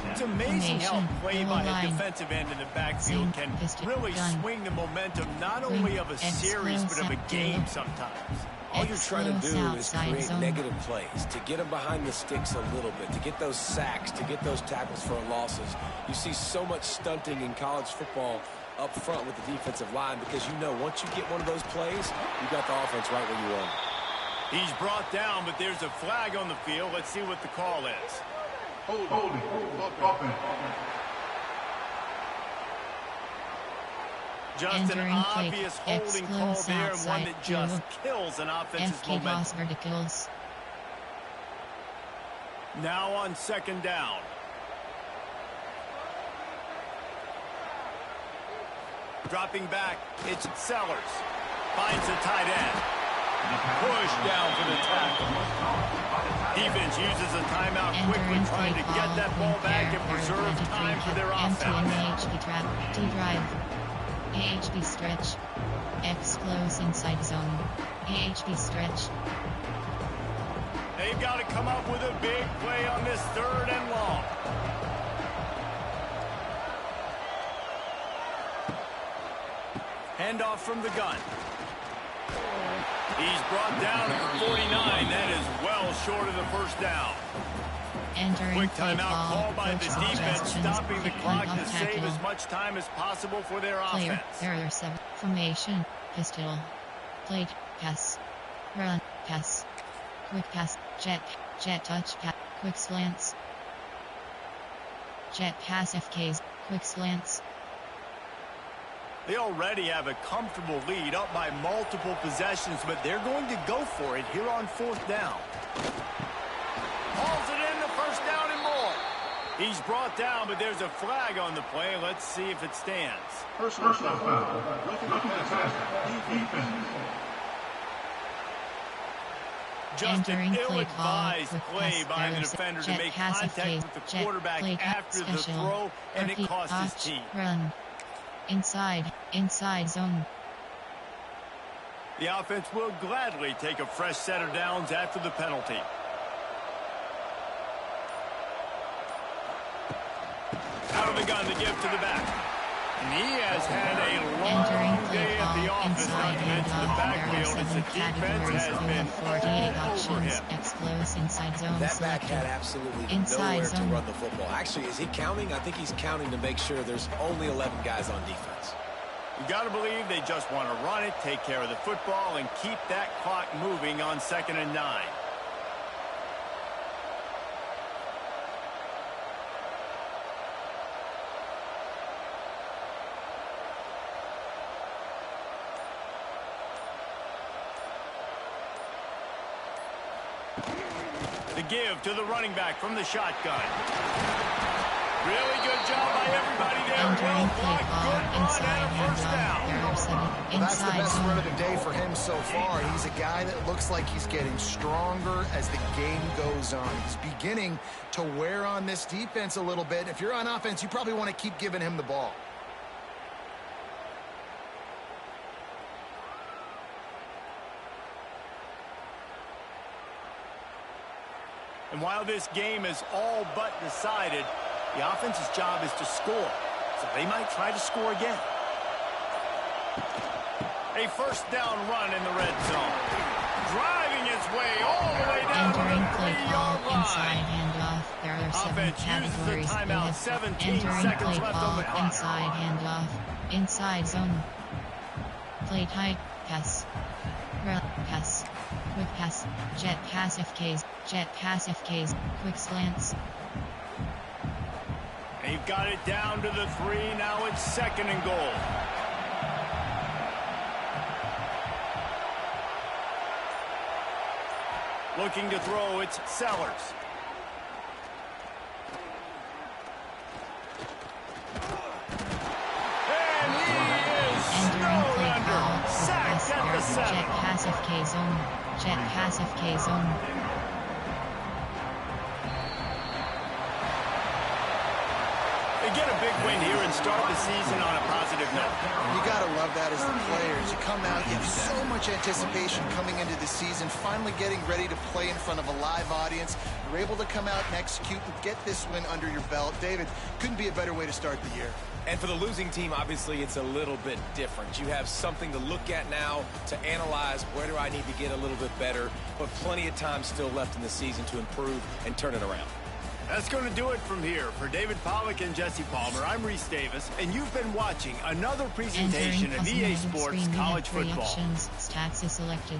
A: It's amazing how play by a defensive end in the backfield can really swing the momentum not only of a series but of a game sometimes.
C: All you're trying to do is create negative plays, to get them behind the sticks a little bit, to get those sacks, to get those tackles for losses. You see so much stunting in college football up front with the defensive line because you know once you get one of those plays, you got the offense right where you want it.
A: He's brought down, but there's a flag on the field. Let's see what the call is.
F: Holding. Offense.
A: Just an obvious holding call there, and one that just kills an offense's momentum.
B: Verticals.
A: Now on 2nd down. Dropping back, it's Sellers. Finds the tight end. Push down for the tackle. Defense uses a timeout quickly, trying to get that ball back and preserve time for their offense.
B: AHD trap, D-drive. AHD stretch. X close inside zone. AHD stretch.
A: They've got to come up with a big play on this 3rd and long. Handoff from the gun. He's brought down at the 49. That is well short of the first down. Quick timeout call by the defense, stopping the clock to save as much time as possible for their offense.
B: Error 7. Formation. Pistol. Plate. Pass. Run. Pass. Quick pass. Jet touch pass. Quick slants. Jet pass FKs. Quick slants.
A: They already have a comfortable lead up by multiple possessions, but they're going to go for it here on 4th down. Hauls it in, the first down and more. He's brought down, but there's a flag on the play. Let's see if it stands.
F: Personal foul. Defense.
A: Just an ill-advised play by the defender to make contact with the quarterback after the throw, and it cost his team.
B: Run. Inside zone.
A: The offense will gladly take a fresh set of downs after the penalty. Out of the gun to give to the back. And he has had a long day at the office, not to mention the backfield, as the defense has been all over him.
B: Close inside zone.
C: That back had absolutely nowhere to run the football. Actually, is he counting? I think he's counting to make sure there's only 11 guys on defense.
A: You got to believe they just want to run it, take care of the football, and keep that clock moving on 2nd and 9. The give to the running back from the shotgun. Really good job by everybody there.
B: Entering
A: Well
B: play
A: blocked,
B: call,
A: good run,
B: inside
A: and a first down.
B: handoff. There are 7.
D: Well, that's the
B: Inside
D: best
B: zone.
D: run of the day for him so far. He's a guy that looks like he's getting stronger as the game goes on. He's beginning to wear on this defense a little bit. If you're on offense, you probably want to keep giving him the ball.
A: And while this game is all but decided, the offense's job is to score. So they might try to score again. A first down run in the red zone. Driving his way all the way down
B: Entering
A: to the
B: play call,
A: 3-yard
B: inside
A: line.
B: handoff. There are 7
A: Offense uses the
B: categories.
A: timeout. 17
B: Entering
A: seconds
B: play
A: left
B: call,
A: on the clock.
B: inside handoff. Inside zone. Play high, pass. Run, pass. Quick pass. Jet pass FKs. Jet pass FKs. Quick slants.
A: They've got it down to the 3. Now it's 2nd and goal. Looking to throw, it's Sellers. And he is
B: Entering
A: snowed
B: play
A: under.
B: call, with
A: Sacked at the
B: pass.
A: 7.
B: Jet pass FK zone. Jet pass FK zone.
A: They get a big win here and start the season on a positive note.
D: You got to love that as the players. You come out, you have so much anticipation coming into the season, finally getting ready to play in front of a live audience. You're able to come out and execute and get this win under your belt. David, couldn't be a better way to start the year.
C: And for the losing team, obviously, it's a little bit different. You have something to look at now to analyze where do I need to get a little bit better, but plenty of time still left in the season to improve and turn it around.
A: That's going to do it from here. For David Pollack and Jesse Palmer, I'm Reese Davis, and you've been watching another presentation of EA Sports College Football.
B: Stats is selected.